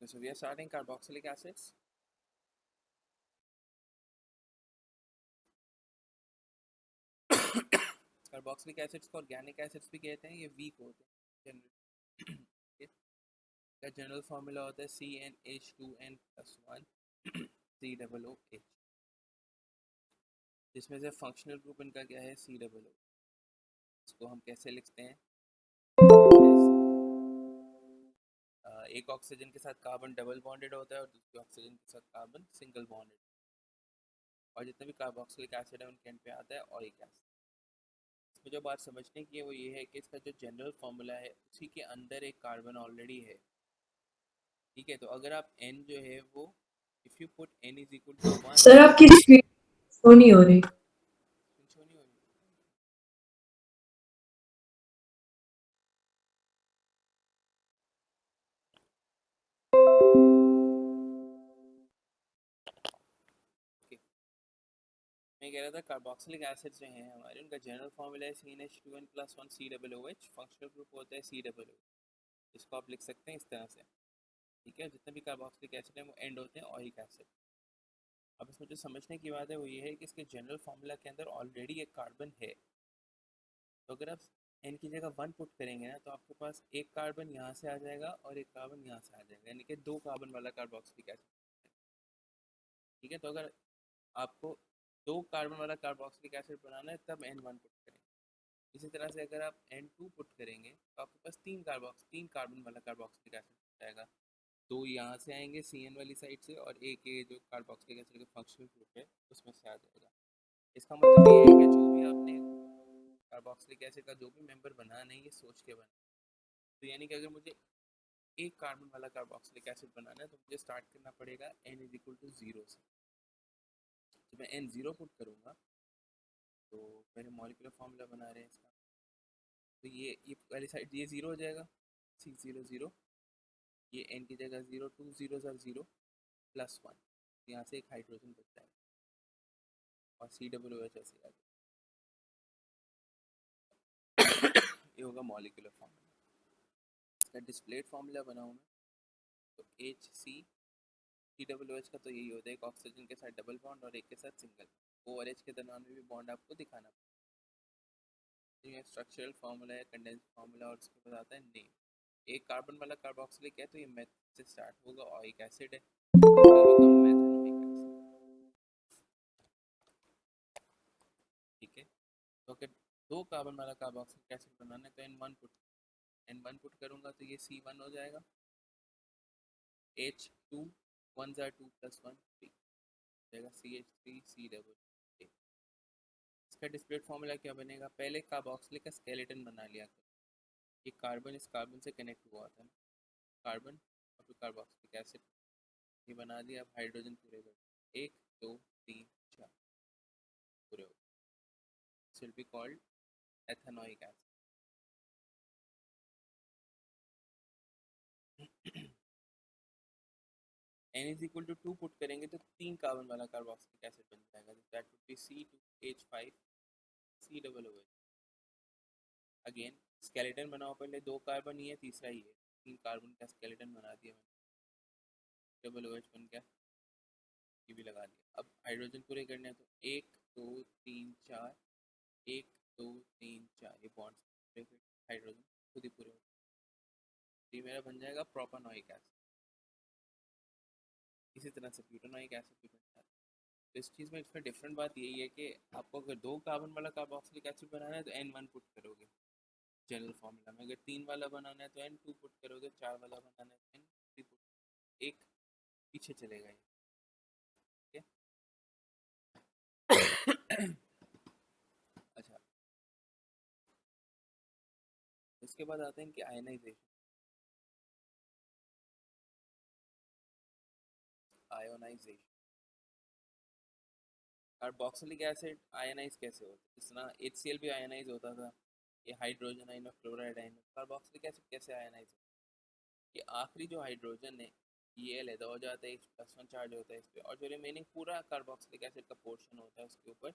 Okay, so we are starting carboxylic acids. Carboxylic acids को organic acids भी कहते हैं, ये वीक होते हैं जनरल। का जनरल फार्मूला होता है CnH2n+1 COOH, जिसमें से फंक्शनल ग्रुप इनका क्या है COO। इसको हम कैसे लिखते हैं, एक ऑक्सीजन के साथ कार्बन डबल बॉन्डेड होता है और दूसरे ऑक्सीजन के साथ कार्बन सिंगल बॉन्डेड, और जितने भी कार्बोक्सिलिक एसिड है उनके एंड पे आता है ओरिक एसिड। इसमें जो बात समझने की है वो ये है कि इसका जो जनरल फार्मूला है उसी के अंदर एक कार्बन ऑलरेडी है, ठीक है। तो अगर आप n जो है वो if you put n is equal to 1, sir आपकी स्क्रीन शो नहीं हो रही। मैं कह रहा था कार्बोक्सिलिक एसिड जो हैं हमारे, उनका जनरल फार्मूला है CnH2n+1 COOH, फंक्शनल ग्रुप होता है COO। इसको आप लिख सकते हैं इस तरह से, ठीक है। जितने भी कार्बोक्सिलिक एसिड हैं वो एंड होते हैं ओरिक एसिड। अब इसमें जो समझने की बात है वो ये है कि इसके जनरल फार्मूला के अंदर ऑलरेडी एक कार्बन है। तो अगर आप n की जगह 1 पुट करेंगे ना तो आपके पास एक कार्बन यहाँ से आ जाएगा और एक कार्बन यहाँ से आ जाएगा, यानी कि 2 कार्बन वाला कार्बोक्सिलिक एसिड, ठीक है। तो अगर आपको 2 कार्बन वाला कार्बोक्सिलिक एसिड बनाना है तब n1 पुट करेंगे। इसी तरह से अगर आप n2 पुट करेंगे तो आपके पास 3 कार्बन वाला कार्बोक्सिलिक एसिड आएगा। 2 यहाँ से आएंगे CN वाली साइड से और एक ये जो कार्बोक्सिलिक एसिड का फंक्शनल ग्रुप है उसमें से आ जाएगा। इसका मतलब ये है कि जो भी आपने कार्बोक्सिलिक एसिड का जो भी मेंबर बनाना है ये सोच के बना, तो यानी कि अगर मुझे एक कार्बन वाला कार्बोक्सिलिक एसिड बनाना है तो मुझे स्टार्ट करना पड़ेगा n इज इक्वल टू 0 से। जब मैं n0 पुट करूँगा तो मेरे मॉलिक्यूलर फार्मूला बना रहे हैं इसका, तो ये वाली साइड ये 0 हो जाएगा, 600, ये n की जगह 0, 2 0s are 0 +1, यहाँ से एक हाइड्रोजन बच जाएगा और COOH ऐसे आ जाएगा। ये होगा मॉलिक्यूलर फार्मूला। इसका डिस्प्लेड फार्मूला बनाऊँ मैं तो COOH का तो यही होता है, एक ऑक्सीजन के साथ डबल बॉन्ड और एक के साथ सिंगल। O और H के दरमियान में भी बॉन्ड आपको दिखाना पड़ेगा। ये स्ट्रक्चरल फार्मूला है, कंडेंस फार्मूला, और उसके बाद आता है नेम। एक कार्बन वाला कार्बोक्सिलिक है तो ये मेथ से स्टार्ट होगा, ओरिक एसिड है, ठीक है। तो अगर 2 कार्बन वाला कार्बोक्सिलिक एसिड बनाना है तो n1 पुट करूँगा तो ये C1 हो जाएगा, H2 1s are 2 +1 3 जाएगा, CH3 COOH। इसका डिस्प्लेड फार्मूला क्या बनेगा, पहले कार्बोक्सिलिक का स्केलेटन बना लिया करो। ये कार्बन इस कार्बन से कनेक्ट हुआ था ना, कार्बन और फिर कार्बोक्सिलिक एसिड, ये बना दिया। अब हाइड्रोजन पूरे कर 1 2 3 4 पूरे हो, this will be called ethanoic acid. n is equal to 2 put करेंगे तो 3 कार्बन वाला कार्बोक्सिलिक एसिड बन जाएगा, that would be C2H5 COOH। Again skeleton बनाओ, पहले 2 कार्बन ही है, तीसरा ही है, 3 कार्बन का स्केलेटन बना दिया मैंने, OOH बन गया, ये भी लगा दिया। अब हाइड्रोजन पूरे करने हैं तो 1 2 3 4 1 2 3 4, ये बॉन्ड्स हाइड्रोजन खुद ही पूरे हो, ये मेरा बन जाएगा प्रोपेनोइक एसिड। इसी तरह से ब्यूटानोइक एसिड भी बनता है। तो इस चीज़ में इसमें डिफरेंट बात यही है कि आपको अगर 2 कार्बन वाला कार्बोक्सिलिक एसिड बनाना है तो n1 पुट करोगे जनरल फार्मूला में, अगर 3 वाला बनाना है तो n2 पुट करोगे, 4 वाला बनाना है तो n3 पुट, एक पीछे चलेगा ये, ठीक है। अच्छा, उसके बाद आते हैं कि आयोनाइजेशन। कार्बोक्सिलिक एसिड आयनाइज कैसे होता है, जिस तरह HCl भी आयनाइज होता था, ये हाइड्रोजन आयन और क्लोराइड आयन, कार्बोक्सिलिक एसिड कैसे आयनाइज होता है, ये आखिरी जो हाइड्रोजन है ये अलहदा हो जाता है, +1 चार्ज होता है इस पर, और जो रिमेनिंग पूरा कार्बोक्सिलिक एसिड का पोर्शन होता है उसके ऊपर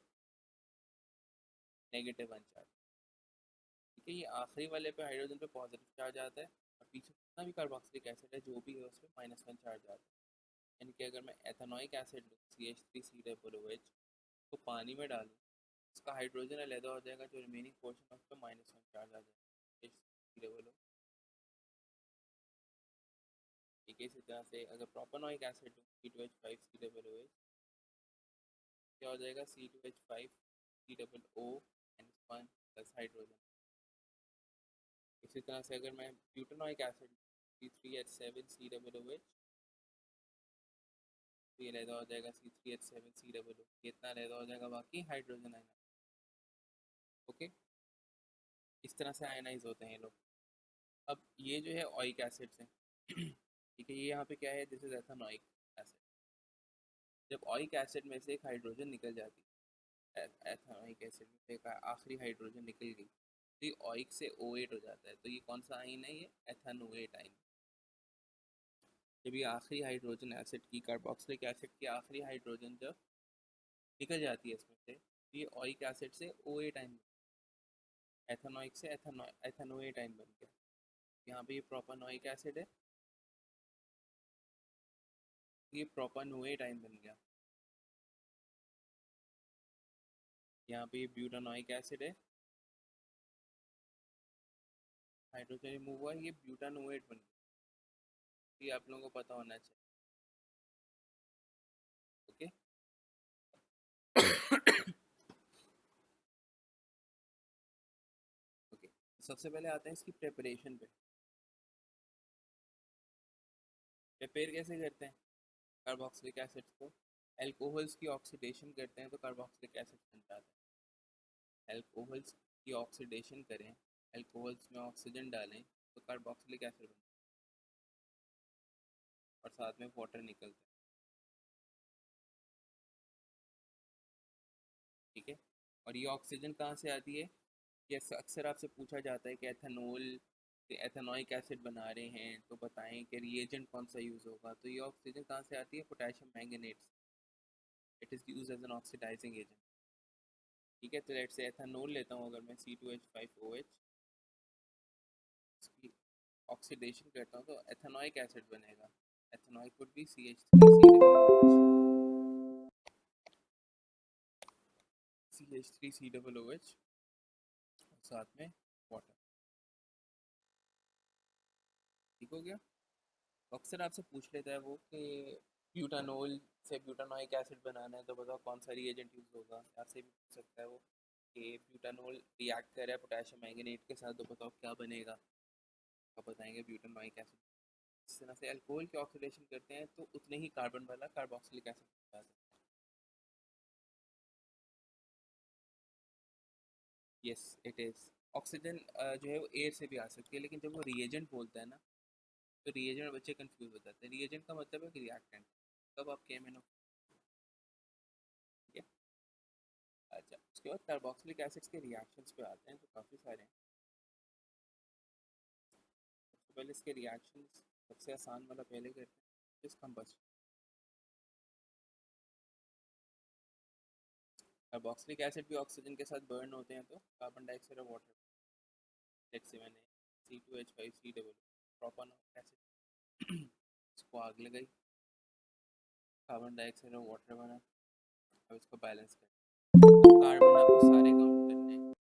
-1 चार्ज, ठीक है। ये आखिरी वाले पे हाइड्रोजन पे पॉजिटिव चार्ज आता है और पीछे जितना भी कार्बोक्सिलिक एसिड है जो भी है उसमें -1 चार्ज आता है। यानी कि अगर मैं एथेनॉइक एसिड लूँ CH3COOH तो पानी में डालूँ, इसका हाइड्रोजन अलहदा हो जाएगा, जो रिमेनिंग पोर्शन है उस पर -1 चार्ज आ जाएगा CH3COOH। ठीक है, इसी तरह से अगर प्रोपेनॉइक एसिड लूँ C2H5COOH क्या हो जाएगा, C2H5COO एंड 1 प्लस हाइड्रोजन। इसी तरह से अगर मैं ब्यूटानॉइक एसिड C3H7COOH तो ये अलहदा हो जाएगा C3H7COO, ये इतना अलहदा हो जाएगा, बाकी हाइड्रोजन आयन। ओके, इस तरह से आयनाइज होते हैं ये लोग। अब ये जो है ऑइक एसिड्स हैं ठीक है, ये यहाँ पे क्या है, दिस इज एथेनॉइक एसिड। जब ऑइक एसिड में से एक हाइड्रोजन निकल जाती है, एथेनॉइक एसिड में से एक आखिरी हाइड्रोजन निकल गई तो ये ऑइक से O8 हो जाता है। तो ये कौन सा आइन है, ये एथेनोएट आइन। जब ये आखिरी हाइड्रोजन एसिड की, कार्बोक्सिलिक एसिड की आखिरी हाइड्रोजन जब निकल जाती है इसमें से, तो ये ऑइक एसिड से O8 आइन, एथेनॉइक से एथेनोएट आइन बन गया। यहाँ पे ये प्रोपेनॉइक एसिड है, ये प्रोपेनोएट आइन बन गया। यहाँ पे ये ब्यूटानॉइक एसिड है, हाइड्रोजन रिमूव हुआ, ये ब्यूटानोएट बन गया। ये आप लोगों को पता होना चाहिए। ओके ओके, सबसे पहले आते हैं इसकी प्रिपरेशन पे। प्रिपेयर कैसे करते हैं कार्बोक्सिलिक एसिड्स को, एल्कोहल्स की ऑक्सीडेशन करते हैं तो कार्बोक्सिलिक एसिड बन जाता है। एल्कोहल्स की ऑक्सीडेशन करें, एल्कोहल्स में ऑक्सीजन डालें तो कार्बोक्सिलिक एसिड बनता है और साथ में वाटर निकलता है। ठीक है, और ये ऑक्सीजन कहाँ से आती है, ये अक्सर आपसे पूछा जाता है कि एथेनॉल से एथेनॉइक एसिड बना रहे हैं तो बताएं कि रिएजेंट कौन सा यूज़ होगा। तो ये ऑक्सीजन कहाँ से आती है, potassium manganate. It is use as an oxidising agent. ठीक है, तो लेट्स से एथेनॉल लेता हूँ अगर मैं C2H5OH, इसकी ऑक्सीडेशन करता हूँ तो एथेनॉइक एसिड बनेगा। एथेनॉइक वुड बी CH3COOH और साथ में वाटर। ठीक हो गया। अक्सर आपसे पूछ लेता है वो कि ब्यूटानोल से ब्यूटानोइक एसिड बनाना है तो बताओ कौन सा रिएजेंट यूज़ होगा। आपसे भी पूछ सकता है वो कि ब्यूटानोल रिएक्ट कर रहा है पोटेशियम मैंगनेट के साथ तो बताओ क्या बनेगा, आप बताएंगे ब्यूटानोइक एसिड। इस तरह से अल्कोहल के ऑक्सीडेशन करते हैं तो उतने ही कार्बन वाला कार्बोक्सिलिक एसिड बनता है। Yes it is. ऑक्सीजन जो है वो एयर से भी आ सकती है, लेकिन जब वो रिएजेंट बोलता है ना तो रिएजेंट में बच्चे कंफ्यूज हो जाते हैं। रिएजेंट का मतलब है कि रिएक्टेंट, तब आप KMnO। ठीक है, अच्छा उसके बाद कार्बोक्सिलिक एसिड्स के रिएक्शंस पे आते हैं तो काफ़ी सारे हैं। सबसे पहले इसके रिएक्शंस, सबसे आसान वाला पहले करते हैं, जिस कंबस्ट। कार्बोक्सिलिक एसिड भी ऑक्सीजन के साथ बर्न होते हैं तो कार्बन डाइऑक्साइड और वाटर। लेट्स से मैंने C2H5COO प्रोपेनॉइक एसिड इसको आग लगाई, कार्बन डाइऑक्साइड और वाटर बना। अब इसको बैलेंस करें, अब कार्बन आपको सारे काउंट करने हैं।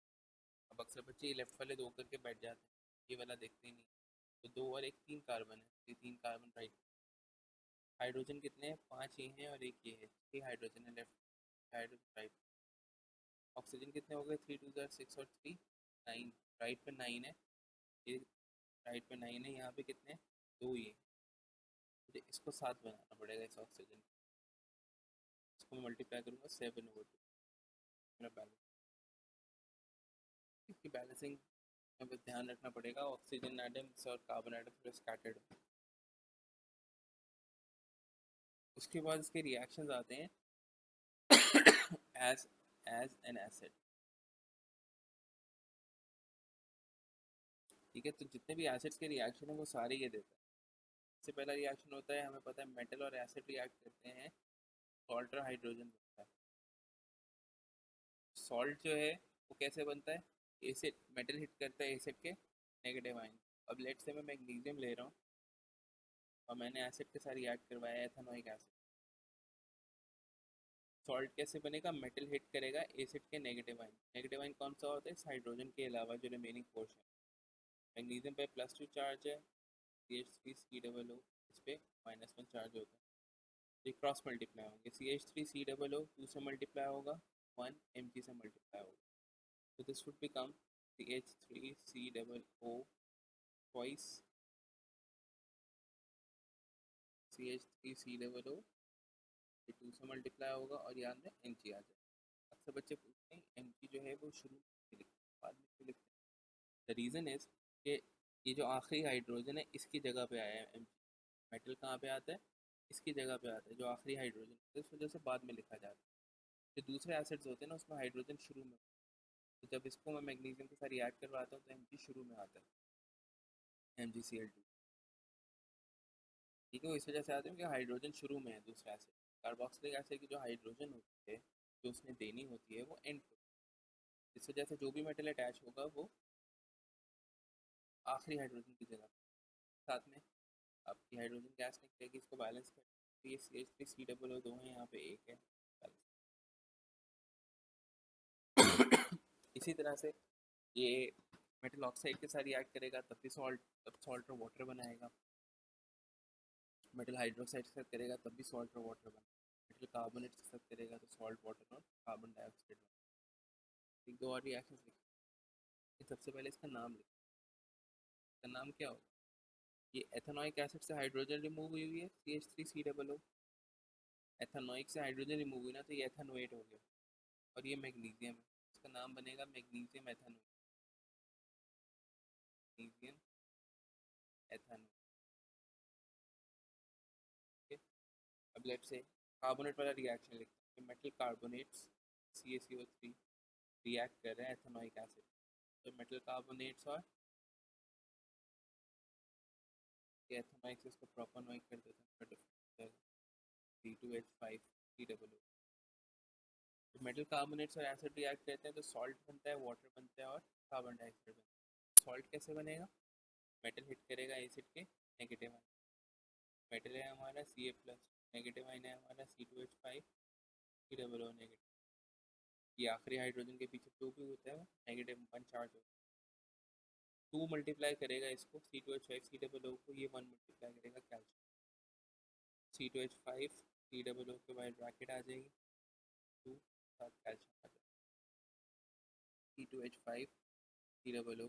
अब अक्सर बच्चे ये लेफ्ट वाले दो करके बैठ जाते हैं, ये वाला देखते ही नहीं। तो दो और एक, 3 कार्बन है, ये 3 कार्बन राइट। हाइड्रोजन कितने हैं, 5 ये हैं और एक ये है, 6 हाइड्रोजन है लेफ्ट, हाइड्रोजन राइट। ऑक्सीजन कितने हो गए, 3 2 6 और 3 9, राइट पे 9 है, ये राइट पे 9 है, यहाँ पे कितने, 2 ये। मुझे इसको 7 बनाना पड़ेगा इस ऑक्सीजन, इसको मैं मल्टीप्लाई करूँगा 7/2, मेरा बैलेंस। इसकी बैलेंसिंग में बस ध्यान रखना पड़ेगा, ऑक्सीजन एटम्स और कार्बन एटम्स थोड़े स्कैटर्ड हो। उसके बाद इसके रिएक्शंस आते हैं एज एज एन एसिड। ठीक है, तो जितने भी एसिड्स के रिएक्शन है वो सारे ये देता है। सबसे पहला रिएक्शन होता है, हमें पता है मेटल और एसिड रिएक्ट करते हैं, सॉल्ट और हाइड्रोजन बनता है। सॉल्ट जो है वो कैसे बनता है, एसिड मेटल हिट करता है एसिड के नेगेटिव आयन, अब लेट से मैं मैग्नीशियम ले रहा हूँ और मैंने एसिड के साथ रिएक्ट करवाया एथेनोइक एसिड। सॉल्ट कैसे बनेगा? मेटल हिट करेगा एसिड के नेगेटिव आयन। नेगेटिव आयन कौन सा होता है? इस हाइड्रोजन के अलावा जो रिमेनिंग पोर्शन। मैग्नीशियम पे +2 चार्ज है, CH3COO इस पे -1 चार्ज होता है। ये क्रॉस मल्टीप्लाई होंगे, CH3COO 2 से मल्टीप्लाई होगा, 1 Mg से मल्टीप्लाई होगा, तो this would become CH3COO twice CH3COO, ये 2 से मल्टीप्लाई होगा और यहाँ में Mg आ जाएगा। अक्सर बच्चे पूछते हैं Mg जो है वो शुरू में लिखते हैं बाद में क्यों लिखते हैं? द रीज़न इज कि ये जो आखिरी हाइड्रोजन है इसकी जगह पे आया है Mg। मेटल कहाँ पे आता है? इसकी जगह पे आता है, जो आखिरी हाइड्रोजन है इस वजह से बाद में लिखा जाता है। जो दूसरे एसिड्स होते हैं ना उसमें हाइड्रोजन शुरू में, तो जब इसको मैं मैग्नीशियम के साथ रिएक्ट करवाता हूँ तो Mg शुरू में आता है, MgCl2। ठीक है, इस वजह से आते हैं कि हाइड्रोजन शुरू में है दूसरा एसिड। कार्बोक्सिलिक एसिड की जो हाइड्रोजन होती है जो उसने देनी होती है वो एंड पर, इस वजह से जो भी मेटल अटैच होगा वो आखिरी हाइड्रोजन की जगह। साथ में आपकी हाइड्रोजन गैस निकलेगी, इसको बैलेंस कर, तो ये CH3COO 2 है, यहाँ पे 1 है। इसी तरह से ये मेटल ऑक्साइड के साथ रिएक्ट करेगा तब भी सॉल्ट, तब सॉल्ट और वाटर बनाएगा। मेटल हाइड्रोक्साइड के साथ करेगा तब भी सॉल्ट और वाटर बनाएगा। मेटल कार्बोनेट के साथ करेगा तो सॉल्ट, वाटर और कार्बन डाइऑक्साइड बनाएगा। एक दो और रिएक्शन लिखें। सबसे पहले इसका नाम लिखें। इसका नाम क्या होगा? ये एथेनोइक एसिड से हाइड्रोजन रिमूव हुई है, CH3COO। एथेनोइक से हाइड्रोजन रिमूव हुई ना, तो ये एथेनोएट हो गया और ये मैग्नीशियम है। इसका नाम बनेगा मैग्नीशियम एथेनोइक। Magnesium ethanoic. अब लेट से कार्बोनेट वाला रिएक्शन लिखते हैं। मेटल कार्बोनेट्स CaCO3 रिएक्ट कर रहे हैं एथेनोइक एसिड, तो मेटल कार्बोनेट्स और एथेनोइक से इसको प्रोपेनोइक कर देते हैं, C2H5COO। तो मेटल कार्बोनेट्स और एसिड रिएक्ट करते हैं तो सॉल्ट बनता है, वाटर बनता है और कार्बन डाइऑक्साइड बनता है। सॉल्ट कैसे बनेगा? मेटल हिट करेगा एसिड के नेगेटिव आयन। मेटल है हमारा Ca+, नेगेटिव आयन है हमारा C2H5COO नेगेटिव। ये आखिरी हाइड्रोजन के पीछे जो भी होता है वो -1 चार्ज होता है। 2 मल्टीप्लाई करेगा इसको C2H5COO को, ये 1 मल्टीप्लाई करेगा कैल्शियम। C2H5COO के बाद ब्रैकेट आ जाएगी 2, साथ कैल्शियम आ जाएगा C2H5COO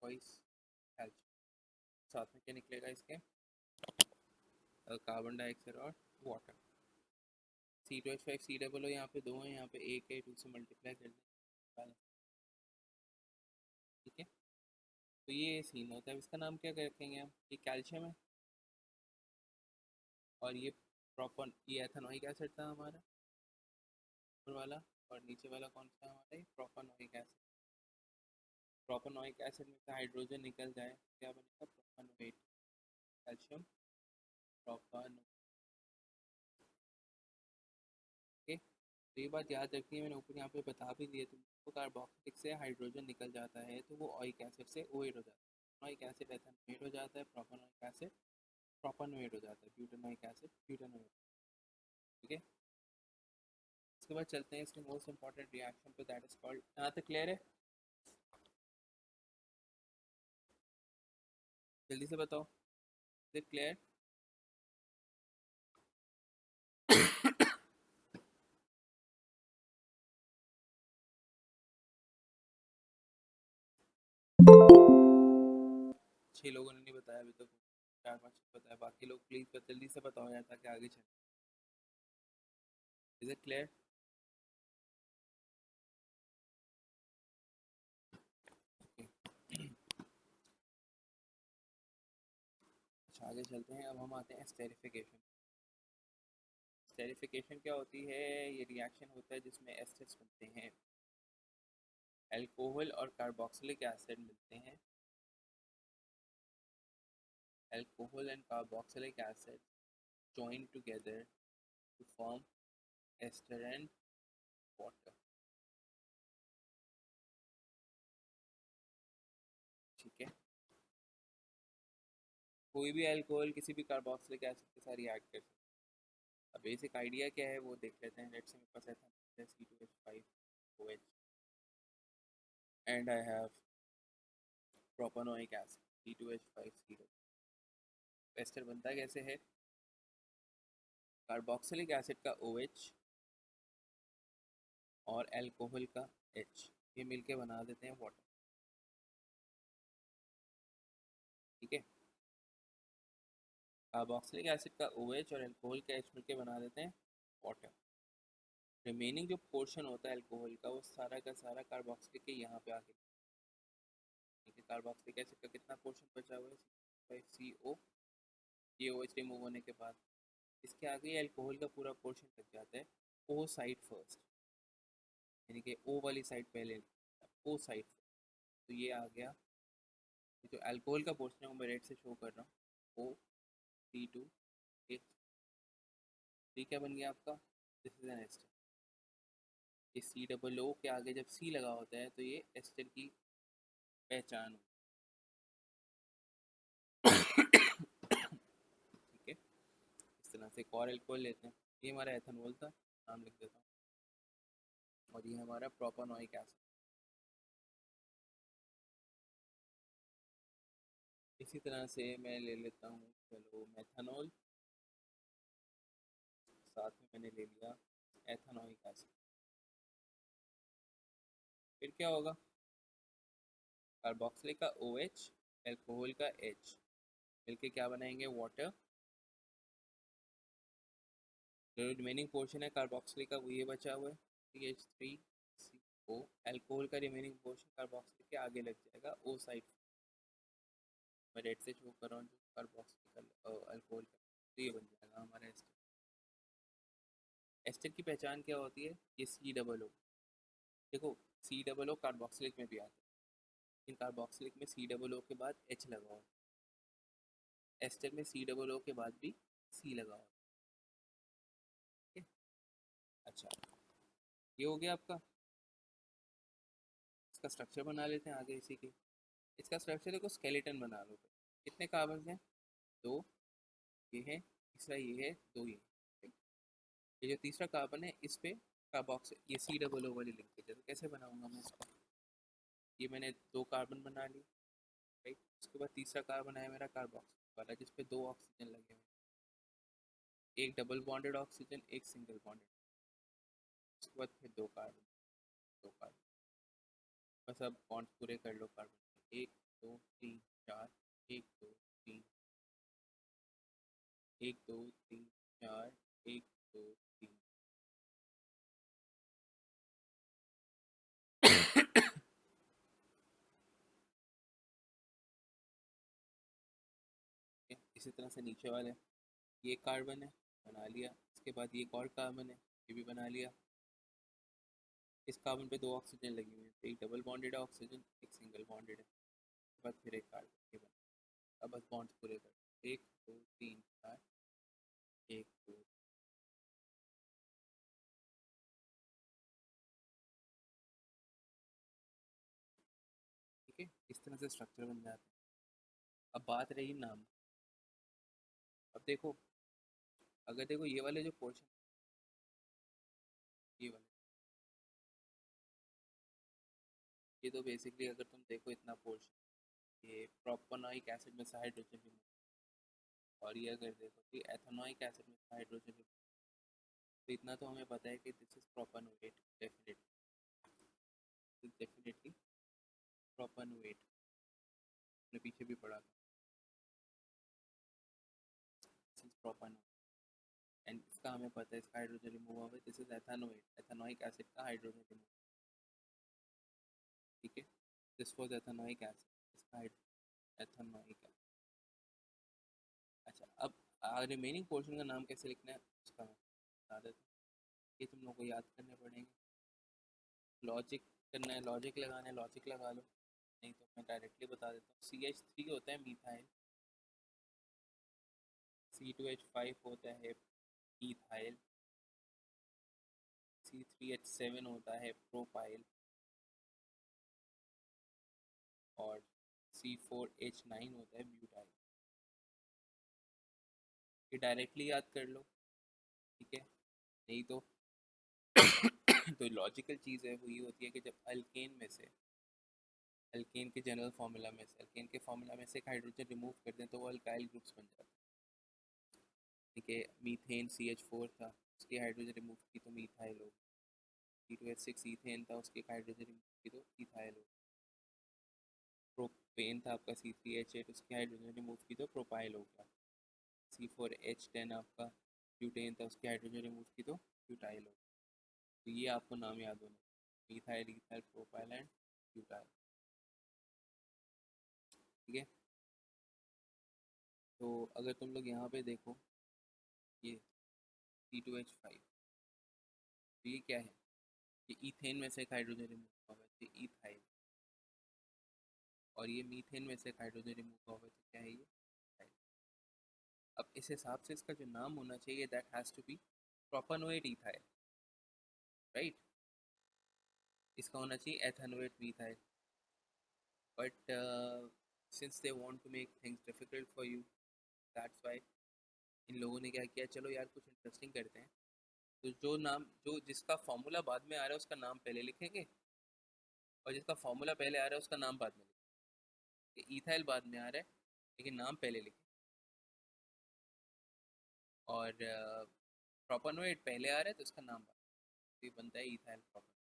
ट्वाइस कैल्शियम। साथ में क्या निकलेगा इसके? कार्बन डाइऑक्साइड और वाटर। C2H5COO यहाँ पे 2 है, यहाँ पे 1 है, 2 से मल्टीप्लाई कर दें। ठीक है, तो ये सीन होता है। इसका नाम क्या रखेंगे हम? ये कैल्शियम है और ये प्रोपन, ये एथेनोइक एसिड था हमारा ऊपर वाला, और नीचे वाला कौन सा हमारा? ये प्रोपेनोइक एसिड। प्रोपेनोइक एसिड में से हाइड्रोजन निकल जाए क्या बनेगा? Propanoate calcium propanoate. ओके, तो ये बात याद रखनी है, मैंने ऊपर यहाँ पे बता भी दिया। तो कार्बोक्सिलिक से हाइड्रोजन निकल जाता है तो वो ओइक एसिड से ओएट हो जाता है। ओइक एसिड एथेनोएट हो जाता है, प्रोपेनोइक एसिड प्रोपेनोएट हो जाता है, ब्यूटेनोइक एसिड ब्यूटेनोएट। ठीक है, इसके बाद चलते हैं इसके मोस्ट इंपॉर्टेंट रिएक्शन पे, दैट इज कॉल्ड। यहाँ तक क्लियर है? जल्दी से बताओ, इज इट क्लियर? छह लोगों ने नहीं बताया अभी तक, 4-5 बताया, बाकी लोग प्लीज जल्दी से बताओ यार ताकि आगे चले। Is it clear? अच्छा आगे चलते हैं। अब हम आते हैं स्टेरिफिकेशन। स्टेरिफिकेशन क्या होती है? ये रिएक्शन होता है जिसमें एस्टर्स बनते हैं, अल्कोहल और कार्बोक्सिलिक एसिड मिलते हैं। Alcohol and carboxylic acid join together to form ester and water। ठीक है, कोई भी अल्कोहल किसी भी कार्बोक्सिलिक एसिड के साथ रिएक्ट कर सकता है। अब बेसिक आइडिया क्या है वो देख लेते हैं। लेट्स से मेरे पास एथेनॉल है C2H5OH and I have propanoic acid C2H5CO। Ester बनता कैसे है? कार्बोक्सिलिक एसिड का OH और अल्कोहल का H, ये मिलके बना देते हैं वाटर। ठीक है, कार्बोक्सिलिक एसिड का OH और अल्कोहल का H मिलके बना देते हैं वाटर। रिमेनिंग जो पोर्शन होता है अल्कोहल का वो सारा का सारा कार्बोक्सिलिक के यहाँ पे आके, ठीक है, कार्बोक्सिलिक एसिड का कितना पोर्शन बचा हुआ है? CO, ये OH रिमूव होने के बाद इसके आगे अल्कोहल का पूरा पोर्शन लग जाता है O साइड फर्स्ट, यानी कि O वाली साइड पहले, O साइड। तो ये आ गया, जो अल्कोहल का पोर्शन है वो मैं रेड से शो कर रहा हूँ, O C2H। ये क्या बन गया आपका? This is an ester. ये COO के आगे जब C लगा होता है तो ये एस्टर की पहचान होती है। ठीक है, इस तरह से एक और अल्कोहल लेते हैं। ये हमारा एथेनॉल था, नाम लिख देता हूँ, और ये हमारा प्रोपेनोइक एसिड। इसी तरह से मैं ले लेता हूँ, चलो मेथनॉल, साथ में मैंने ले लिया एथेनोइक एसिड। फिर क्या होगा? कार्बोक्सिलिक का OH, अल्कोहल का H मिलके क्या बनाएंगे? वाटर। जो रिमेनिंग पोर्शन है कार्बोक्सिलिक का वो ये बचा हुआ है CH3CO। अल्कोहल का रिमेनिंग पोर्शन कार्बोक्सिलिक के आगे लग जाएगा O साइड। मैं रेड से शो कर रहा हूँ जो कार्बोक्सिलिक अल्कोहल का, तो ये बन जाएगा हमारा एस्टर। एस्टर की पहचान क्या होती है? ये COO। देखो, COO कार्बोक्सिलिक में भी आता है, लेकिन कार्बोक्सिलिक में COO के बाद H लगा हुआ है, एस्टर में COO के बाद भी C लगा हुआ है। अच्छा, ये हो गया आपका। इसका स्ट्रक्चर बना लेते हैं आगे इसी के। इसका स्ट्रक्चर देखो, स्केलेटन बना लो। कितने कार्बन हैं? दो, ये है, तीसरा ये है, दो ये है। ये जो तीसरा कार्बन है इस पे कार्बोक्सिल, ये COO वाली लिंक है। तो कैसे बनाऊंगा मैं इसको? ये मैंने दो कार्बन बना ली, राइट। उसके बाद तीसरा कार्बन है मेरा कार्बोक्सिल वाला जिसपे दो ऑक्सीजन लगे हुए, एक डबल बॉन्डेड ऑक्सीजन, एक सिंगल बॉन्डेड। उसके बाद फिर दो कार्बन, दो कार्बन। बस अब बॉन्ड पूरे कर लो कार्बन। एक, दो, तीन, चार, एक, दो, तीन, एक, दो, तीन, चार, एक, दो, तीन। इसी तरह से नीचे वाले, ये कार्बन है, बना लिया। इसके बाद ये एक और कार्बन है, ये भी बना लिया। इस कार्बन पे दो ऑक्सीजन लगी हुई है, एक डबल बॉन्डेड है ऑक्सीजन, एक सिंगल बॉन्डेड है। उसके बाद फिर एक कार्बन, ये बना। अब बस बॉन्ड्स पूरे कर, एक, दो, तीन, चार, एक, दो। ठीक है, इस तरह से स्ट्रक्चर बन जाता है। अब बात रही नाम। अब देखो, अगर देखो ये वाले जो पोर्शन, ये वाले, ये तो बेसिकली अगर तुम देखो इतना पोर्शन, ये प्रोपेनोइक एसिड में से हाइड्रोजन रिमूव, और ये अगर देखो कि एथेनोइक एसिड में से हाइड्रोजन रिमूव, तो इतना तो हमें पता है कि this is propanoate, definitely propanoate. हमने पीछे भी पढ़ा था, दिस इज प्रोपेनोएट। एंड इसका हमें पता है इसका हाइड्रोजन रिमूव हुआ है, this is ethanoate, ethanoic acid का हाइड्रोजन रिमूव। ठीक है, दिस वाज एथेनोइक एसिड, इसका एथेनोइक एसिड। अच्छा, अब रिमेनिंग पोर्शन का नाम कैसे लिखना है उसका मैं बता देता हूँ। ये तुम लोग को याद करने पड़ेंगे। लॉजिक करना है, लॉजिक लगाना है, लॉजिक लगा लो, नहीं तो मैं डायरेक्टली बता देता हूँ। CH3 होता है मीथाइल, C2H5 होता है ईथाइल, C3H7 होता है प्रोपाइल, और C4H9 होता है ब्यूटाइल। ये डायरेक्टली याद कर लो, ठीक है। नहीं तो तो लॉजिकल चीज़ है वो ये होती है कि जब अल्केन में से, अल्केन के जनरल फार्मूला में से, अल्केन के फार्मूला में से एक हाइड्रोजन रिमूव कर दें तो वो अल्काइल ग्रुप्स बन जाते हैं, ठीक है। मीथेन CH4 था, उसकी हाइड्रोजन रिमूव की तो मीथाइल हो। C2H6 ईथेन था, उसकी हाइड्रोजन रिमूव की तो इथाइल हो। प्रोपेन था आपका C3H8, उसकी हाइड्रोजन रिमूव की तो प्रोपाइल हो गया। C4H10 आपका ब्यूटेन था, उसकी हाइड्रोजन रिमूव की तो ब्यूटाइल हो। तो ये आपको नाम याद होना, methyl, ethyl, propyl and butyl, ठीक है। तो अगर तुम लोग यहाँ पे देखो ये C2H5, तो ये क्या है, ये ईथेन में से एक हाइड्रोजन रिमूव हुआ है तो इथाइल, और ये मीथेन में से एक हाइड्रोजन रिमूव हुआ है तो क्या है, ये इथाइल। अब इस हिसाब से इसका जो नाम होना चाहिए that has to be propanoate ethyl, right. इसका होना चाहिए ethanoate methyl, but since they want to make things difficult for you, that's why इन लोगों ने क्या किया, चलो यार कुछ इंटरेस्टिंग करते हैं। तो जो नाम, जो जिसका फॉर्मूला बाद में आ रहा है उसका नाम पहले लिखेंगे, और जिसका फॉर्मूला पहले आ रहा है उसका नाम बाद में लिखेंगे। इथाइल बाद में आ रहा है लेकिन नाम पहले लिखें, और प्रोपानोएट पहले आ रहा है तो उसका नाम बाद में, तो ये बनता है इथाइल प्रोपानोएट।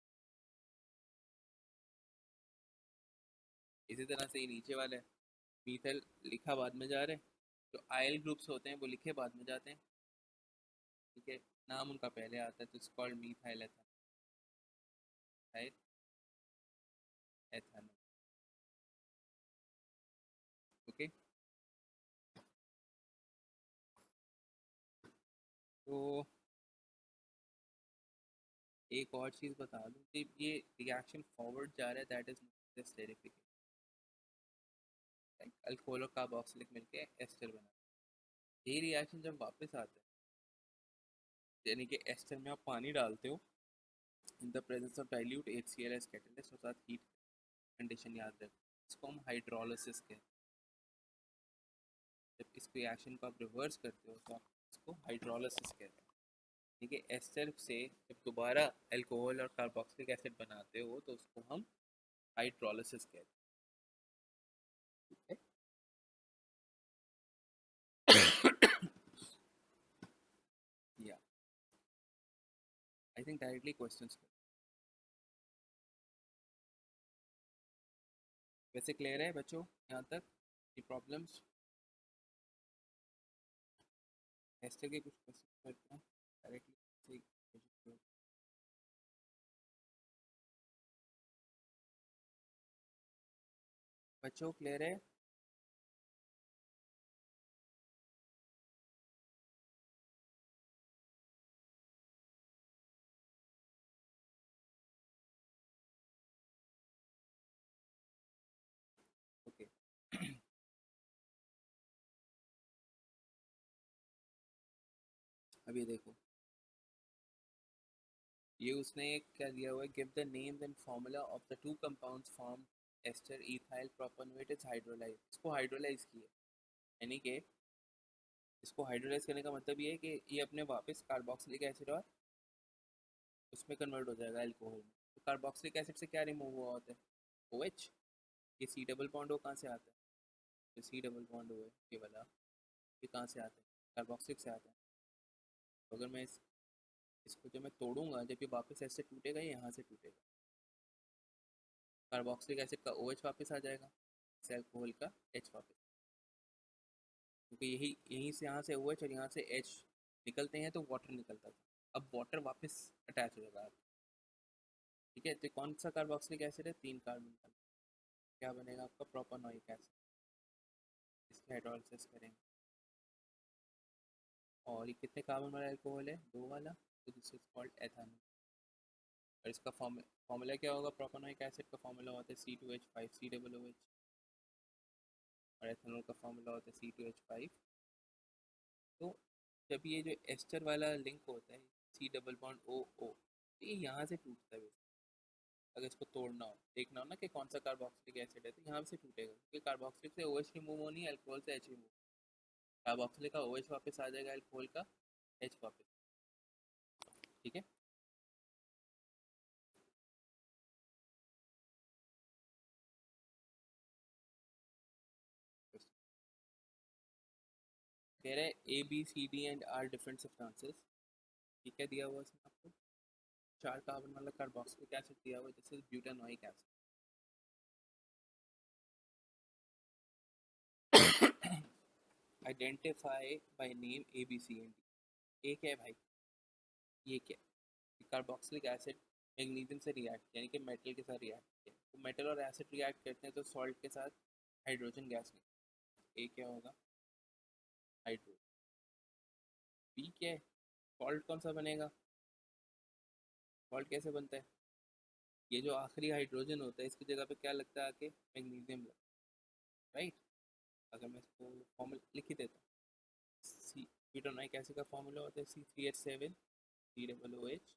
इसी तरह से ये नीचे वाला है, मीथाइल लिखा बाद में जा रहा है, जो आयल ग्रुप्स होते हैं वो लिखे बाद में जाते हैं, ठीक है। नाम उनका पहले आता है तो it's called methyl ethyl ethanol, okay. तो एक और चीज़ बता दूँ कि ये रिएक्शन फॉरवर्ड जा रहा है, दैट इज स्टेरिफिकेशन, अल्कोहल और कार्बोक्सिलिक मिलके एस्टर बना, ये रिएक्शन जब वापस आता है, यानी कि एस्टर में आप पानी डालते हो in the presence of dilute HCl as catalyst, और साथ हीट कंडीशन याद रखें, इसको हम हाइड्रोलिसिस कहते हैं। जब इस रिएक्शन को आप रिवर्स करते हो तो आप इसको हाइड्रोलिसिस कहते हैं, ठीक है। एस्टर से जब दोबारा अल्कोहल और कार्बोक्सिलिक एसिड बनाते हो तो उसको हम हाइड्रोलिसिस कहते हैं, ठीक है। या आई थिंक डायरेक्टली क्वेश्चंस कर, वैसे क्लियर है बच्चों यहाँ तक ये प्रॉब्लम्स। एस्टर के कुछ क्वेश्चन करते हैं डायरेक्टली, बच्चों क्लियर है। ओके अब ये देखो, ये उसने एक क्या दिया हुआ है, give the names and formula of the two compounds form ester ethyl propanoate is hydrolyse, इसको हाइड्रोलाइज किया, यानी कि इसको हाइड्रोलाइज करने का मतलब ये है कि ये अपने वापस कार्बोक्सिलिक एसिड और उसमें कन्वर्ट हो जाएगा अल्कोहल में। तो कार्बोक्सिलिक एसिड से क्या रिमूव हुआ होता है, OH। ये C डबल बॉन्ड ओ कहाँ से आता है, जो C डबल बॉन्ड ओ है ये वाला, ये कहाँ से आता है, कार्बोक्सिलिक से आता है। तो अगर मैं इसको जब मैं तोड़ूंगा, जब ये वापस ऐसे टूटेगा, यहाँ से टूटेगा, कार्बोक्सिलिक एसिड का OH वापस आ जाएगा, इस अल्कोहल का H वापस, क्योंकि यही यहीं से यहाँ से OH और यहाँ से H निकलते हैं तो वाटर निकलता था, अब वाटर वापस अटैच हो जाएगा, ठीक है। तो कौन सा कार्बोक्सिलिक एसिड है, 3 कार्बन का, क्या बनेगा आपका प्रोपानोइक एसिड, इसकी हाइड्रोलिसिस करेंगे, और ये कितने कार्बन वाला अल्कोहल है, 2 वाला, तो दिस इज कॉल्ड एथेनॉल। और इसका फॉर्मूला क्या होगा, प्रोपानोइक एसिड का फॉर्मूला होता है C2H5COOH, और एथेनॉल का फॉर्मूला होता है C2H5। तो जब ये जो एस्टर वाला लिंक होता है C डबल बॉन्ड O, ये यहाँ से टूटता है, अगर इसको तोड़ना हो, देखना हो ना कि कौन सा कार्बोक्सिलिक एसिड है, तो यहाँ से टूटेगा, क्योंकि कार्बोक्सिलिक से OH रिमूव होनी है, अल्कोहल से H रिमूव, कार्बोक्सिलिक का OH वापस आ जाएगा, अल्कोहल का H वापस। ठीक है, कह रहे ABCD and are different substances. ठीक है, दिया हुआ इसमें आपको 4 कार्बन वाला कार्बोक्सिलिक एसिड दिया हुआ, this is butanoic acid. Identify by name ABCD। एक है भाई, ये क्या है? कार्बोक्सिलिक एसिड मैग्नीशियम से रिएक्ट यानी कि मेटल के साथ रिएक्ट किया, तो मेटल और एसिड रिएक्ट करते हैं तो सॉल्ट के साथ हाइड्रोजन गैस निकलती है। ए क्या होगा? हाइड्रोजन। बी क्या है? सॉल्ट कौन सा बनेगा? सॉल्ट कैसे बनता है? ये जो आखिरी हाइड्रोजन होता है इसकी जगह पे क्या लगता है आके? मैग्नीशियम लगता है, राइट। अगर मैं इसको फॉर्मूला लिख ही देता हूँ, सी ब्यूटानोइक एसिड का फॉर्मूला होता है C3H7 COOH।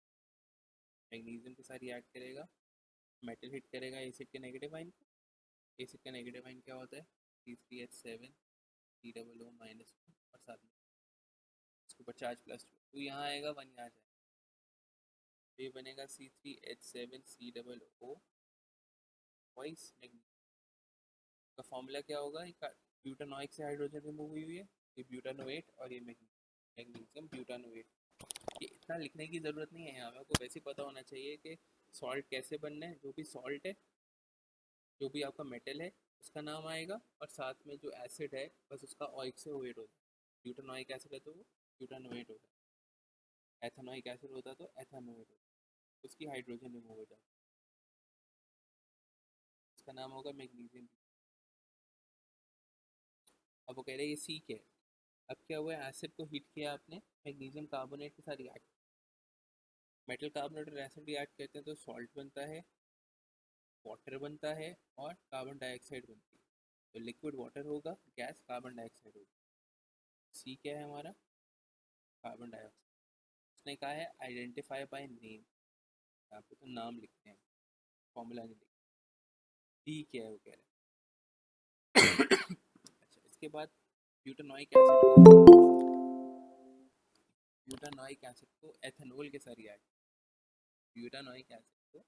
मैग्नीशियम के साथ रिएक्ट करेगा, मेटल हिट करेगा एसिड के नेगेटिव आयन को। एसिड का नेगेटिव आयन क्या होता है? C3H7 COO और साथ में इसके ऊपर चार्ज +2, तो यहाँ आएगा 1, यहाँ जाएगा, तो ये बनेगा C3H7 COO वाइस मैग्नीशियम का फॉर्मूला क्या होगा? ब्यूटानोइक से हाइड्रोजन रिमूव हुई हुई है, ये ब्यूटानोएट और ये मैग्नीशियम ब्यूटानोएट। ये इतना लिखने की ज़रूरत नहीं है, हमें को वैसे पता होना चाहिए कि सॉल्ट कैसे बनना है। जो भी सॉल्ट है, जो भी आपका मेटल है, उसका नाम आएगा, और साथ में जो एसिड है बस उसका ऑइक से ओएट होता है। ब्यूटानोइक एसिड है तो वो ब्यूटानोएट होता है, एथेनोइक एसिड होता है तो एथेनोएट होता है, उसकी हाइड्रोजन रिमूव हो जाती है, उसका नाम होगा मैग्नीशियम। अब वो कह रहे हैं ये सी क्या है? अब क्या हुआ, एसिड को हीट किया आपने, मैग्नीशियम कार्बोनेट के साथ रिएक्ट, मेटल कार्बोनेट और एसिड रिएक्ट करते हैं तो सॉल्ट बनता है, वाटर बनता है और कार्बन डाइऑक्साइड बनती है। तो लिक्विड वाटर होगा, गैस कार्बन डाइऑक्साइड होगा। सी क्या है हमारा? Carbon dioxide. उसने कहा है आइडेंटिफाई बाय नेम, यहाँ पे तो नाम लिखते हैं, फॉर्मूला नहीं लिखते। डी क्या है वो कह रहे हैं। अच्छा, इसके बाद ब्यूटानोइक एसिड को एथेनॉल के साथ रिएक्ट, ब्यूटानोइक एसिड को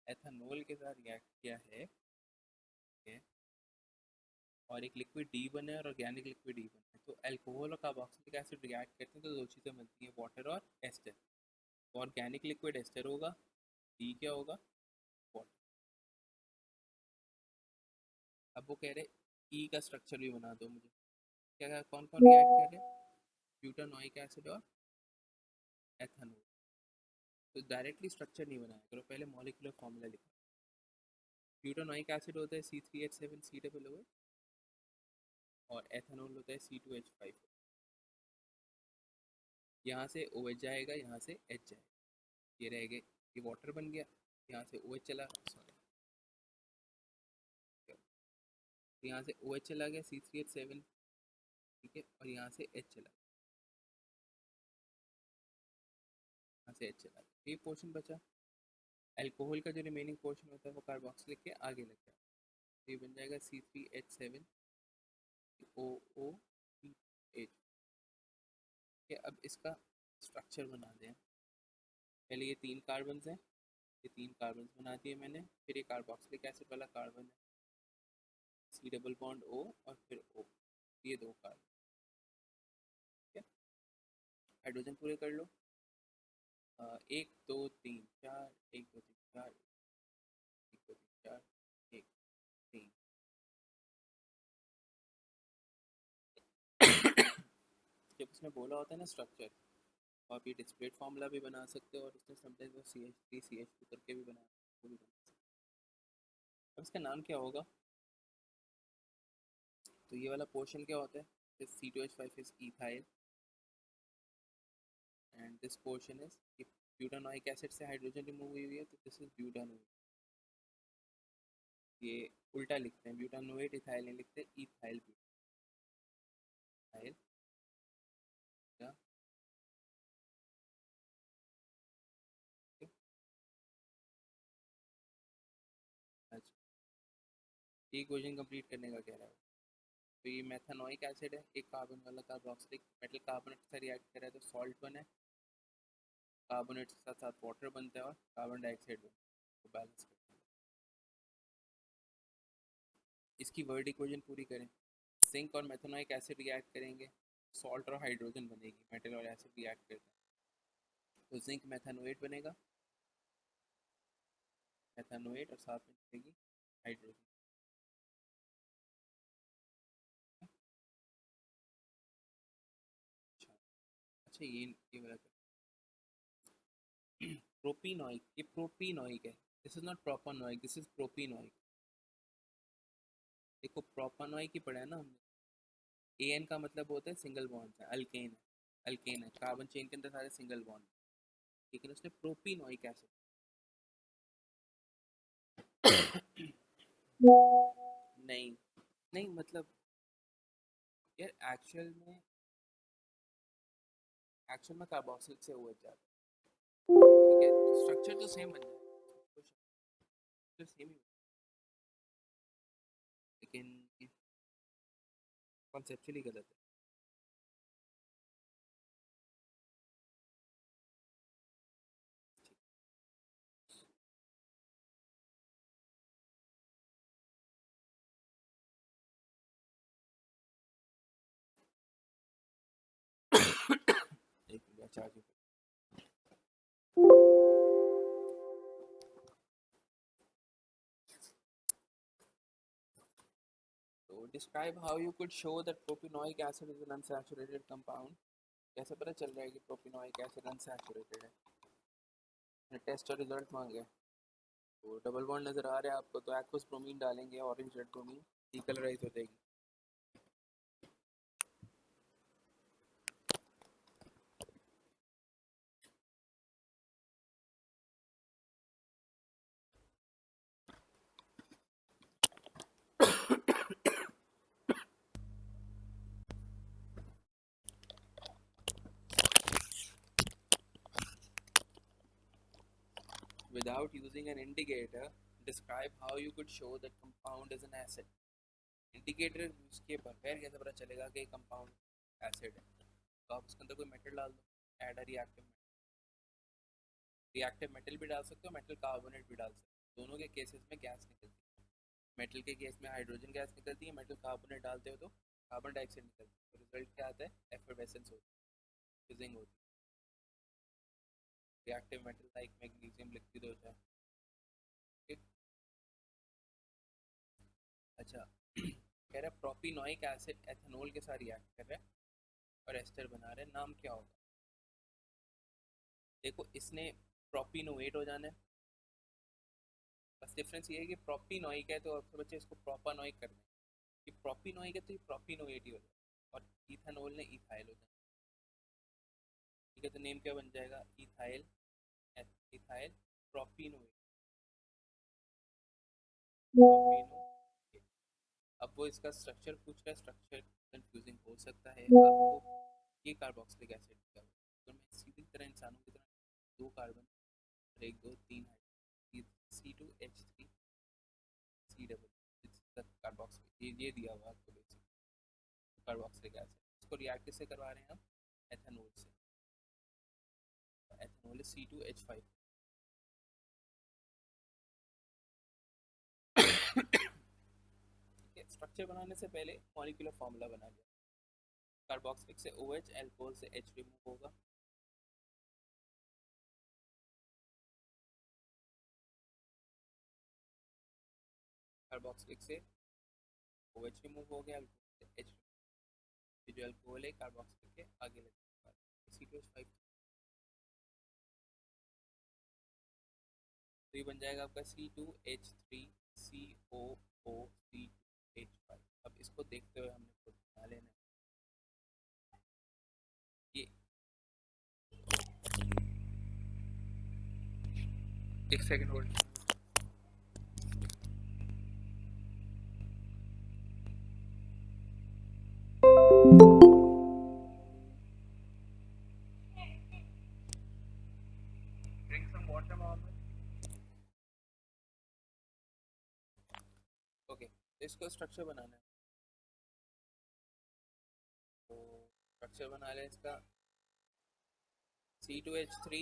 एथेनॉल के साथ रिएक्ट किया है, ठीक है, और एक लिक्विड डी बना है और ऑर्गेनिक लिक्विड डी बना है। तो अल्कोहल और कार्बोक्सिलिक एसिड रिएक्ट करते हैं तो दो चीज़ें बनती हैं, वाटर और एस्टर। तो ऑर्गेनिक लिक्विड एस्टर होगा, डी क्या होगा? वाटर। अब वो कह रहे ई का स्ट्रक्चर भी बना दो मुझे, क्या कौन कौन रिएक्ट कर रहे हैं? ब्यूटानोइक एसिड और एथेनॉल। तो डायरेक्टली स्ट्रक्चर नहीं बनाया करो, पहले मॉलिक्यूलर फॉर्मूला लिखो। ब्यूटानोइक एसिड होता है C3H7 COO और एथेनॉल होता है C2H5। यहाँ से OH जाएगा, यहाँ से H जाएगा, ये रहेगा, ये वाटर बन गया, यहाँ से OH चला, सॉरी, यहाँ से OH चला गया C3H7, ठीक है, और यहाँ से H चला, यहाँ से H चला गया, ये पोर्शन बचा। अल्कोहल का जो रिमेनिंग पोर्शन होता है वो कार्बोक्सिलिक के आगे लग जाता है, तो ये बन जाएगा C3H7 OOH। कि अब इसका स्ट्रक्चर बना दें। पहले ये 3 कार्बन हैं, ये 3 कार्बन बना दिए मैंने, फिर ये कार्बोक्सिलिक एसिड वाला कार्बन है, C डबल बॉन्ड O और फिर O, ये 2 कार्बन, ठीक है। हाइड्रोजन पूरे कर लो, 1 2 3 4, 1 2 3 4, 1 2 3 4, 1 3। जब उसने बोला होता है ना स्ट्रक्चर, तो आप ये डिस्प्लेट फार्मूला भी बना सकते हो, और उसने समटाइम्स वो CH3CH2 करके भी बना, वो भी बना सकते हो। अब इसका नाम क्या होगा? तो ये वाला पोर्शन क्या होता है? C2H5 is ethyl and this portion is, butanoic acid से हाइड्रोजन रिमूव हुई हुई है तो दिस इज ब्यूटानोइक। ये उल्टा लिखते हैं, ब्यूटानोएट इथाइल नहीं लिखते, इथाइल ब्यूटाइल। अच्छा, एक क्वेश्चन कंप्लीट करने का कह रहा है। तो ये मेथानोइक एसिड है, एक कार्बन वाला कार्बोक्सिलिक मेटल कार्बोनेट से रिएक्ट कर रहा है तो सॉल्ट बना है, कार्बोनेट के साथ साथ वाटर बनता है और कार्बन डाइऑक्साइड बनता है, तो बैलेंस करता है। इसकी वर्ड इक्वेशन पूरी करें, जिंक और मेथानोइक एसिड रिएक्ट करेंगे, सॉल्ट और हाइड्रोजन बनेगी, मेटल और एसिड रिएक्ट करते हैं तो जिंक मेथानोएट बनेगा, मेथानोएट और साथ में बनेगी हाइड्रोजन। अच्छा अच्छा, ये वाला प्रोपिनोइक, ये प्रोपिनोइक है, this is not propanoic, this is propanoic. देखो प्रोपानोइक ही पढ़ा है ना हमने, एन का मतलब होता है सिंगल बॉन्ड है, अल्केन है, अल्केन है, कार्बन चेन के अंदर सारे सिंगल बॉन्ड, लेकिन उसने प्रोपिनोइक एसिड नहीं नहीं मतलब यार एक्चुअल में कार्बोक्सिलिक से हुआ जाता है, ठीक है, स्ट्रक्चर तो सेम बन जाएगा, तो सेम ही, लेकिन कॉन्सेप्चुअली गलत है। एक मिनट चार्ज। तो describe how you could show that propanoic acid is an unsaturated compound, कैसे पता चल रहा है कि प्रोपिनोइक एसिड अनसैचुरेटेड है, टेस्ट और रिजल्ट मांगे, तो डबल बॉन्ड नजर आ रहा है आपको तो एक्वस ब्रोमीन डालेंगे, ऑरेंज रेड ब्रोमीन डीकलराइज हो जाएगी। Without using an indicator, describe how you could show that compound is an acid. Indicator use के बगैर कैसे पता चलेगा कि कंपाउंड एसिड है, तो आप उसके अंदर कोई मेटल डाल दो, ऐड अ रिएक्टिव मेटल भी डाल सकते हो, मेटल कार्बोनेट भी डाल सकते हो, दोनों के केसेस में गैस निकलती है, मेटल के केस में हाइड्रोजन गैस निकलती है, मेटल कार्बोनेट डालते हो तो कार्बन डाइऑक्साइड निकलती है, तो रिजल्ट क्या आता है, एफरवेसेंस होती है, फिजिंग होती है, reactive metal like magnesium liquid होता है, ठीक। अच्छा कह रहा है प्रोपिनोइक एसिड एथेनॉल के साथ रिएक्ट कर रहा है और एस्टर बना रहे हैं, नाम क्या होगा। देखो इसने प्रोपिनोएट हो जाना है, बस डिफरेंस ये है कि प्रोपिनोइक है तो आपके बच्चे इसको प्रोपानोइक कर दें, कि प्रोपिनोइक है तो ये प्रोपिनोएट ही हो जाएगा, और इथेनॉल ने इथाइल हो जाना, ठीक है, तो नेम क्या बन जाएगा, इथाइल, इथाइल प्रोपिनोएट, प्रोपिनो। अब वो इसका स्ट्रक्चर पूछ रहा है, स्ट्रक्चर कंफ्यूजिंग हो सकता है आपको, ये कार्बोक्सिलिक एसिड का, तो मैं सीधी तरह इंसानों की तरह दो कार्बन और एक दो तीन C2H3 C डबल कार्बोक्सिलिक, ये दिया हुआ आपको बेसिक कार्बोक्सिलिक एसिड, इसको रिएक्ट से करवा रहे हैं हम एथेनॉल से, एथेनॉल C2H5। ठीक है, स्ट्रक्चर बनाने से पहले मॉलिक्यूलर फार्मूला बना लिया, कार्बोक्सिलिक से OH, अल्कोहल से H रिमूव होगा, कार्बोक्सिलिक से OH रिमूव हो गया, अल्कोहल से H, जो अल्कोहल है कार्बोक्सिलिक के आगे लगेगा C2H5, तो ये बन जाएगा आपका C2H3COO3H5। अब इसको देखते हुए हमने खुद बना लेना है, ये एक second hold, drink some water Mohammed. Okay, तो इसको स्ट्रक्चर बनाना है, स्ट्रक्चर बना लें इसका C2H3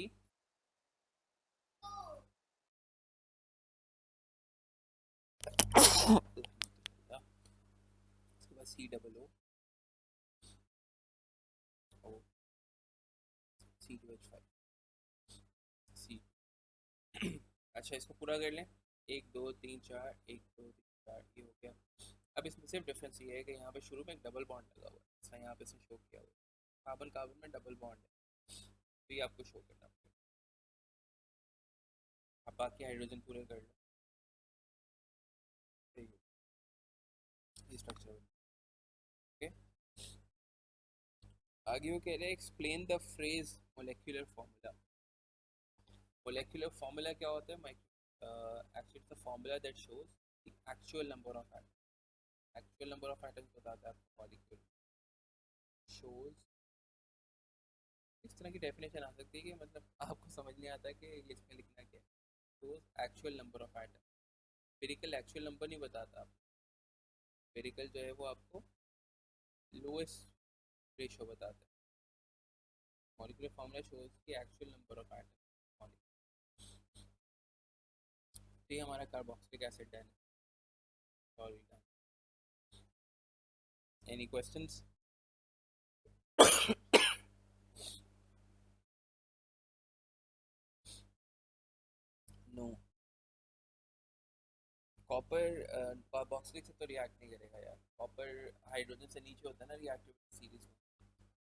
इसके बाद C00 और C2H5 C। अच्छा इसको पूरा कर लें, 1 2 3 4 1 2 3 4 ये हो गया। अब इसमें सिर्फ डिफरेंस ये है कि यहाँ पे शुरू में एक डबल बॉन्ड लगा हुआ है, जैसा यहाँ पे इसमें शो किया हुआ है, कार्बन कार्बन में डबल बॉन्ड है, तो ये आपको शो करना पड़ेगा। अब बाकी हाइड्रोजन पूरे कर लो, ये स्ट्रक्चर ओके। आगे वो कह रहे हैं explain the phrase molecular formula. Molecular formula क्या होता है? Actually the formula that shows the actual number of atoms, actual number of atoms बताता है आपको मॉलिक्यूल, शोज इस तरह की डेफिनेशन आ सकती है कि मतलब आपको समझ नहीं आता कि ये इसमें लिखना क्या है। Shows actual number of atom, spherical actual number नहीं बताता आपको, स्फेरिकल जो है वो आपको लोएस्ट रेशियो बताता है। मॉलिक्यूलर फार्मूला शोज की एक्चुअल नंबर ऑफ एटम। तो ये हमारा कार्बोक्सिलिक एसिड है। Any questions? No. Copper carboxylic से तो रिएक्ट नहीं करेगा यार, कॉपर हाइड्रोजन से नीचे होता है ना रिएक्टिविटी सीरीज में,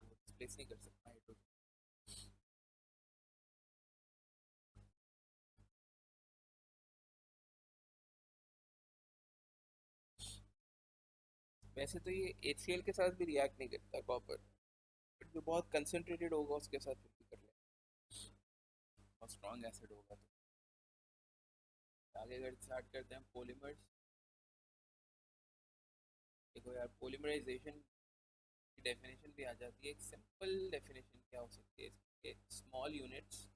तो डिस्प्लेस नहीं कर सकता हाइड्रोजन। वैसे तो ये HCl के साथ भी रिएक्ट नहीं करता कॉपर, बट जो बहुत कंसंट्रेटेड होगा उसके साथ फिर भी कर लेगा, बहुत स्ट्रॉन्ग एसिड होगा तो। आगे अगर स्टार्ट करते हैं पॉलीमर्स। देखो यार पॉलीमराइजेशन की डेफिनेशन भी आ जाती है, एक सिंपल डेफिनेशन क्या हो सकती है इसके, small units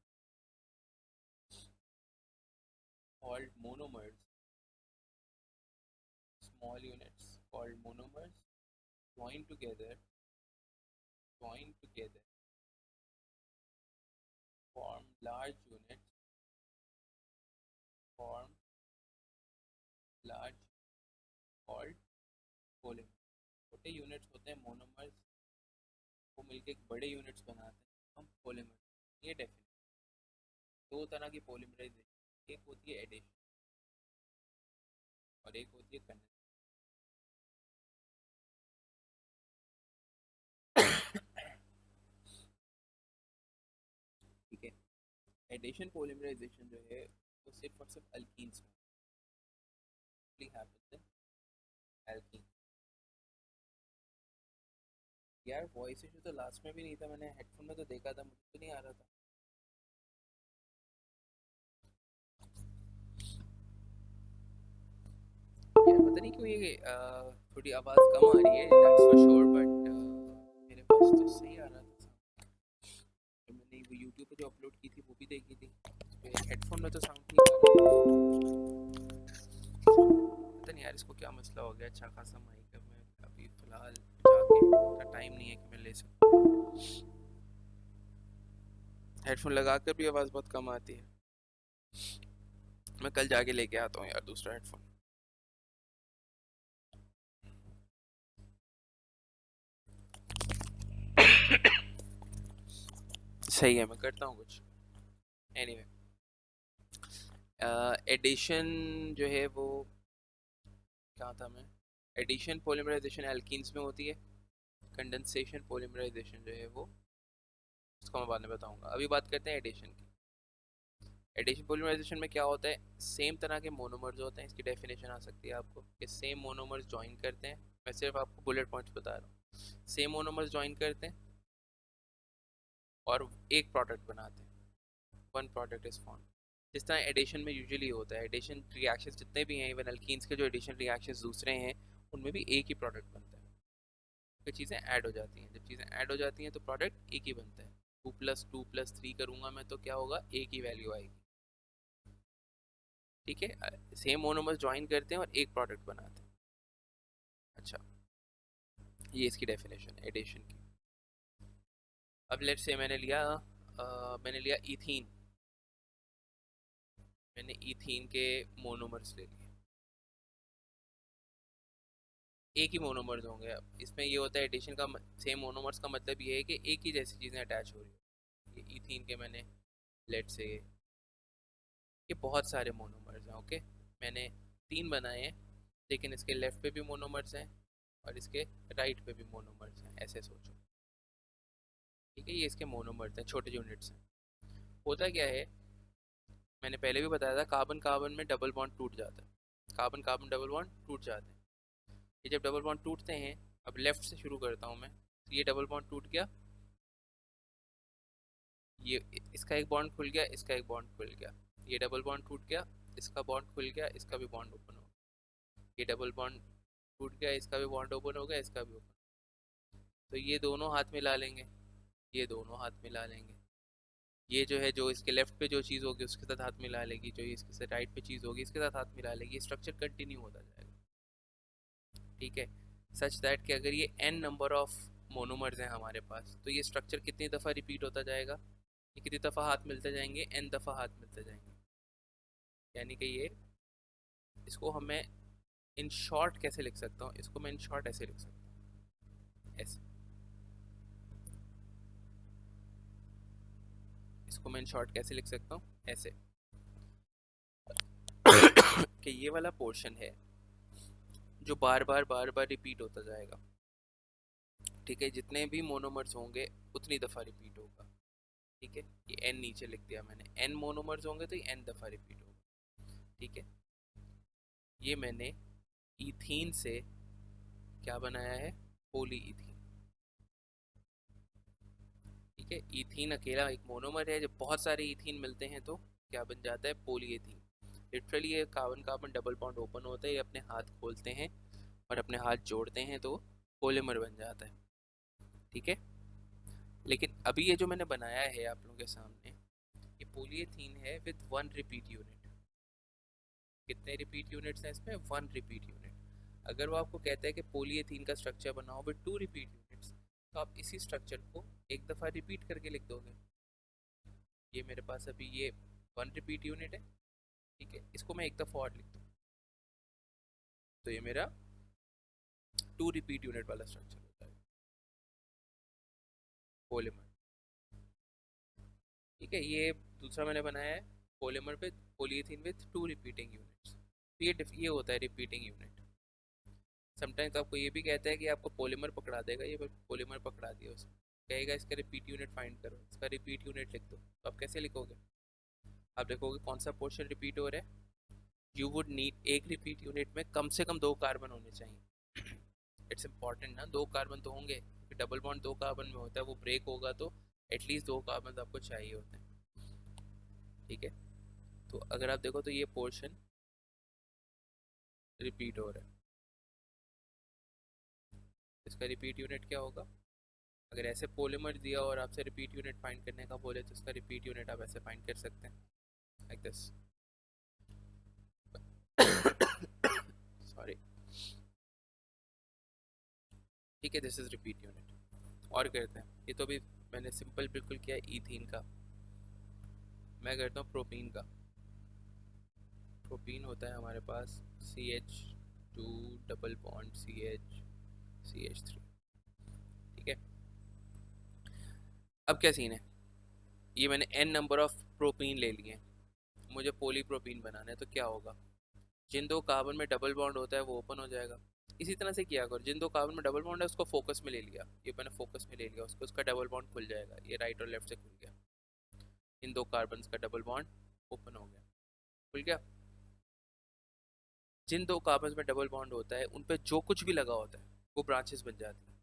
called monomers, small units called monomers join together, join together form large units, form large called polymer। छोटे यूनिट्स होते हैं मोनोमर्स, वो मिलके एक बड़े यूनिट्स बनाते हैं हम पॉलीमर। ये डेफिनेशन। दो तरह की पॉलीमराइजेशन, एक होती है एडिशन और एक होती है कंडेंसेशन। ठीक है, एडिशन पॉलीमराइजेशन जो है वो सिर्फ और सिर्फ अल्कीन्स में हैपेंस इन एल्कीन। यार वॉइस इशू तो लास्ट में भी नहीं था, मैंने हेडफोन में तो देखा था, मुझे तो नहीं आ रहा था। यार पता नहीं क्यों ये थोड़ी आवाज़ कम आ रही है, दैट्स फॉर श्योर, बट मेरे पास तो सही आ रहा था। तो मैंने वो यूट्यूब पे जो अपलोड की थी वो भी देखी थी, हेडफोन में तो साउंड ठीक आ रहा था। पता नहीं यार इसको क्या मसला हो गया, अच्छा खासा माइक है। मैं अभी फ़िलहाल जाके, इतना टाइम नहीं है कि मैं ले सकूँ, हेडफोन लगा कर भी आवाज़ बहुत कम आती है। मैं कल जाके लेके आता हूँ यार दूसरा हेडफोन। सही है, मैं करता हूँ कुछ। एनीवे एडिशन जो है वो क्या था, मैं एडिशन पॉलीमराइजेशन एल्कीन्स में होती है, कंडेंसेशन पॉलीमराइजेशन जो है वो उसको मैं बाद में बताऊंगा। अभी बात करते हैं एडिशन की। एडिशन पॉलीमराइजेशन में क्या होता है, सेम तरह के मोनोमर्स होते हैं, इसकी डेफिनेशन आ सकती है आपको कि सेम मोनोमर्स ज्वाइन करते हैं। मैं सिर्फ आपको बुलेट पॉइंट्स बता रहा हूँ। सेम मोनोमर्स ज्वाइन करते हैं और एक प्रोडक्ट बनाते हैं, वन प्रोडक्ट इज फॉर्म। जिस तरह एडिशन में यूजुअली होता है, एडिशन रिएक्शंस जितने भी हैं, इवन अल्कीन्स के जो एडिशन रिएक्शंस दूसरे हैं उनमें भी एक ही प्रोडक्ट बनता है। फिर चीज़ें ऐड हो जाती हैं, जब चीज़ें ऐड हो जाती हैं तो प्रोडक्ट एक ही बनता है। 2+2+3 करूँगा मैं तो क्या होगा, एक ही वैल्यू आएगी। ठीक है, सेम मोनोमर्स ज्वाइन करते हैं और एक प्रोडक्ट बनाते हैं। अच्छा, ये इसकी डेफिनेशन है एडिशन की। अब लेट्स से मैंने लिया इथीन। मैंने इथीन के मोनोमर्स ले लिए। एक ही मोनोमर्स होंगे। अब इसमें ये होता है एडिशन का, सेम मोनोमर्स का मतलब ये है कि एक ही जैसी चीज़ें अटैच हो रही हो। ये इथीन के मैंने लेट से ये बहुत सारे मोनोमर्स हैं। ओके, मैंने 3 बनाए हैं, लेकिन इसके लेफ्ट पे भी मोनोमर्स हैं और इसके राइट पे भी मोनोमर्स हैं, ऐसे सोचो। ठीक है, ये इसके मोनोमर्स हैं, छोटे यूनिट्स हैं। होता क्या है, मैंने पहले भी बताया था, कार्बन कार्बन में डबल बॉन्ड टूट जाता है। कार्बन कार्बन डबल बॉन्ड टूट जाते हैं। ये जब डबल बॉन्ड टूटते हैं, अब लेफ्ट से शुरू करता हूँ मैं, तो ये डबल बॉन्ड टूट गया, ये इसका एक बॉन्ड खुल गया, इसका एक बॉन्ड खुल गया, ये डबल बॉन्ड टूट गया, इसका बॉन्ड खुल गया, इसका भी बॉन्ड ओपन हो गया, ये डबल बॉन्ड टूट गया, इसका भी बॉन्ड ओपन हो गया, इसका भी ओपन। तो ये दोनों हाथ मिला लेंगे, ये दोनों हाथ मिला लेंगे, ये जो है, जो इसके लेफ्ट पे जो चीज़ होगी उसके साथ हाथ मिला लेगी, जो इसके राइट पे चीज़ होगी इसके साथ हाथ मिला लेगी, ये स्ट्रक्चर कंटिन्यू होता जाएगा। ठीक है, सच दैट कि अगर ये n नंबर ऑफ मोनोमर्स हैं हमारे पास, तो ये स्ट्रक्चर कितनी दफ़ा रिपीट होता जाएगा, ये कितनी दफ़ा हाथ मिलते जाएंगे, n दफ़ा हाथ मिलते जाएंगे। यानी कि ये, इसको हमें इन शॉर्ट कैसे लिख सकता हूँ, इसको मैं इन शॉर्ट ऐसे लिख सकता हूँ, ऐसे। इसको मैं इन शॉर्ट कैसे लिख सकता हूँ, ऐसे। कि ये वाला पोर्शन है जो बार बार रिपीट होता जाएगा। ठीक है, जितने भी मोनोमर्स होंगे उतनी दफ़ा रिपीट होगा। ठीक है, ये n नीचे लिख दिया मैंने, n मोनोमर्स होंगे तो ये n दफ़ा रिपीट होगा। ठीक है, ये मैंने इथीन से क्या बनाया है, पोली इथीन। ठीक है, इथीन अकेला एक मोनोमर है, जब बहुत सारे इथीन मिलते हैं तो क्या बन जाता है, पोली इथीन। लिटरली ये carbon carbon double bond open होता है, ये अपने हाथ खोलते हैं और अपने हाथ जोड़ते हैं तो पॉलीमर बन जाता है। ठीक है, लेकिन अभी ये जो मैंने बनाया है आप लोगों के सामने, ये पोलीथीन है विद 1 रिपीट यूनिट। कितने रिपीट यूनिट्स हैं इसमें, 1 रिपीट यूनिट। अगर वो आपको कहता है कि पोलीथीन का स्ट्रक्चर बनाओ विद 2 रिपीट यूनिट्स, तो आप इसी स्ट्रक्चर को एक दफ़ा रिपीट करके लिख दोगे। ये मेरे पास अभी ये 1 रिपीट यूनिट है। ठीक है, इसको मैं एक दफ़ा और लिख दूँ तो ये मेरा 2 रिपीट यूनिट वाला स्ट्रक्चर होता है, पॉलीमर। ठीक है, ये दूसरा मैंने बनाया है, पॉलीमर पे पॉलीथीन विथ 2 रिपीटिंग यूनिट्स। तो ये होता है रिपीटिंग यूनिट। समटाइम्स आपको ये भी कहता है कि आपको पॉलीमर पकड़ा देगा, ये पॉलीमर पकड़ा दिया उसने, कहेगा इसका रिपीट यूनिट फाइंड करो, इसका रिपीट यूनिट लिख दो। तो आप कैसे लिखोगे, आप देखोगे कौन सा पोर्शन रिपीट हो रहा है। यू वुड नीड, एक रिपीट यूनिट में कम से कम 2 कार्बन होने चाहिए। इट्स इंपॉर्टेंट ना, 2 कार्बन तो होंगे, डबल बॉन्ड 2 कार्बन में होता है, वो ब्रेक होगा तो एटलीस्ट 2 कार्बन आपको चाहिए होते हैं। ठीक है, तो अगर आप देखो तो ये पोर्शन रिपीट हो रहा है, इसका रिपीट यूनिट क्या होगा। अगर ऐसे पॉलीमर दिया और आपसे रिपीट यूनिट फाइंड करने का बोले तो इसका रिपीट यूनिट आप ऐसे फाइंड कर सकते हैं, लाइक दिस। सॉरी। ठीक है, दिस इज रिपीट यूनिट। और करते हैं, ये तो भी मैंने सिंपल बिल्कुल किया ईथीन का। मैं करता हूँ प्रोपीन का। प्रोपीन होता है हमारे पास CH2 डबल बॉन्ड CH3। ठीक है, अब क्या सीन है, ये मैंने n नंबर ऑफ प्रोपीन ले लिए, मुझे पोलीप्रोपीन बनाना है, तो क्या होगा, जिन 2 कार्बन में डबल बॉन्ड होता है वो ओपन हो जाएगा। इसी तरह से किया करो, जिन 2 कार्बन में डबल बॉन्ड है उसको फोकस में ले लिया, ये मैंने फोकस में ले लिया उसको, उसका डबल बॉन्ड खुल जाएगा, ये राइट और लेफ्ट से खुल गया, इन 2 कार्बन का डबल बॉन्ड ओपन हो गया, खुल गया। जिन 2 कार्बन में डबल बॉन्ड होता है उन पे जो कुछ भी लगा होता है वो ब्रांचेस बन जाती है,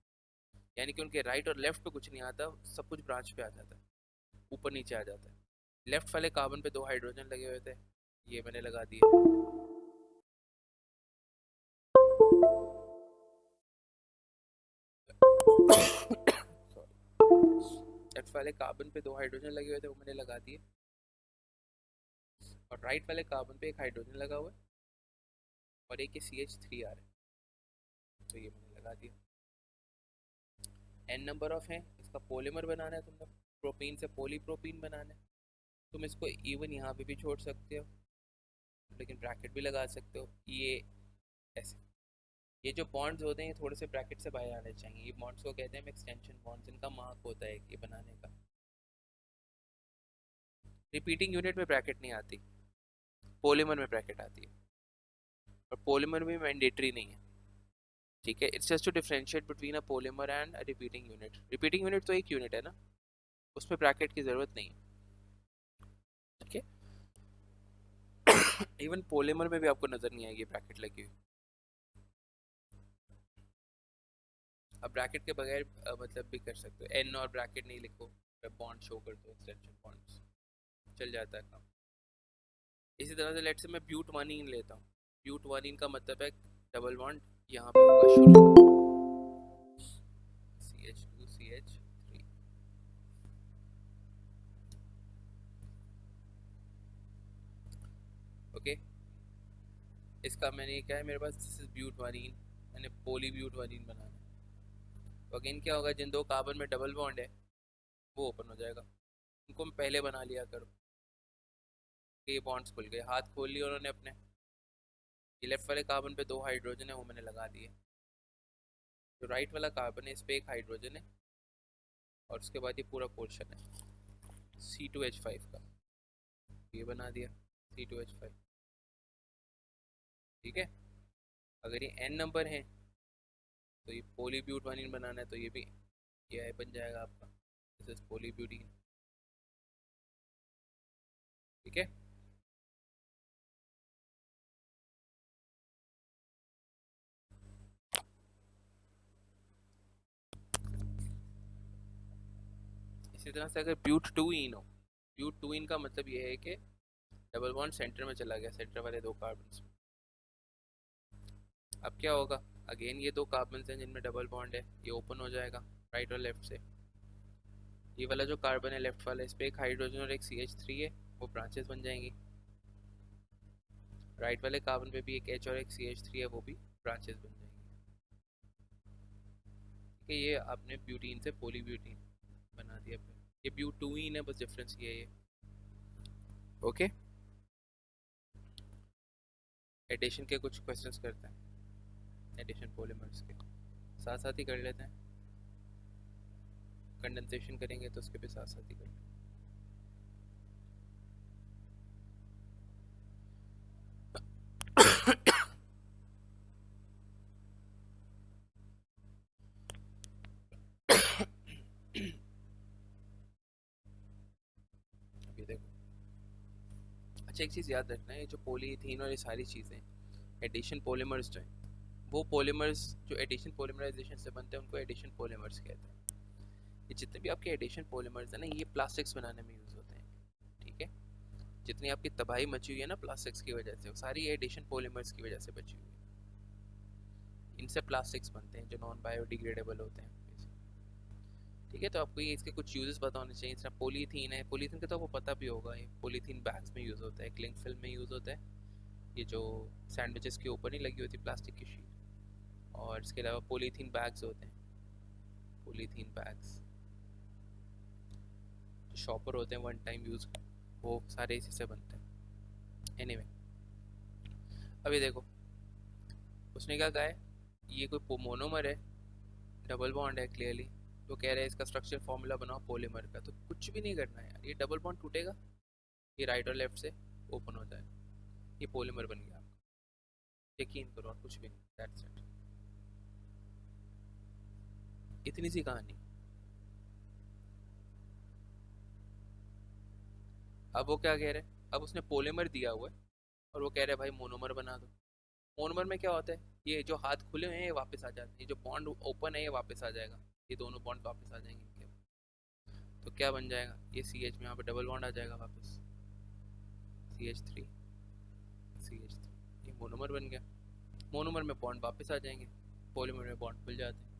यानी कि उनके राइट और लेफ्ट पे कुछ नहीं आता, सब कुछ ब्रांच पे आ जाता है, ऊपर नीचे आ जाता है। लेफ्ट वाले कार्बन पे 2 हाइड्रोजन लगे हुए थे, ये मैंने लगा दिए। लेफ्ट वाले कार्बन पे 2 हाइड्रोजन लगे हुए थे, वो मैंने लगा दिए। और राइट वाले कार्बन पे एक हाइड्रोजन लगा हुआ है और एक CH3 आ रहा है, तो ये मैंने लगा दिया। n नंबर ऑफ है, इसका पॉलीमर बनाना है तुमने, प्रोपीन से पॉलीप्रोपीन बनाना है। तुम इसको इवन यहाँ पे भी छोड़ सकते हो, लेकिन ब्रैकेट भी लगा सकते हो, ये ऐसे। ये जो बॉन्ड्स होते हैं ये थोड़े से ब्रैकेट से बाहर आने चाहिए। ये बॉन्ड्स को कहते हैं हम एक्सटेंशन बॉन्ड्स, इनका मार्क होता है ये बनाने का। रिपीटिंग यूनिट में ब्रैकेट नहीं आती, पॉलीमर में ब्रैकेट आती है, और पॉलीमर भी मैंडेटरी नहीं है, ठीक है। It's just to differentiate between a polymer and a repeating unit. Repeating unit तो एक यूनिट है ना, उसमें ब्रैकेट की जरूरत नहीं है, ठीक है। इवन पॉलीमर में भी आपको नजर नहीं आएगी ब्रैकेट लगी हुई। अब ब्रैकेट के बगैर मतलब भी कर सकते हो, एन और ब्रैकेट नहीं लिखो, बॉन्ड शो कर दो, एक्सटेंशन बॉन्ड्स, चल जाता है काम। इसी तरह से लेट से मैं ब्यूटवानीन लेता हूँ। ब्यूटवानीन का मतलब है डबल बॉन्ड यहाँ पे होगा शुरू, CH2CH3, ओके। इसका मैंने क्या है मेरे पास, दिस इज ब्यूटवानीन, मैंने पोली ब्यूटवानीन बनाना है। तो अगेन क्या होगा, जिन दो कार्बन में डबल बॉन्ड है वो ओपन हो जाएगा, उनको मैं पहले बना लिया करो कि ये बॉन्ड्स खुल गए, हाथ खोल लिए उन्होंने अपने। ये लेफ्ट वाले कार्बन पे दो हाइड्रोजन है वो मैंने लगा दिए, जो राइट वाला कार्बन है इस पे एक हाइड्रोजन है, और उसके बाद ये पूरा पोर्शन है C2H5 का, ये बना दिया C2H5, ठीक है। अगर ये n नंबर है तो ये पोलीब्यूटानीन बनाना है, तो ये भी ये बन जाएगा आपका, दिस इज पोलीब्यूटीन, ठीक है। इसी तरह से अगर ब्यूट टू इन हो, ब्यूट टू इन का मतलब ये है कि डबल बॉन्ड सेंटर में चला गया, सेंटर वाले दो कार्बन में। अब क्या होगा, अगेन ये दो कार्बन हैं जिनमें डबल बॉन्ड है, ये ओपन हो जाएगा राइट और लेफ्ट से। ये वाला जो कार्बन है लेफ्ट वाला, इस पे एक हाइड्रोजन और एक CH3 है, वो ब्रांचेस बन जाएंगी। राइट वाले कार्बन पे भी एक H और एक CH3 है, वो भी ब्रांचेस बन जाएंगी, ठीक है। ये आपने ब्यूटीन से पोलीब्यूटीन बना दिया। फिर ये ब्यूटूइन है, बस डिफरेंस ये है, ओके। एडिशन के कुछ क्वेश्चंस करते हैं, एडिशन पॉलीमर्स के साथ साथ ही कर लेते हैं, कंडेंसेशन करेंगे तो उसके भी साथ साथ ही कर लेंगे। अभी देखो, अच्छा एक चीज़ याद रखना है, ये जो पॉलीथीन और ये सारी चीज़ें एडिशन पॉलीमर्स जो हैं, वो पॉलीमर्स जो एडिशन पॉलीमराइजेशन से बनते हैं उनको एडिशन पॉलीमर्स कहते हैं। ये जितने भी आपके एडिशन पॉलीमर्स हैं ना, ये प्लास्टिक्स बनाने में यूज़ होते हैं, ठीक है। जितनी आपकी तबाही मची हुई है ना प्लास्टिक्स की वजह से, वो सारी एडिशन पॉलीमर्स की वजह से बची हुई है। इनसे प्लास्टिक्स बनते हैं जो नॉन बायोडिग्रेडेबल होते हैं, ठीक है। तो आपको ये इसके कुछ यूजेस पता होने चाहिए। इसका पॉलीथीन है, पॉलीथीन का तो आपको पता भी होगा, ये पॉलीथीन बैग्स में यूज़ होता है, क्लिंग फिल्म में यूज़ होता है, ये जो सैंडविचेस के ऊपर नहीं लगी होती प्लास्टिक की शीट। और इसके अलावा पॉलीथीन बैग्स होते हैं, पॉलीथीन बैग्स जो शॉपर होते हैं वन टाइम यूज़, वो सारे इसी से बनते हैं। एनीवे अभी देखो, उसने क्या कहा है, ये कोई मोनोमर है, डबल बॉन्ड है क्लियरली, तो कह रहे हैं इसका स्ट्रक्चर फॉर्मूला बनाओ पॉलीमर का। तो कुछ भी नहीं करना है यार, ये डबल बॉन्ड टूटेगा, ये राइट और लेफ्ट से ओपन हो जाएगा, ये पॉलीमर बन गया आपका, यकीन करो, और कुछ भी नहीं, दैट्स इट, इतनी सी कहानी। अब वो क्या कह रहे हैं, अब उसने पॉलीमर दिया हुआ है और वो कह रहे हैं भाई मोनोमर बना दो। मोनोमर में क्या होता है, ये जो हाथ खुले हुए हैं ये वापस आ जाते हैं, ये जो बॉन्ड ओपन है ये वापस आ जाएगा, ये दोनों बॉन्ड वापस आ जाएंगे इनके। तो क्या बन जाएगा, ये CH में यहाँ पे डबल बॉन्ड आ जाएगा वापस, CH3 CH3, ये मोनोमर बन गया। मोनोमर में बॉन्ड वापस आ जाएंगे, पॉलीमर में बॉन्ड खुल जाते हैं।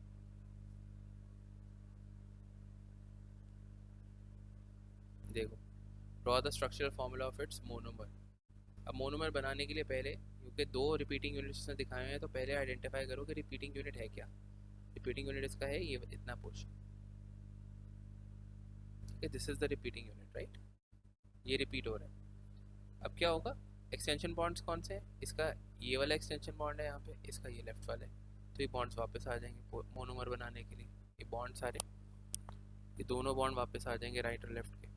देखो, draw the structural formula of its monomer. अब मोनोमर बनाने के लिए पहले, क्योंकि दो रिपीटिंग यूनिट्स ने दिखाए हुए हैं, तो पहले आइडेंटिफाई करो कि रिपीटिंग यूनिट है क्या। रिपीटिंग यूनिट इसका है ये इतना portion, okay, this is the repeating unit, right, ये रिपीट हो रहा है। अब क्या होगा, एक्सटेंशन बॉन्ड्स कौन से हैं, इसका ये वाला एक्सटेंशन बॉन्ड है यहाँ पे, इसका ये लेफ्ट वाला है, तो ये बॉन्ड्स वापस आ जाएंगे मोनोमर बनाने के लिए। ये बॉन्ड सारे, ये दोनों बॉन्ड वापस आ जाएंगे राइट और लेफ्ट के,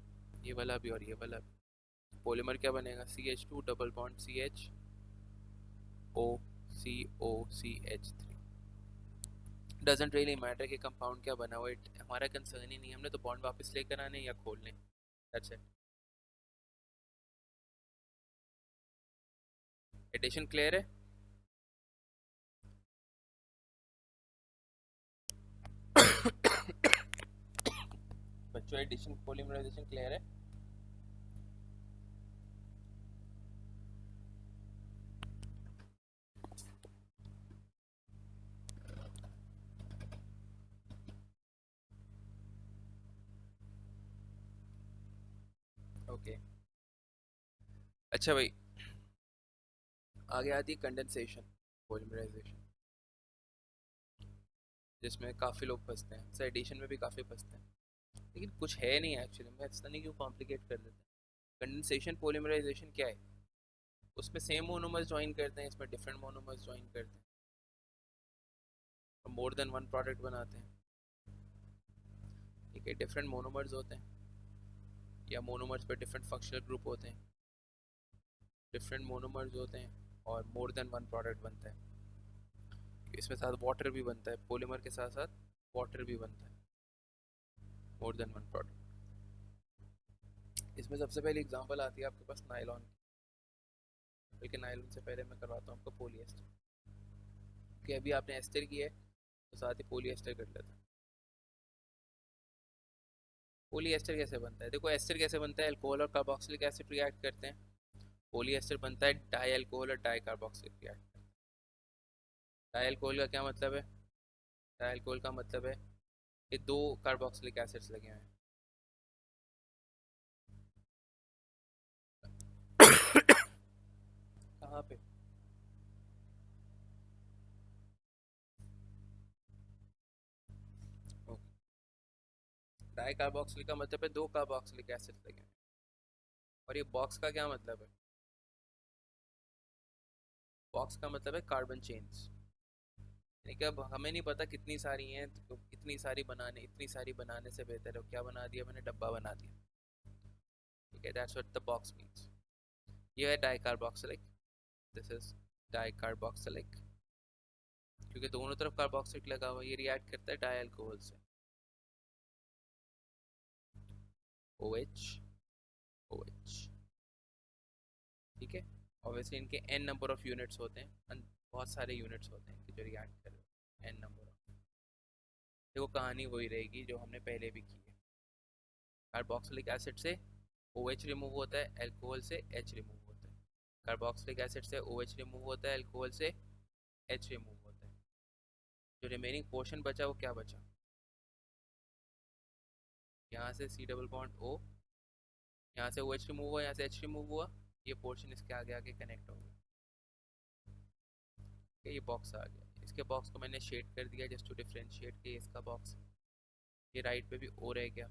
ये वाला भी और ये वाला भी। पॉलीमर क्या बनेगा, CH2 double bond CH O COCH3। Doesn't really matter कि कंपाउंड क्या बना हुआ है, हमारा कंसर्न ही नहीं, हमने तो बॉन्ड वापस लेकर आने या खोलने, दैट्स इट। एडिशन क्लियर है? बच्चों एडिशन पॉलीमराइजेशन क्लियर है? ओके, अच्छा भाई, आगे आती है कंडेंसेशन पॉलीमराइजेशन, जिसमें काफ़ी लोग फंसते हैं, सर एडिशन में भी काफ़ी फंसते हैं, लेकिन कुछ है नहीं एक्चुअली, मैं ऐसा नहीं क्यों कॉम्प्लिकेट कर देते हैं। कंडेंसेशन पॉलीमराइजेशन क्या है, उसमें सेम मोनोमर्स ज्वाइन करते हैं, इसमें डिफरेंट मोनोमर्स ज्वाइन करते हैं और मोर देन वन प्रोडक्ट बनाते हैं। ठीक है, डिफरेंट मोनोमर्स होते हैं या मोनोमर्स पे डिफरेंट फंक्शनल ग्रुप होते हैं, डिफरेंट मोनोमर्स होते हैं और मोर देन वन प्रोडक्ट बनता है। इसमें साथ वाटर भी बनता है, पॉलीमर के साथ साथ वाटर भी बनता है, मोर देन वन प्रोडक्ट। इसमें सबसे पहली एग्जांपल आती है आपके पास नायलॉन की, बल्कि नायलॉन से पहले मैं करवाता हूँ आपको पोलिएस्टर, कि अभी आपने एस्टर की है तो साथ ही पोलिएस्टर कर लेते हैं। पोलिएस्टर कैसे बनता है, देखो एस्टर कैसे बनता है, अल्कोहल और कार्बोक्सिलिक एसिड रिएक्ट करते हैं, पोलिएस्टर बनता है डाई अल्कोहल और di carboxylic react. Di alcohol का क्या मतलब है, डाई अल्कोहल का मतलब है ये दो कार्बोक्सिलिक एसिड्स लगे हुए हैं। कहाँ पे, डाई कार्बोक्सिलिक का मतलब है दो कार्बोक्सिलिक एसिड लगे हैं। और ये बॉक्स का क्या मतलब है, बॉक्स का मतलब है कार्बन चेन्स, यानी कि अब हमें नहीं पता कितनी सारी हैं, तो इतनी सारी बनाने से बेहतर है क्या बना दिया मैंने, डब्बा बना दिया। ठीक है, that's what the box means. ये है di carboxylic, this is di carboxylic, क्योंकि दोनों तरफ कार्बोक्सिलिक लगा हुआ है, ये रिएक्ट करता है डाई अल्कोहल से, OH OH। ठीक है, और वैसे इनके n नंबर ऑफ यूनिट्स होते हैं, बहुत सारे यूनिट्स होते हैं कि जो रिएक्ट कर रहे हैं, n नंबर ऑफ। देखो कहानी वही रहेगी जो हमने पहले भी की है, कार्बोक्सिलिक एसिड से OH रिमूव होता है, अल्कोहल से H रिमूव होता है, कार्बोक्सिलिक एसिड से OH रिमूव होता है, अल्कोहल से H रिमूव होता है, जो रिमेनिंग पोर्शन बचा वो क्या बचा, यहाँ से C डबल बॉन्ड O, यहाँ से OH रिमूव हुआ, यहाँ से H रिमूव हुआ, ये पोर्शन इसके आगे आगे कनेक्ट हो गया। ये बॉक्स आ गया, इसके बॉक्स को मैंने शेड कर दिया जस्ट टू डिफरेंशिएट कि इसका बॉक्स, ये राइट पे भी O रह गया,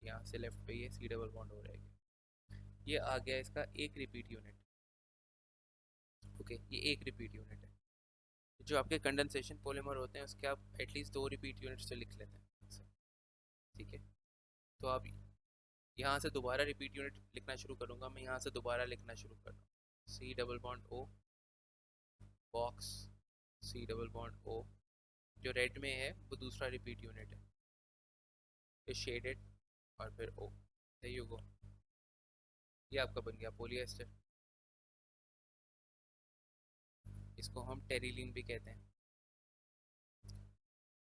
यहाँ से लेफ्ट पे ये C डबल बॉन्ड O रह गया। ये आ गया इसका एक रिपीट यूनिट। ओके, ये एक रिपीट यूनिट है। जो आपके कंडेंसेशन पॉलीमर होते हैं उसके आप एटलीस्ट दो रिपीट यूनिट्स तो लिख लेते हैं। ठीक है, तो आप यहाँ से दोबारा रिपीट यूनिट लिखना शुरू करूँगा, मैं यहाँ से दोबारा लिखना शुरू कर रहा हूँ, C double bond O box, C double bond O, जो रेड में है वो दूसरा रिपीट यूनिट है, फिर शेडेड और फिर O, there you go। ये आपका बन गया पोलिएस्टर, इसको हम टेरिलीन भी कहते हैं।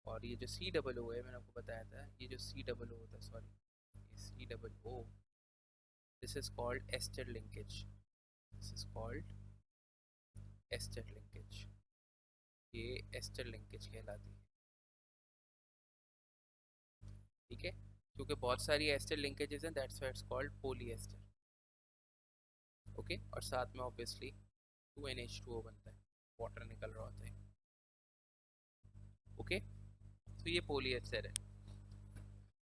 और ये जो C डबल O है मैंने आपको बताया था, ये जो C डबल O होता है, सॉरी, ये C double O, this is called ester linkage, this is called ester linkage, ये एस्टर लिंकेज कहलाती है। ठीक है, क्योंकि बहुत सारी एस्टर लिंकेजेस हैं, that's why it's called polyester. Okay, और साथ में ऑब्वियसली 2NH2O बनता है, वाटर निकल रहा होता है। ओके, तो ये पॉलीएस्टर है।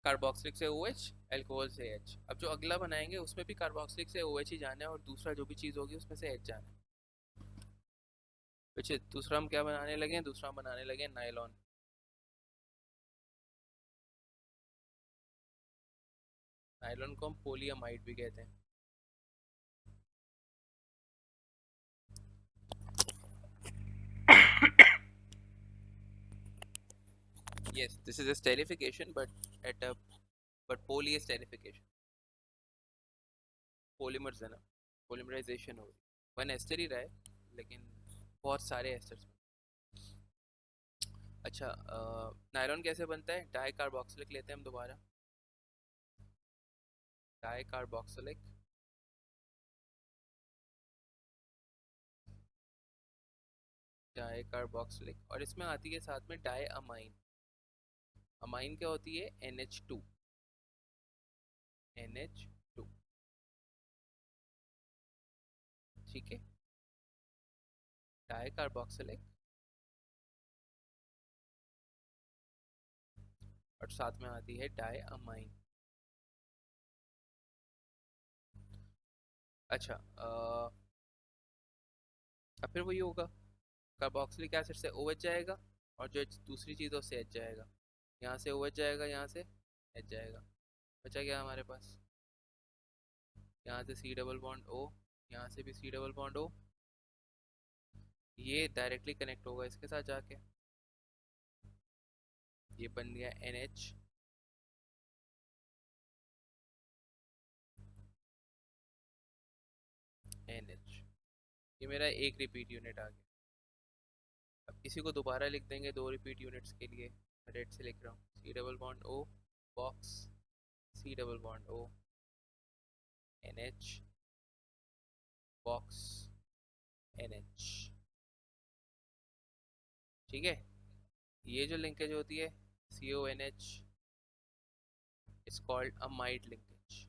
कार्बोक्सिलिक से OH, अल्कोहल से H। अब जो अगला बनाएंगे उसमें भी कार्बोक्सिलिक से OH ही जाना है और दूसरा जो भी चीज़ होगी उसमें से H जाना है। पीछे दूसरा हम क्या बनाने लगे हैं, दूसरा हम बनाने लगे हैं नायलॉन। नायलॉन को हम पोलियमाइड भी कहते हैं। Yes, this is a esterification, but poly esterification। Polymers है ना, पॉलीमराइजेशन हो रही है। वन एस्टर ही रहा है लेकिन बहुत सारे एस्टर्स। अच्छा, नायलॉन कैसे बनता है? डाई कार्बोक्सिलिक लेते हैं हम दोबारा। डाई कार्बोक्सिलिक, डाई कार्बोक्सिलिक, और इसमें आती है साथ में डाई अमाइन। अमाइन क्या होती है? NH2। NH2, ठीक है। डाई कार्बोक्सिलिक और साथ में आती है डाई अमाइन। अच्छा, अब फिर वही होगा, कार्बोक्सिलिक एसिड से OH जाएगा और जो दूसरी चीज़ है उससे H जाएगा। यहाँ से OH जाएगा, यहाँ से H जाएगा। बचा क्या हमारे पास? यहाँ से C डबल बॉन्ड O, यहाँ से भी C डबल बॉन्ड O। ये डायरेक्टली कनेक्ट होगा इसके साथ जाके, ये बन गया NH। NH, ये मेरा एक रिपीट यूनिट आ गया। अब इसी को दोबारा लिख देंगे दो रिपीट यूनिट्स के लिए। रेड से लिख रहा हूँ, C double bond O box, C double bond O, NH box, NH। ठीक है, ये जो लिंकेज होती है CONH is called amide linkage.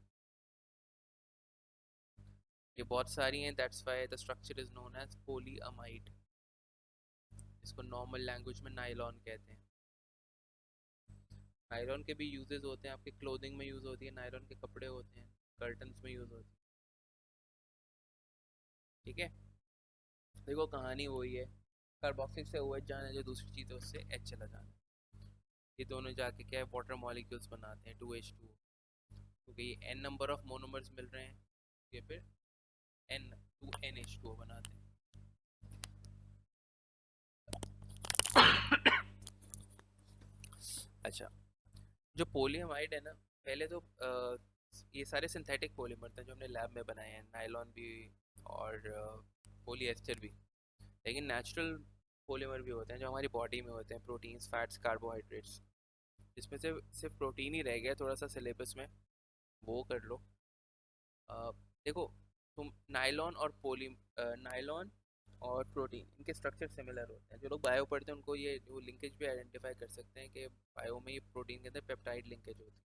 ये बहुत सारी हैं, that's why the structure is known as polyamide. इसको नॉर्मल लैंग्वेज में नायलॉन कहते हैं। नायलॉन के भी यूजेस होते हैं, आपके क्लोथिंग में यूज होती है, नायलॉन के कपड़े होते हैं, कर्टन्स में यूज होती है। ठीक है, देखो कहानी वही है, कार्बोक्सिलिक से OH जाना है, जो दूसरी चीज़ है उससे H चला जाना है। ये दोनों जाके क्या है, वाटर मॉलिक्यूल्स बनाते हैं 2H2। क्योंकि ये n नंबर ऑफ मोनोमर्स मिल रहे हैं, ये फिर N2NH2 बनाते हैं। अच्छा, जो पोलीअमाइड है ना, पहले तो ये सारे सिंथेटिक पॉलीमर थे जो हमने लैब में बनाए हैं, नायलॉन भी और पॉलीएस्टर भी। लेकिन नेचुरल पॉलीमर भी होते हैं जो हमारी बॉडी में होते हैं, प्रोटीन्स, फैट्स, कार्बोहाइड्रेट्स। इसमें से सिर्फ प्रोटीन ही रह गया थोड़ा सा सिलेबस में, वो कर लो। देखो, तुम नायलॉन और नायलॉन और प्रोटीन, इनके स्ट्रक्चर सिमिलर होते हैं। जो लोग बायो पढ़ते हैं उनको ये वो लिंकेज भी आइडेंटिफाई कर सकते हैं कि बायो में ये प्रोटीन के अंदर पेप्टाइड लिंकेज होती है।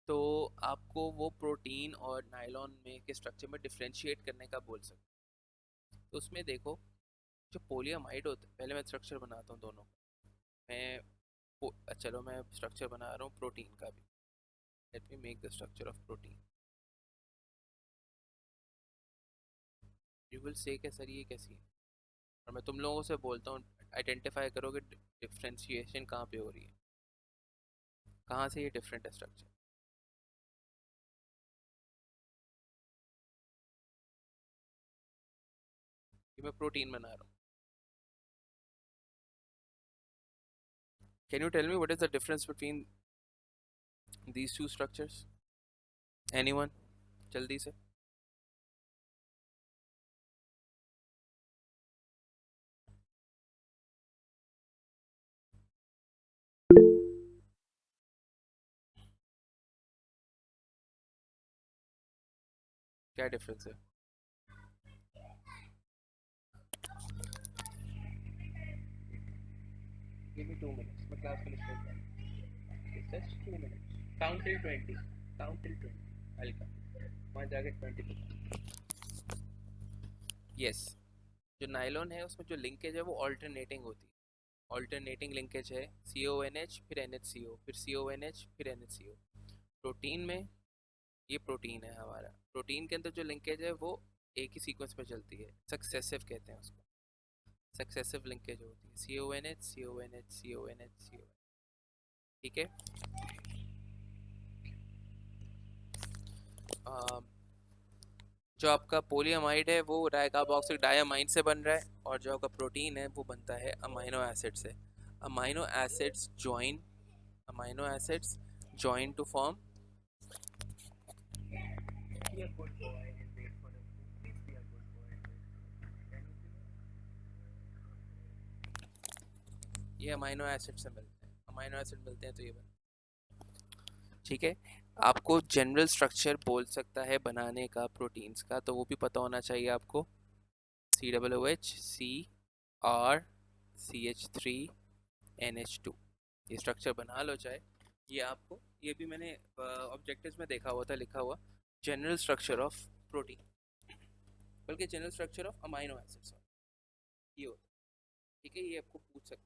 तो आपको वो प्रोटीन और नायलॉन में के स्ट्रक्चर में डिफ्रेंशिएट करने का बोल सकते हैं। तो उसमें देखो, जो पोलियमाइड होता है, पहले मैं स्ट्रक्चर बनाता हूँ दोनों का। चलो मैं स्ट्रक्चर बना रहा हूँ प्रोटीन का भी। Let me make the structure of protein. You will say कि सर ये कैसी है, और मैं तुम लोगों से बोलता हूँ आइडेंटिफाई करो कि डिफ्रेंशिएशन कहाँ पे हो रही है, कहाँ से ये डिफरेंट है स्ट्रक्चर। ये मैं प्रोटीन बना रहा हूँ। Can you tell me what is the difference between these two structures? Anyone, जल्दी से। क्या डिफरेंस है? Give me 2 minutes. मैं क्लास फिनिश करता हूँ। It's just 2 minutes. Count till 20. Count till 20. I'll come. वहाँ जाके 20 पे। Yes, जो नायलॉन है उसमें जो लिंकेज है वो ऑल्टरनेटिंग होती है। ऑल्टरनेटिंग लिंकेज है, CONH फिर NHCO फिर CONH फिर NHCO। प्रोटीन में ये प्रोटीन है हमारा, प्रोटीन के अंदर जो लिंकेज है वो एक ही सीक्वेंस में चलती है, सक्सेसिव कहते हैं उसको, सक्सेसिव लिंकेज होती है, CONH CONH CONH CO। ठीक है। जो आपका पोलीअमाइड है वो डाइकार्बोक्सिल डायमाइन से बन रहा है, और जो आपका प्रोटीन है वो बनता है अमाइनो एसिड से। Amino acids join, amino acids join to form, ये अमाइनो एसिड से मिलते हैं, अमाइनो एसिड मिलते हैं तो ये बनता है। ठीक है। आपको जनरल स्ट्रक्चर बोल सकता है बनाने का प्रोटीन्स का, तो वो भी पता होना चाहिए आपको। COOH CR CH3NH2, ये स्ट्रक्चर बना लो चाहे। ये आपको, ये भी मैंने ऑब्जेक्टिव्स में देखा हुआ था लिखा हुआ, जनरल स्ट्रक्चर ऑफ प्रोटीन, बल्कि general structure of amino acids ये होता है। ठीक है, ये आपको पूछ सकते हैं।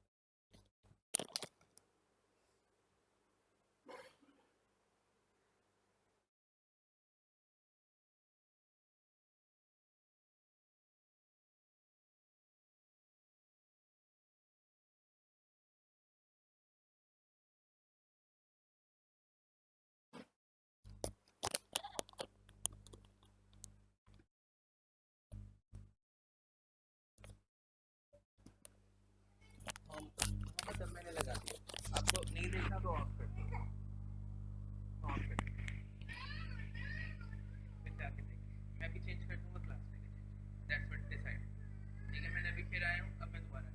मोहम्मद, अब मैंने लगा दिया, आपको नहीं देखना तो ऑफ कर दो, ऑफ कर दो, फिर जाके देखिए, मैं अभी चेंज कर दूंगा क्लास में, दैट्स व्हाट डिसाइड। ठीक है, मैंने अभी फिर आया हूँ, अब मैं दोबारा।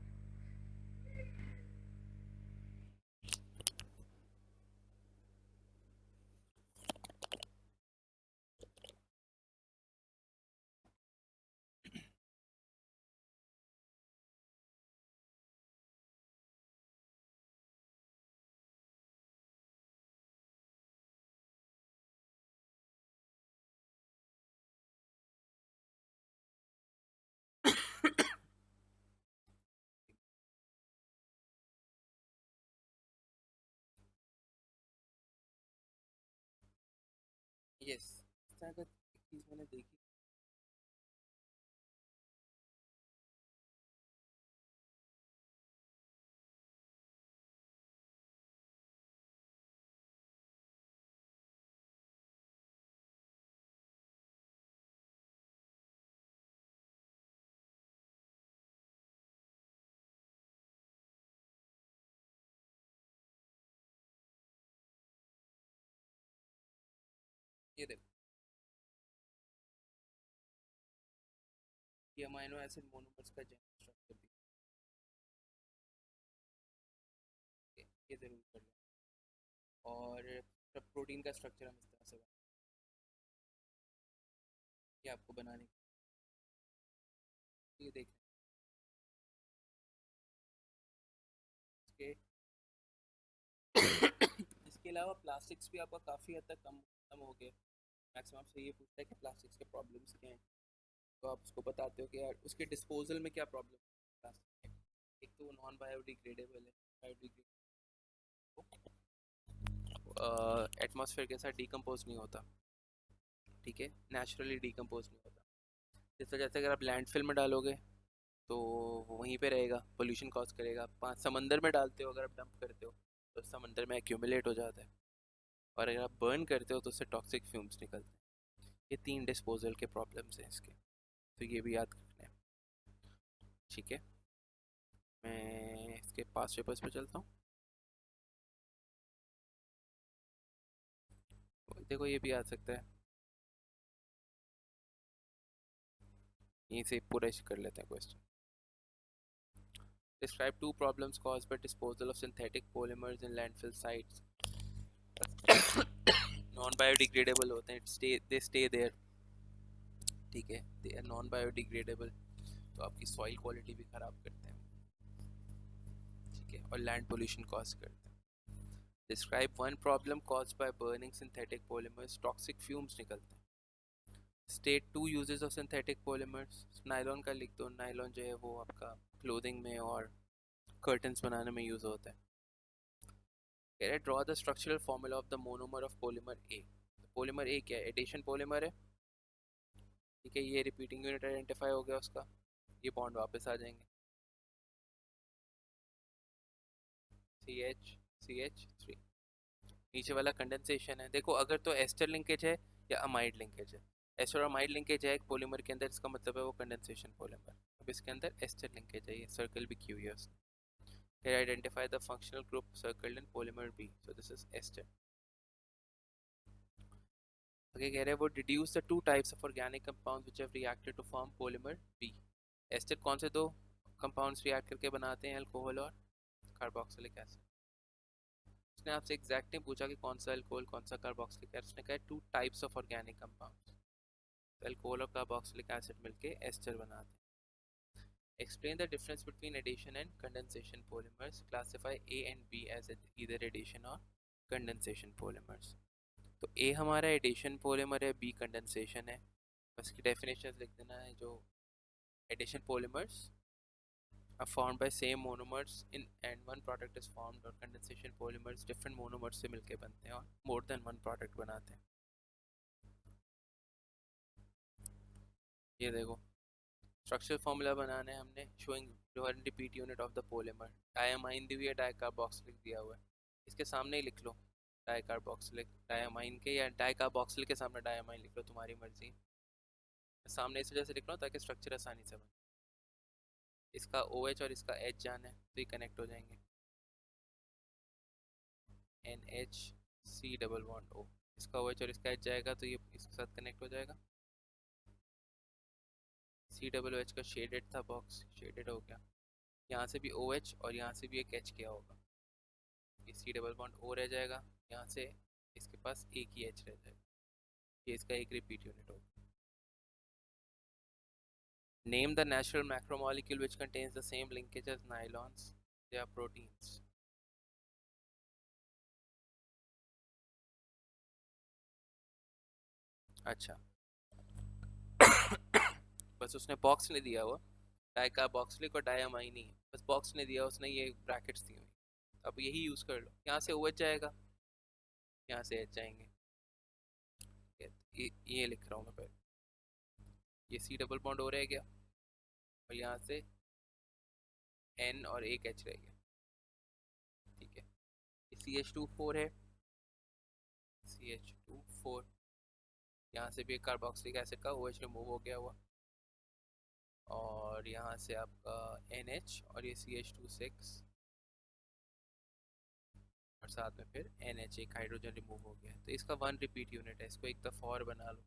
यस, इस तरह का एक चीज़ मैंने देखी। ये देखो, ये अमाइनो एसिड मोनोमर्स का जनरल स्ट्रक्चर भी है, ये जरूर कर लो। और प्रोटीन का स्ट्रक्चर हम इस तरह से ये आपको बनाने के लिए देख इसके इसके अलावा प्लास्टिक्स भी आपका काफ़ी हद तक कम कम हो गया। मैक्सिमम आपसे ये पूछता है कि प्लास्टिक्स के प्रॉब्लम्स क्या हैं, तो आप उसको बताते हो कि यार उसके डिस्पोजल में क्या प्रॉब्लम है प्लास्टिक के। एक तो नॉन बायोडिग्रेडेबल है, बायोडिग्रेडेबल एटमॉस्फेयर के साथ डिकम्पोज नहीं होता। ठीक है, नेचुरली डिकम्पोज नहीं होता। जिस वजह से अगर आप लैंडफिल में डालोगे तो वो वहीं पे रहेगा, पोल्यूशन कॉज करेगा। पाँच समंदर में डालते हो, अगर आप डंप करते हो तो समंदर में एक्यूमुलेट हो जाता है, और अगर आप बर्न करते हो तो उससे टॉक्सिक फ्यूम्स निकलते हैं। ये तीन डिस्पोजल के प्रॉब्लम्स हैं इसके, तो ये भी याद रखना है। ठीक है, मैं इसके पास पेपर्स पे चलता हूँ। देखो ये भी आ सकता है, यहीं से पूरा कर लेते हैं question. Describe two problems caused by disposal of synthetic polymers in landfill sites. Non biodegradable होते हैं, दे स्टे देयर। ठीक है, दे आर नॉन बायोडिग्रेडेबल, तो आपकी सॉइल क्वालिटी भी ख़राब करते हैं। ठीक है, और लैंड पोल्यूशन कॉज करते हैं। Describe one problem caused by burning synthetic polymers, toxic fumes निकलते हैं। State two uses of synthetic polymers, nylon का लिख दो, नायलॉन जो है वो आपका क्लोथिंग में और कर्टन्स बनाने में यूज होता है। कह रहे draw the structural formula of the monomer of polymer A. Polymer A क्या है? एडिशन पॉलीमर है, ठीक है। ये रिपीटिंग यूनिट आइडेंटिफाई हो गया उसका, ये बॉन्ड वापस आ जाएंगे, CH3। नीचे वाला कंडेंसेशन है। देखो अगर तो एस्टर लिंकेज है या अमाइड लिंकेज है, एस्टर और अमाइड लिंकेज है एक पॉलीमर के अंदर, इसका मतलब है वो कंडेंसेशन पॉलीमर। अब इसके अंदर एस्टर लिंकेज है, ये सर्कल भी की हुई है उसने। Here identify the functional group circled in polymer B. So this is ester. आगे कह रहे हैं वो deduce the two types of organic compounds which have reacted to form polymer B. Ester कौन से दो कंपाउंड्स रिएक्ट करके बनाते हैं? अल्कोहल और कार्बोक्सिलिक एसिड। उसने आपसे एग्जैक्ट नहीं पूछा कि कौन सा अल्कोहल कौन सा कार्बोक्सिलिक एसिड, उसने कहा two types of organic compounds. तो अल्कोहल और कार्बोक्सिलिक एसिड मिलके एस्टर बनाते हैं। Explain the difference between addition and condensation polymers. Classify A and B as either addition or condensation polymers. तो A हमारा एडिशन पॉलीमर है, B कंडेंसेशन है। बस की डेफिनेशन लिख देना है। जो addition polymers are formed by same monomers in and one product is formed, और condensation polymers different monomers से मिलके बनते हैं और more than one product बनाते हैं। ये देखो स्ट्रक्चर फॉर्मूला बनाना है हमने, showing one repeat unit of the polymer. Diamine दी हुई है, डाइकार्बोक्सिलिक दिया हुआ है, इसके सामने ही लिख लो डाइकार्बोक्सिलिक डायमाइन के, या डाइकार्बोक्सिलिक के सामने डायमाइन लिख लो, तुम्हारी मर्जी। सामने इस वजह से लिख लो ताकि स्ट्रक्चर आसानी से बने। इसका OH और इसका H जाना है तो ये कनेक्ट हो जाएंगे, NHC डबल बॉन्ड O। इसका OH और इसका H जाएगा तो ये इसके साथ कनेक्ट हो जाएगा। COOH का शेडेड था बॉक्स, शेडेड हो गया। यहाँ से भी OH और यहाँ से भी एक H किया होगा, ये C डबल बॉन्ड O रह जाएगा। यहाँ से इसके पास एक ही H रह जाएगा, ये इसका एक रिपीट यूनिट होगा। Name the natural macromolecule which contains the same linkage as nylons. They are proteins. अच्छा बस उसने बॉक्स नहीं दिया हुआ, डाइकार्बोक्सिलिक और डायमाइन ही, बस बॉक्स नहीं दिया उसने, ये ब्रैकेट्स दी हुई। अब यही यूज कर लो, यहाँ से OH जाएगा, यहाँ से H जाएंगे। ये लिख रहा हूँ मैं पहले, ये C डबल बॉन्ड हो रह गया और यहाँ से N और एक H रह गया, ठीक है। ये CH2 4 है, CH2 4। यहाँ से भी एक कार्बोक्सिलिक एसिड का OH रिमूव हो गया हुआ, और यहाँ से आपका NH और ये CH2 6, और साथ में फिर NH, एक हाइड्रोजन रिमूव हो गया। तो इसका वन रिपीट यूनिट है, इसको एक दफ़ा और बना लो।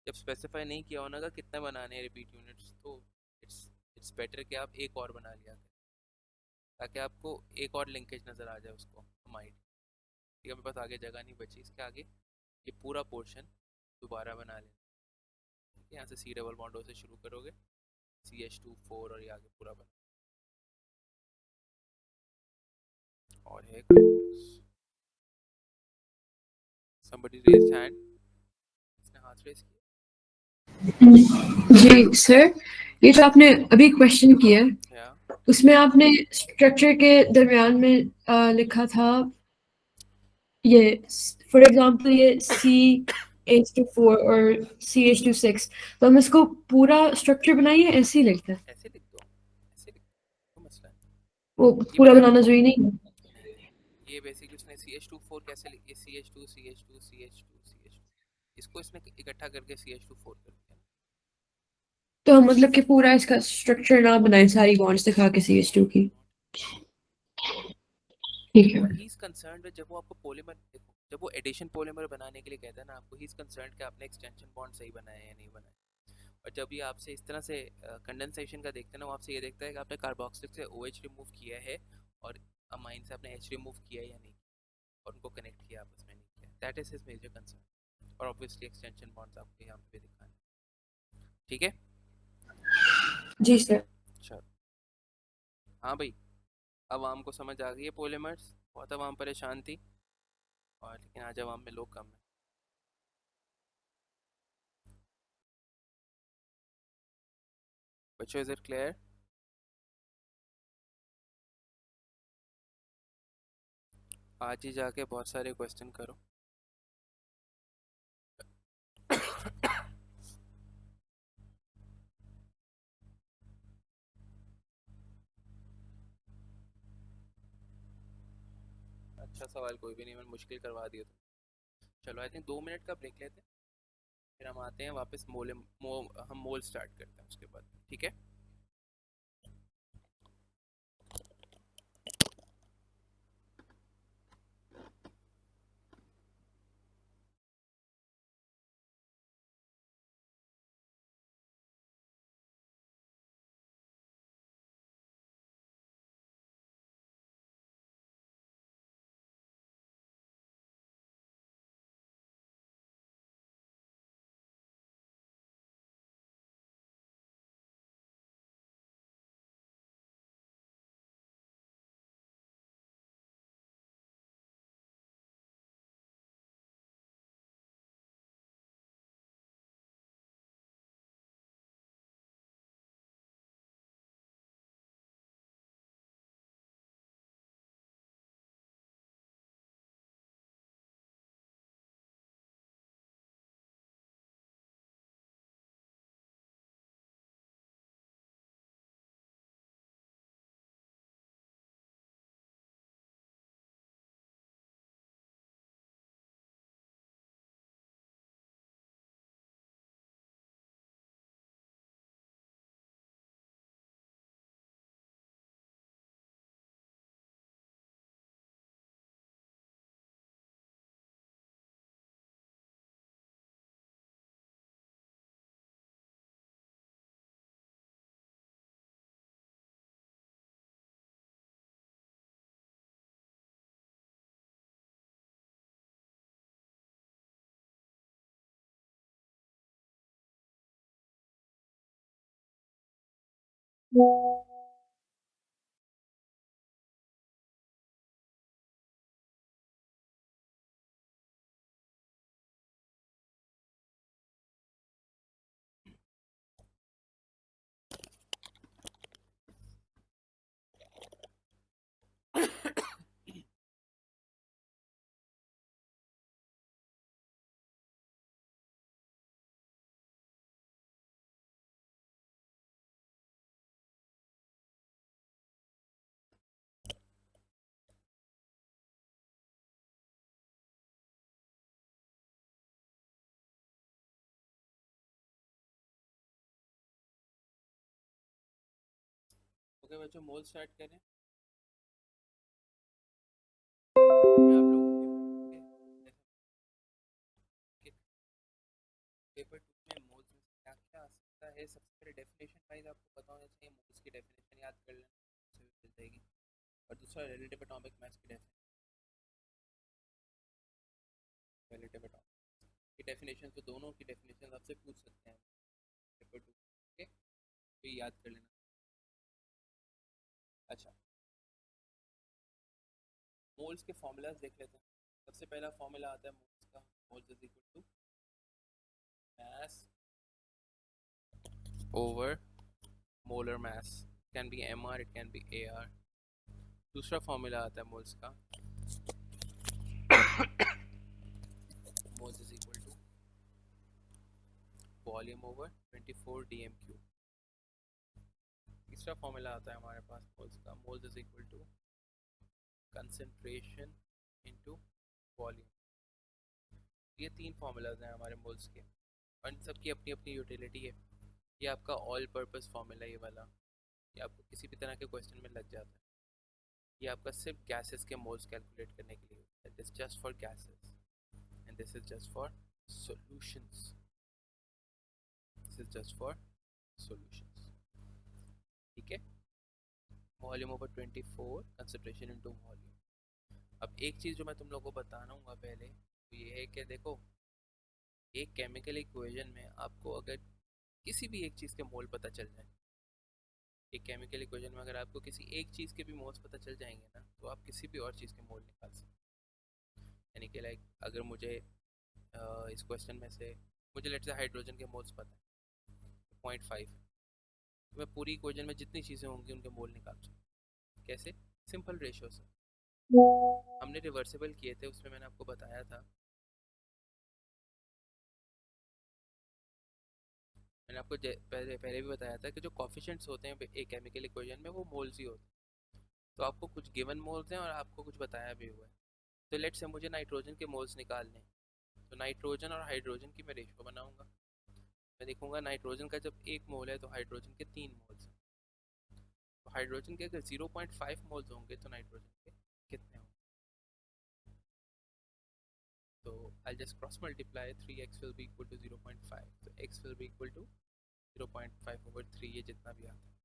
जब स्पेसिफाई नहीं किया होना का कितना बनाने हैं रिपीट यूनिट्स, तो इट्स इट्स बेटर कि आप एक और बना लिया करें ताकि आपको एक और लिंकेज नज़र आ जाए उसको हमारी। ठीक है, मेरे पास आगे जगह नहीं बची इसके आगे, ये पूरा पोर्शन दोबारा बना लेना। ठीक है, यहाँ से C डबल बॉन्ड O से शुरू करोगे, CH2 4 और ये आगे पूरा बना। और है somebody raised hand, इसने हाथ रेस किया। जी सर, ये जो आपने अभी क्वेश्चन किया या उसमें आपने स्ट्रक्चर के दरमियान में लिखा था ये, फॉर एग्जांपल ये CH2 4 और CH2 6, तो हम इसको पूरा स्ट्रक्चर बनाइए ऐसे ही लिखते हैं? ऐसे लिख दो, ऐसे लिख दो, कोई मसला नहीं। वो ये पूरा बता बनाना जरूरी नहीं है? नहीं, ये बेसिकली उसने CH2 4 कैसे लिखी, CH2 इसको इसने इकट्ठा करके CH2 4 कर दिया। तो हम मतलब कि पूरा इसका स्ट्रक्चर ना बनाए सारी बॉन्ड्स दिखा के CH2 की? ठीक है। और ही इज कंसर्न्ड जब वो आपको पॉलीमर, देखो जब वो एडिशन पॉलीमर बनाने के लिए कहता है ना आपको, ही इज कंसर्न्ड कि आपने एक्सटेंशन बॉन्ड सही बनाया है या नहीं बनाया। और जब ये आपसे इस तरह से कंडेंसेशन का देखते हैं ना, वो आपसे ये देखता है कि आपने कार्बोक्सिलिक से OH रिमूव किया है और अमाइन से आपने H रिमूव किया है या नहीं, और उनको कनेक्ट किया आपस में नहीं किया। That is his major concern. और ऑब्वियसली एक्सटेंशन बॉन्ड्स आपको यहाँ पे दिखाने, ठीक है। जी सर। चलो हाँ भाई, आवाम को समझ आ गई है पॉलीमर्स, बहुत आवाम परेशान थी, और लेकिन आज आवाम में लोग कम है। बच्चों इज इट क्लियर? आज ही जाके बहुत सारे क्वेश्चन करो। अच्छा सवाल कोई भी नहीं, मैंने मुश्किल करवा दिया तो। चलो आई थिंक 2 मिनट का ब्रेक लेते हैं, फिर हम आते हैं वापस हम मोल स्टार्ट करते हैं उसके बाद, ठीक है। ओके बच्चों, मोल स्टार्ट करें। मैं आप लोगों के पेपर 2 में मोल्स में से क्या क्या आ सकता है, सबसे पहले डेफिनेशन वाइज आपको पता होना चाहिए, मोल्स की डेफिनेशन याद कर लेना, उससे भी मिल जाएगी। और दूसरा रिलेटिव एटॉमिक मास की रिलेटिव एटॉमिक की डेफिनेशन, तो दोनों की डेफिनेशन आपसे पूछ सकते हैं पेपर 2, ओके, तो ये याद कर लेना। अच्छा, मोल्स के फॉर्मूलाज देख लेते हैं। सबसे पहला फॉर्मूला आता है मोल्स का, moles is equal to mass over molar mass, can be mr, it can be ar। दूसरा फॉर्मूला आता है मोल्स का, moles is equal to volume over 24 dm cube. तीसरा फॉर्मूला आता है हमारे पास मोल्स का, moles is equal to concentration into volume. ये तीन फॉर्मूलाज हैं हमारे मोल्स के, और इन सबकी अपनी अपनी यूटिलिटी है। ये आपका ऑल पर्पस फॉर्मूला, ये वाला, ये आपको किसी भी तरह के क्वेश्चन में लग जाता है। ये आपका सिर्फ गैसेस के मोल्स कैलकुलेट करने के लिए होता है, this just for gases and this is just for solutions, this is just for solutions, ठीक है। Volume over 24, concentration into volume. अब एक चीज़ जो मैं तुम लोगों को बताना हूँ पहले, तो ये है कि देखो, एक केमिकल इक्वेशन में आपको अगर किसी भी एक चीज़ के मोल पता चल जाए, एक केमिकल इक्वेशन में अगर आपको किसी एक चीज़ के भी मोल्स पता चल जाएंगे ना, तो आप किसी भी और चीज़ के मोल निकाल सकते हैं। यानी कि लाइक अगर मुझे इस क्वेश्चन में से मुझे लेट से हाइड्रोजन के मोल्स पता है 0.5, तो मैं पूरी इक्वेशन में जितनी चीज़ें होंगी उनके मोल निकाल सकता हूँ। कैसे? सिंपल रेशियो से। हमने रिवर्सिबल किए थे, उसमें मैंने आपको बताया था, मैंने आपको पहले पहले भी बताया था कि जो कॉफिशिएंट्स होते हैं एक केमिकल इक्वेशन में वो मोल्स ही होते हैं। तो आपको कुछ गिवन मोल्स हैं और आपको कुछ बताया भी हुआ है। तो लेट्स से मुझे नाइट्रोजन के मोल्स निकालने हैं। तो नाइट्रोजन और हाइड्रोजन की मैं रेशो बनाऊंगा। मैं देखूंगा नाइट्रोजन का जब 1 मोल है तो हाइड्रोजन के 3 मोल्स हैं। तो हाइड्रोजन के अगर 0.5 मोल्स होंगे तो नाइट्रोजन के कितने होंगे? तो I just cross multiply, 3x will be equal to 0.5, तो x will be equal to 0.5/3, ये जितना भी आता है।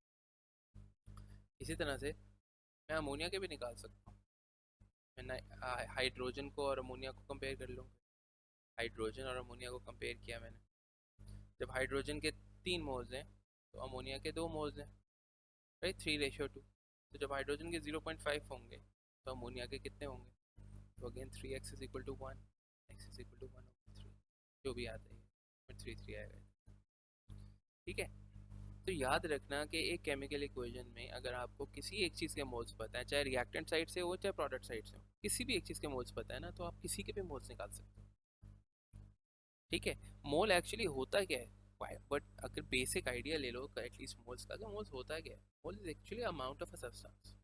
इसी तरह से मैं अमोनिया के भी निकाल सकता हूँ। मैं हाइड्रोजन को और अमोनिया को कंपेयर कर लूँगा। हाइड्रोजन और अमोनिया को कंपेयर किया मैंने, जब हाइड्रोजन के 3 मोल्स हैं तो अमोनिया के 2 मोल्स हैं, राइट, 3:2। तो जब हाइड्रोजन के 0.5 होंगे तो अमोनिया के कितने होंगे? तो again 3x is equal to 1, x is equal to 1/3, जो भी आता है 3 आएगा। ठीक है। तो याद रखना कि एक केमिकल इक्वेशन में अगर आपको किसी एक चीज़ के मोल्स पता है, चाहे रिएक्टेंट साइड से हो चाहे प्रोडक्ट साइड से हो, किसी भी एक चीज़ के मोल्स पता है ना, तो आप किसी के भी मोल्स निकाल सकते हो। ठीक है। मोल एक्चुअली होता क्या है, बट अगर बेसिक आइडिया ले लो एटलीस्ट मोल्स का, तो मोल्स होता क्या है? Mole is actually amount of a substance,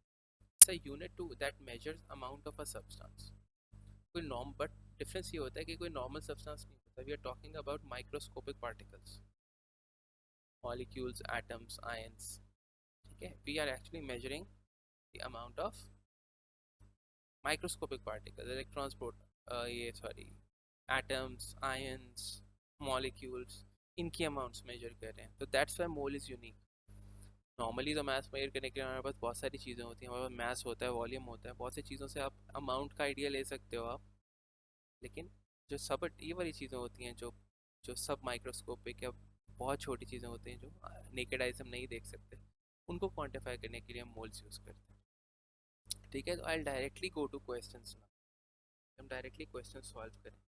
it's a unit to that measures amount of a substance. कोई नॉर्म, बट डिफरेंस ये होता है कि कोई नॉर्मल सब्सटेंस नहीं होता, we are talking about microscopic particles, molecules, atoms, ions. ठीक है, we are actually measuring the amount of microscopic particle, electrons, ये सॉरी, एटम्स, आयंस, मॉलिक्यूल्स, इनकी अमाउंट्स मेजर कर रहे हैं। तो that's why mole is unique. Normally तो maths major करने के लिए हमारे पास बहुत सारी चीज़ें होती हैं, हमारे पास मैथ्स होता है, वॉल्यूम होता है, बहुत सी चीज़ों से आप अमाउंट का आइडिया ले सकते हो आप। लेकिन जो सब ये वाली चीज़ें होती हैं जो जो सब माइक्रोस्कोपिक या बहुत छोटी चीज़ें होती हैं जो नेकेड आइज हम नहीं देख सकते, उनको क्वांटिफाई करने के लिए हम मोल्स यूज़ करते हैं। ठीक है। तो I directly go two questions now, हम डायरेक्टली क्वेश्चन सॉल्व करें।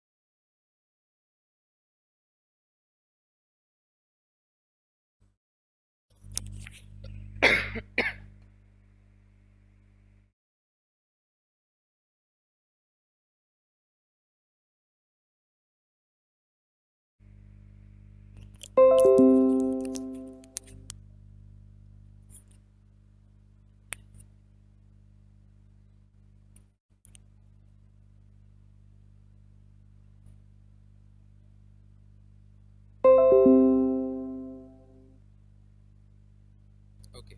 ओके,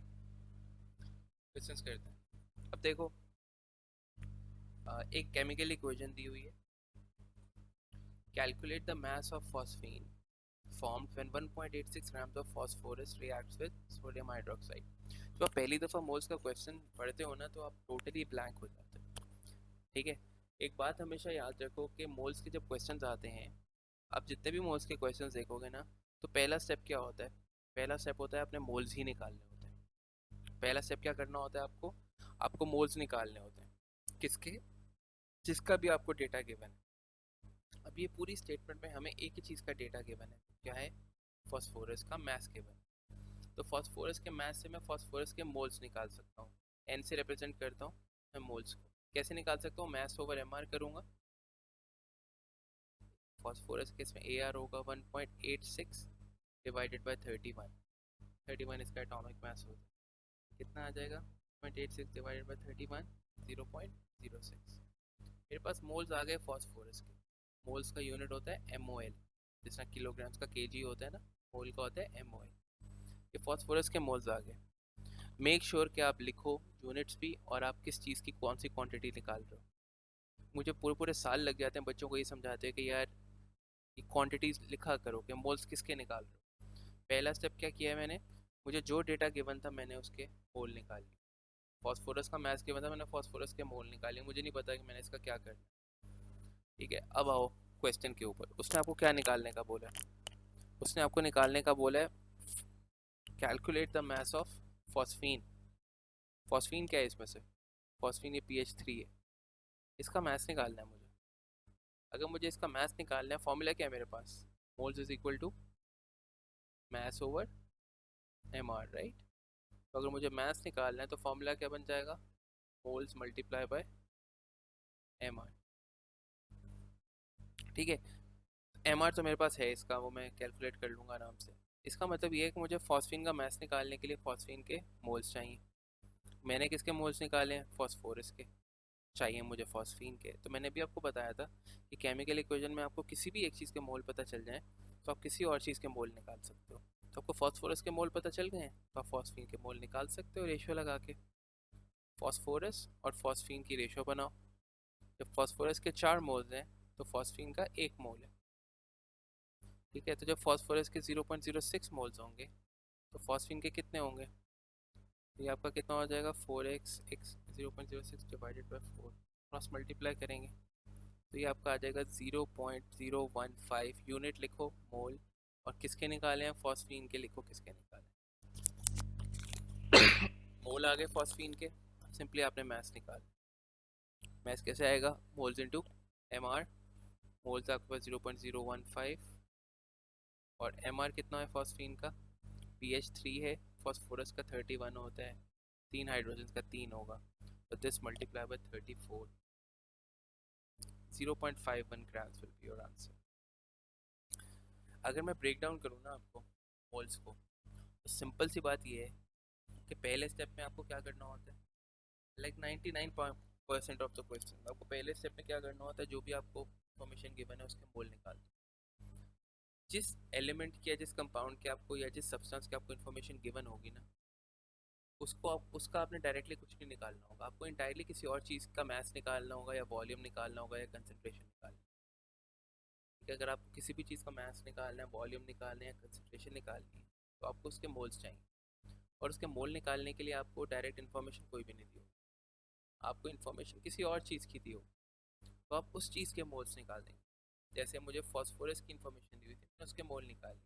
क्वेश्चंस करते हैं। अब देखो, एक केमिकल इक्वेशन दी हुई है, calculate the mass of phosphine formed when 1.86 grams of phosphorus reacts with sodium hydroxide। जब आप पहली दफ़ा मोल्स का क्वेश्चन पढ़ते हो ना तो आप टोटली ब्लैंक हो जाते हो। ठीक है। एक बात हमेशा याद रखो कि मोल्स के जब क्वेश्चंस आते हैं, आप जितने भी मोल्स के क्वेश्चंस देखोगे ना, तो पहला स्टेप क्या होता है? पहला स्टेप होता है अपने मोल्स ही निकालने होते हैं। पहला स्टेप क्या करना होता है आपको? आपको मोल्स निकालने होते हैं। किसके? जिसका भी आपको डेटा गिवन है। अब ये पूरी स्टेटमेंट में हमें एक ही चीज़ का डेटा गिवन है, क्या है? फॉस्फोरस का मास गिवन। तो फॉस्फोरस के मास से मैं फॉस्फोरस के मोल्स निकाल सकता हूँ। एन से रिप्रेजेंट करता हूँ मैं मोल्स को। कैसे निकाल सकता हूँ? मास ओवर एम आर करूँगा। फॉस्फोरस के इसमें ए आर होगा 1.86 डिवाइडेड बाई 31। 31 इसका एटॉमिक मास होगा, कितना आ जाएगा? 0.86 डिवाइडेड बाई 31, 0.06। मेरे पास मोल्स आ गए फॉस्फोरस के। मोल्स का यूनिट होता है एम ओ एल, जिस तरह किलोग्राम्स का केजी होता है ना, मोल का होता है एम ओ एल। ये फॉस्फोरस के मोल्स आ गए। मेक श्योर कि आप लिखो यूनिट्स भी और आप किस चीज़ की कौन सी क्वांटिटी निकाल रहे हो। मुझे पूरे पूरे साल लग जाते हैं बच्चों को ये समझाते हैं कि यार ये क्वांटिटीज लिखा करो कि मोल्स किसके निकाल रहे हो। पहला स्टेप क्या किया है मैंने? मुझे जो डेटा गिवन था मैंने उसके मोल निकाल लिए। फॉस्फोरस का मैथ गिवन था, मैंने फॉस्फोरस के मोल निकाले। मुझे नहीं पता कि मैंने इसका क्या करना। ठीक है। अब आओ क्वेश्चन के ऊपर, उसने आपको क्या निकालने का बोला है? उसने आपको निकालने का बोला है calculate the mass of phosphine. Phosphine क्या है इसमें से? फॉस्फीन ये PH3 है, इसका मैथ्स निकालना है मुझे। अगर मुझे इसका मैथ्स निकालना है, फॉर्मूला क्या है मेरे पास? Moles is equal to mass over M R, right. तो अगर मुझे मैथ्स निकालना है तो फॉर्मूला क्या बन जाएगा? Moles multiply by MR। ठीक है, MR तो मेरे पास है इसका, वो मैं कैलकुलेट कर लूँगा आराम से। इसका मतलब ये है कि मुझे फॉस्फीन का मास निकालने के लिए फॉस्फीन के मोल्स चाहिए। मैंने किसके मोल्स निकाले हैं? फॉस्फोरस के। चाहिए मुझे फॉस्फीन के। तो मैंने भी आपको बताया था कि केमिकल इक्वेशन में आपको किसी भी एक चीज़ के मोल पता चल जाए तो आप किसी और चीज़ के मोल निकाल सकते हो। तो आपको फॉस्फोरस के मोल पता चल गए हैं तो आप फॉस्फीन के मोल निकाल सकते हो रेशियो लगा के। फॉस्फोरस और फॉस्फीन की रेशियो बनाओ। जब फॉस्फोरस के 4 मोल्स हैं तो फॉस्फीन का 1 मोल है। ठीक है, तो जब फॉस्फोरस के 0.06 मोल्स होंगे तो फॉस्फीन के कितने होंगे? तो ये आपका कितना हो जाएगा? 4x 0.06 divided by 4, cross multiply करेंगे तो ये आपका आ जाएगा 0.015 यूनिट। लिखो मोल। और किसके निकाले हैं? फॉस्फीन के। लिखो किसके निकाले? मोल आ गए फॉस्फीन के। सिंपली आपने मैथ्स निकाल। मैथ्स कैसे आएगा? Moles into MR. मोल्स आपके पास 0.015 और एमआर कितना है फॉस्फीन का? pH 3 है, फॉस्फोरस का 31 होता है, 3 हाइड्रोजन का 3 होगा, तो this multiply by 34, 0.51 grams will be your answer। अगर मैं ब्रेक डाउन करूँ ना आपको मोल्स को, तो सिंपल सी बात ये है कि पहले स्टेप में आपको क्या करना होता है? लाइक 99% ऑफ द क्वेश्चन आपको पहले स्टेप में क्या करना होता है? जो भी आपको इन्फॉर्मेशन गिवन है उसके मोल निकाल दो। जिस एलिमेंट की या जिस कंपाउंड के आपको या जिस सब्सटेंस की आपको इन्फॉर्मेशन गिवन होगी ना, उसको उसका आपने डायरेक्टली कुछ नहीं निकालना होगा। आपको इंटायरली किसी और चीज़ का मास निकालना होगा या वॉल्यूम निकालना होगा या कंसंट्रेशन निकालना होगा। अगर आपको किसी भी चीज़ का मास निकालना है, वॉल्यूम निकालना है या कंसंट्रेशन निकालनी है तो आपको उसके मोल्स चाहिए। और उसके मोल निकालने के लिए आपको डायरेक्ट इन्फॉर्मेशन कोई भी नहीं दी होगी, आपको इन्फॉर्मेशन किसी और चीज़ की दी हो तो आप उस चीज़ के मोल्स निकाल देंगे। जैसे मुझे फॉस्फोरस की इन्फॉर्मेशन दी हुई थी, मैंने उसके मोल निकाले,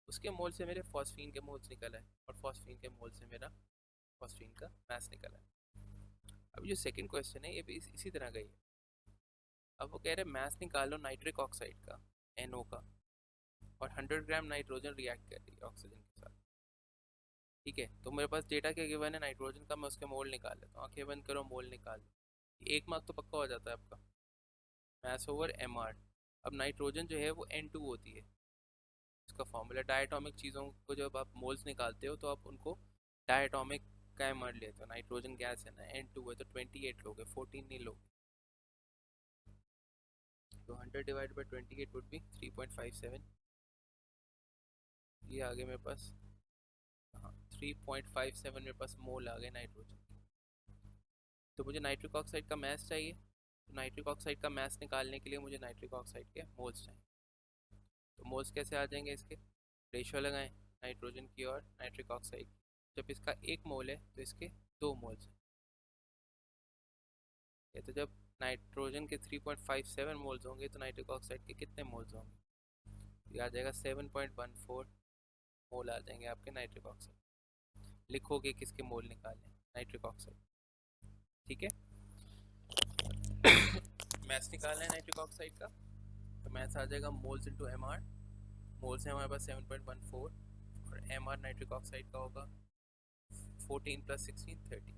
उसके मोल से मेरे फॉस्फीन के मोल्स निकला है और फॉस्फीन के मोल से मेरा फॉस्फीन का मास निकला है। अब जो सेकंड क्वेश्चन है ये भी इसी तरह का ही है। अब वो कह रहे हैं मास निकालो नाइट्रिक ऑक्साइड का, NO का, और 100 ग्राम नाइट्रोजन रिएक्ट कर रही है ऑक्सीजन के साथ। ठीक है, तो मेरे पास डेटा क्या गिवन है? नाइट्रोजन का। मैं उसके मोल निकाल लेता हूँ, आंखें बंद करो, मोल निकाल। 1 मार्क तो पक्का हो जाता है आपका, मास ओवर MR। अब नाइट्रोजन जो है वो N2 होती है, इसका फॉर्मूला डायटोमिक चीज़ों को जब आप मोल्स निकालते हो तो आप उनको डायटोमिक का MR लेते हो। नाइट्रोजन गैस है ना, N2 है, तो 28 लोगे, 14 नहीं लोगे। तो 100 डिवाइड बाई 28 वुड बी 3.57। ये आ गए मेरे पास, हाँ 3.57 मेरे पास मोल आ गए नाइट्रोजन। तो मुझे नाइट्रिक ऑक्साइड का मास चाहिए, तो नाइट्रिक ऑक्साइड का मास निकालने के लिए मुझे नाइट्रिक ऑक्साइड के मोल्स चाहिए। तो मोल्स कैसे आ जाएंगे इसके? रेशियो लगाएं नाइट्रोजन की और नाइट्रिक ऑक्साइड। जब इसका 1 मोल है तो इसके 2 मोल्स है। तो जब नाइट्रोजन के 3.57 मोल्स होंगे तो नाइट्रिक ऑक्साइड के कितने मोल्स होंगे? ये आ जाएगा 7.14 मोल आ जाएंगे आपके नाइट्रिक ऑक्साइड। लिखोगे किसके मोल निकालने? Nitric oxide. ठीक है, मैथ्स निकालना है नाइट्रिक ऑक्साइड का, तो मैथ्स आ जाएगा मोल्स इंटू MR। मोल्स है हमारे पास 7.14 और MR नाइट्रिक ऑक्साइड का होगा 14 + 16 30,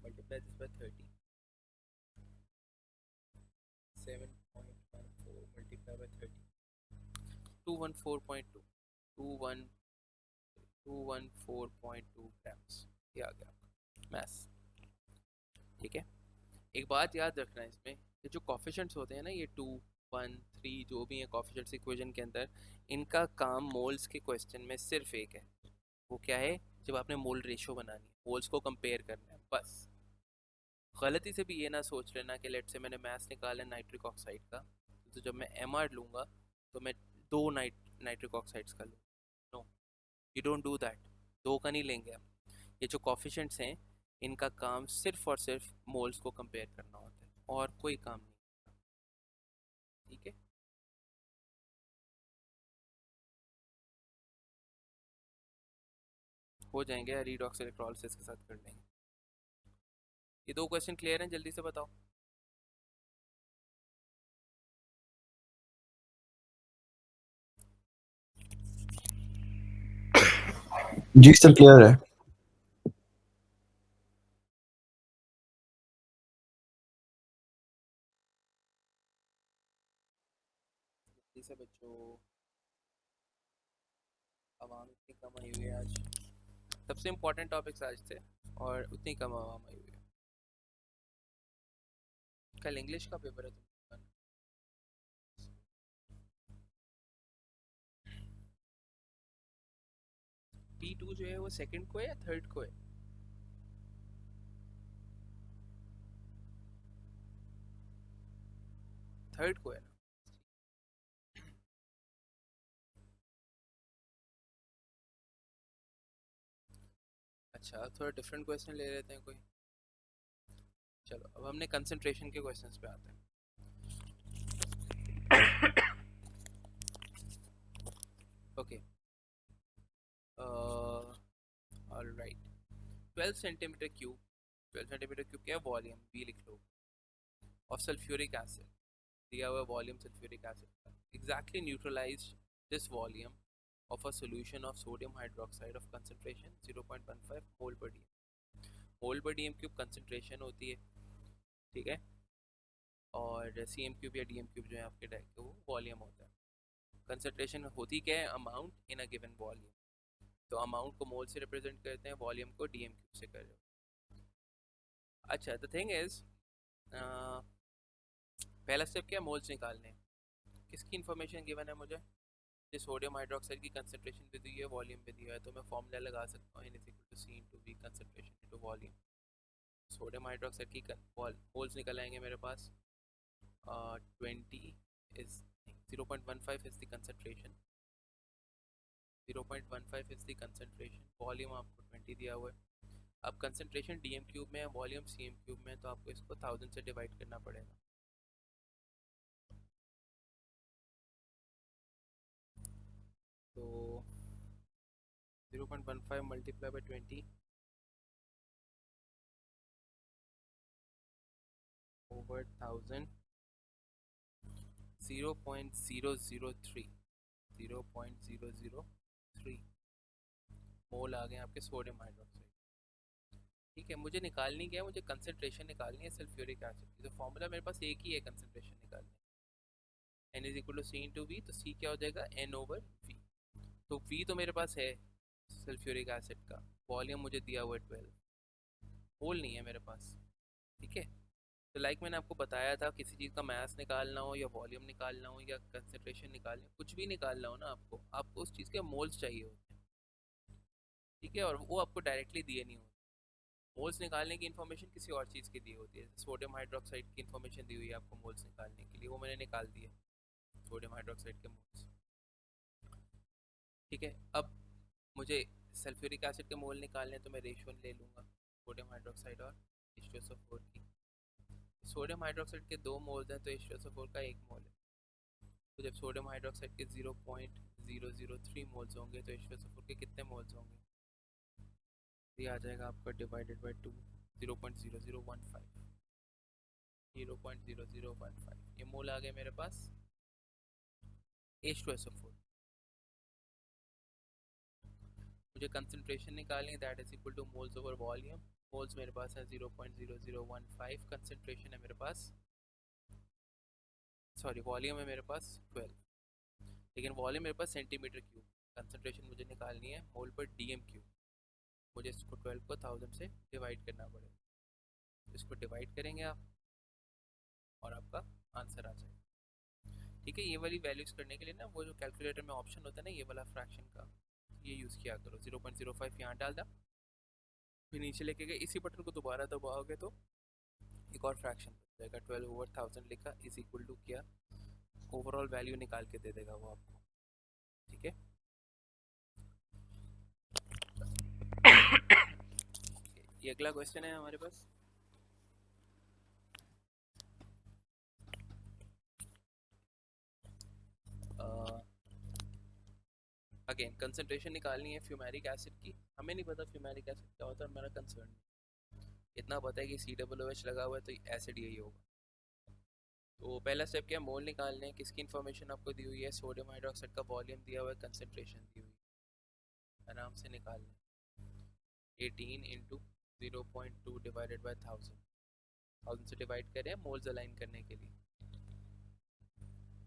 multiply this bye 30, 7.14 multiply by 30, 214.2, 21 214.2 grams. ये आ गया आपका मैथ्स। ठीक है, एक बात याद रखना है इसमें, ये जो कॉफिशेंट्स होते हैं ना, ये 2 1 3 जो भी है कॉफिशेंट्स इक्वेशन के अंदर, इनका काम मोल्स के क्वेश्चन में सिर्फ एक है। वो क्या है? जब आपने मोल रेशियो बनानी है, मोल्स को कंपेयर करना है, बस। गलती से भी ये ना सोच लेना कि लेट से मैंने मास निकाला नाइट्रिक ऑक्साइड का, तो जब मैं MR लूँगा तो मैं 2 नाइट्रिक ऑक्साइड्स का लूँ। No, you don't do that. 2 का नहीं लेंगे हम। ये जो कॉफिशेंट्स हैं इनका काम सिर्फ और सिर्फ मोल्स को कंपेयर करना होता है और कोई काम नहीं। ठीक है, हो जाएंगे, रीडॉक्स इलेक्ट्रोलिसिस के साथ कर लेंगे। ये 2 क्वेश्चन क्लियर हैं? जल्दी से बताओ। जी सर, क्लियर है। जल्दी से बच्चों, आवाम इतनी कम आई हुई है आज, सबसे इम्पोर्टेंट टॉपिक्स आज थे और उतनी कम आवाम आई हुई है। कल इंग्लिश का पेपर है तुम्हारा। P2 जो है वो सेकंड को है या थर्ड को है? थर्ड को है ना? अच्छा, अब थोड़ा डिफरेंट क्वेश्चन ले लेते हैं कोई। चलो अब हमने कंसंट्रेशन के क्वेश्चंस पे आते हैं। Okay, alright. 12 centimetre cube, 12 centimetre cube क्या है? वॉल्यूम बी लिख लो ऑफ सल्फ्यूरिक एसिड, दिया हुआ वॉल्यूम सल्फ्यूरिक एसिड का। Exactly neutralise this volume of a solution of sodium hydroxide of concentration 0.15 mole per dm। Mole per dm cube concentration होती है, ठीक है, और cm क्यूब या dm क्यूब जो है आपके डाइक वो वॉल्यूम होता है। कंसंट्रेशन होती क्या है? Amount in a given volume. तो अमाउंट को मोल से रिप्रेजेंट करते हैं, वॉल्यूम को dm क्यूब से कर रहे हो। अच्छा, द थिंग इज, पहला स्टेप क्या? मोल्स निकालने। किसकी इन्फॉर्मेशन गिवन है मुझे? जो सोडियम हाइड्रोक्साइड की कंसंट्रेशन भी दी है, वॉल्यूम भी दिया है, तो मैं फॉर्मूला लगा सकता हूँ N=C/V concentration into volume. Sodium hydroxide की मोल्स निकल आएंगे मेरे पास। 20 is 0.15 is the concentration, 0.15 is the concentration, volume आपको 20 दिया हुआ है। अब कंसंट्रेशन डीएम क्यूब में है, वॉल्यूम सीएम क्यूब में है, तो आपको इसको 1000 से डिवाइड करना पड़ेगा। तो 0.15 मल्टीप्लाई बाई 20 over 1000, 0.003 मोल आ गए आपके सोडियम हाइड्रोक्साइड। ठीक है, मुझे निकालनी क्या है? मुझे कंसंट्रेशन निकालनी है सल्फ्यूरिक एसिड की। तो फॉर्मूला मेरे पास एक ही है कंसंट्रेशन निकालने, N=C/V। तो C क्या हो जाएगा? N/V। तो V तो मेरे पास है सल्फ्यूरिक एसिड का, वॉल्यूम मुझे दिया हुआ है 12, मोल नहीं है मेरे पास। ठीक है, तो लाइक मैंने आपको बताया था, किसी चीज़ का मास निकालना हो या वॉल्यूम निकालना हो या कंसंट्रेशन निकालना हो, कुछ भी निकालना हो ना, आपको उस चीज़ के मोल्स चाहिए होते हैं। ठीक है, और वो आपको डायरेक्टली दिए नहीं होते। मोल्स निकालने की इन्फॉर्मेशन किसी और चीज़ की दी होती है। सोडियम हाइड्रोक्साइड की इन्फॉर्मेशन दी हुई है आपको मोल्स निकालने के लिए, वो मैंने निकाल दी है, सोडियम हाइड्रोक्साइड के मोल्स। ठीक है, अब मुझे सल्फ्यूरिक एसिड के मोल निकालने, तो मैं रेशियो ले लूँगा सोडियम हाइड्रोक्साइड और H2SO4 की। सोडियम हाइड्रोक्साइड के 2 मोल्स हैं, तो H2SO4 का 1 मोल है। तो जब सोडियम हाइड्रोक्साइड के 0.003 मोल्स होंगे, तो H2SO4 के कितने मोल्स होंगे? ये आ जाएगा आपका डिवाइडेड बाई 2, 0.0015। ये मोल आ गए मेरे पास H2SO4। मुझे कंसंट्रेशन निकालनी है, that is equal two moles over volume. Moles मेरे पास है 0.0015, कंसंट्रेशन है मेरे पास, सॉरी वॉल्यूम है मेरे पास 12, लेकिन वॉल्यूम मेरे पास सेंटीमीटर क्यूब। कंसंट्रेशन मुझे निकालनी है मोल पर डीएम क्यूब। मुझे इसको 12 को 1000 से डिवाइड करना पड़ेगा। इसको डिवाइड करेंगे आप और आपका आंसर आ जाएगा। ठीक है, ये वाली वैल्यूज करने के लिए ना, वो जो कैलकुलेटर में ऑप्शन होता है ना, ये वाला फ्रैक्शन का, ये यूज़ किया करो। 0.05 यहाँ डाल दा, फिर नीचे लेके गए, इसी बटन को दोबारा दबाओगे तो एक और फ्रैक्शन बन जाएगा। 12/1000 लिखा इज इक्वल टू क्या, ओवरऑल वैल्यू निकाल के दे देगा वो आपको। ठीक है, ये अगला क्वेश्चन है हमारे पास। अगेन कंसंट्रेशन निकालनी है फ्यूमेरिक एसिड की। हमें नहीं पता फ्यूमेरिक एसिड क्या होता है, मेरा कंसर्न इतना पता है कि COOH लगा हुआ है, तो एसिड यही होगा। तो पहला स्टेप क्या है? मोल निकालने हैं। किसकी इन्फॉर्मेशन आपको दी हुई है? सोडियम हाइड्रोक्साइड का वॉल्यूम दिया हुआ है, कंसंट्रेशन दी हुई है, आराम से निकालना है। 18 इंटू 0.2 डिवाइडेड बाई 1000, 1000 से डिवाइड करें मोल्स अलाइन करने के लिए।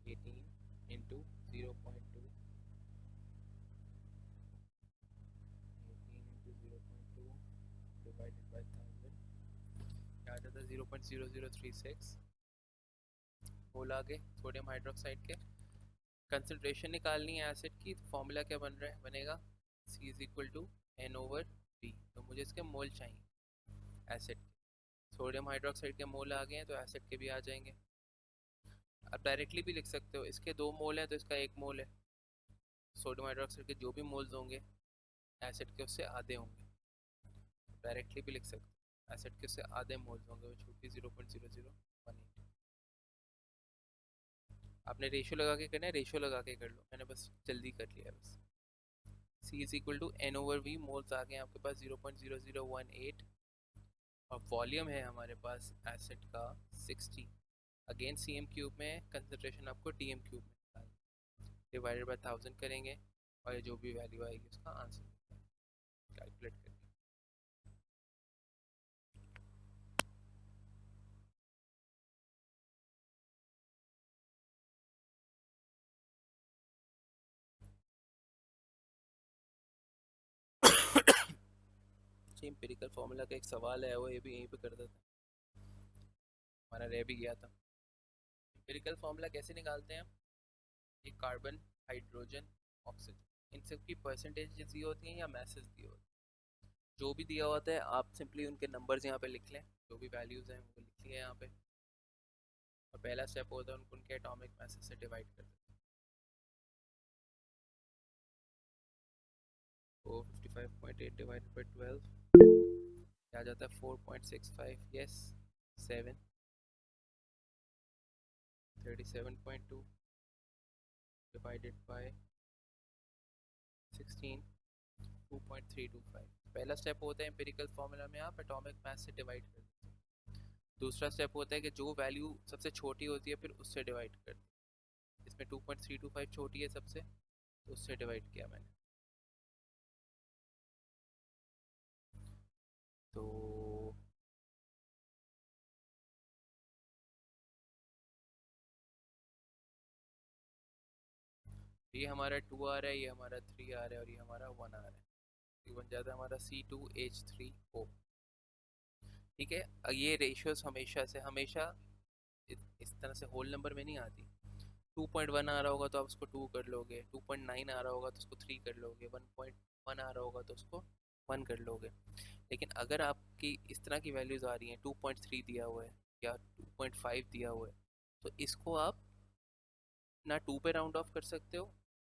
18 इंटू 0.2 इंटू 0.2 डिवाइडेड बाई 1000 क्या आ जाता है 0.0036 मोल आगे सोडियम हाइड्रोक्साइड के। कंसंट्रेशन निकालनी है एसिड की, तो फॉर्मूला क्या बन रहा है बनेगा C is equal to N/V। तो मुझे इसके मोल चाहिए एसिड के। सोडियम हाइड्रोक्साइड के मोल आ गए हैं तो एसिड के भी आ जाएंगे। आप डायरेक्टली भी लिख सकते हो, इसके 2 मोल हैं तो इसका 1 मोल है। सोडियम हाइड्रोक्साइड के जो भी मोल्स होंगे एसिड के उससे आधे होंगे। डायरेक्टली भी लिख सकते हो, एसिड के उससे आधे मोल्स होंगे, वो छूट गई 0.0018। आपने रेशियो लगा के करना है, रेशियो लगा के कर लो, मैंने बस जल्दी कर लिया बस। C is equal to N/V, moles आ गए आपके पास 0.0018 और वॉल्यूम है हमारे पास एसिड का 60। अगेन cm क्यूब में कंसंट्रेशन आपको dm क्यूब में निकालना, डिवाइडेड बाय 1000 करेंगे और ये जो भी वैल्यू आएगी उसका आंसर कैलकुलेट करेंगे। एम्पिरिकल फार्मूला का एक सवाल है, वो ये भी यहीं पे कर देता हमारा रह भी गया था। एम्पिरिकल फार्मूला कैसे निकालते हैं? ये कार्बन, हाइड्रोजन, ऑक्सीजन, इन सब की परसेंटेज दी होती हैं या मैसेज दी होती है। जो भी दिया होता है आप सिंपली उनके नंबर्स यहाँ पे लिख लें, जो भी वैल्यूज़ हैं वो लिख लिए यहाँ पे, और पहला स्टेप होता है उनको उनके एटॉमिक मैसेज से डिवाइड कर देते हैं। तो 55.8 डिवाइडेड बाई 12 क्या जाता है 4.65, यस 7, 37.2 डिवाइडेड बाय 16, 2.325। पहला स्टेप होता है एम्पिरिकल फार्मूला में आप एटॉमिक मास से डिवाइड कर देते हैं। दूसरा स्टेप होता है कि जो वैल्यू सबसे छोटी होती है फिर उससे डिवाइड कर देते हैं। इसमें 2.325 छोटी है सबसे, तो उससे डिवाइड किया मैंने। तो ये हमारा 2 आ रहा है, ये हमारा 3 आ रहा है और ये हमारा 1 आ रहा है। ये बन जाता है हमारा C2H3O। ठीक है, ये रेशियोज हमेशा से हमेशा इस तरह से होल नंबर में नहीं आती। 2.1 आ रहा होगा तो आप उसको 2 कर लोगे, 2.9 आ रहा होगा तो उसको 3 कर लोगे, 1.1 आ रहा होगा तो उसको 1 कर लोगे। लेकिन अगर आपकी इस तरह की वैल्यूज आ रही हैं, 2.3 दिया हुआ है या 2.5 दिया हुआ है, तो इसको आप ना 2 पे राउंड ऑफ कर सकते हो,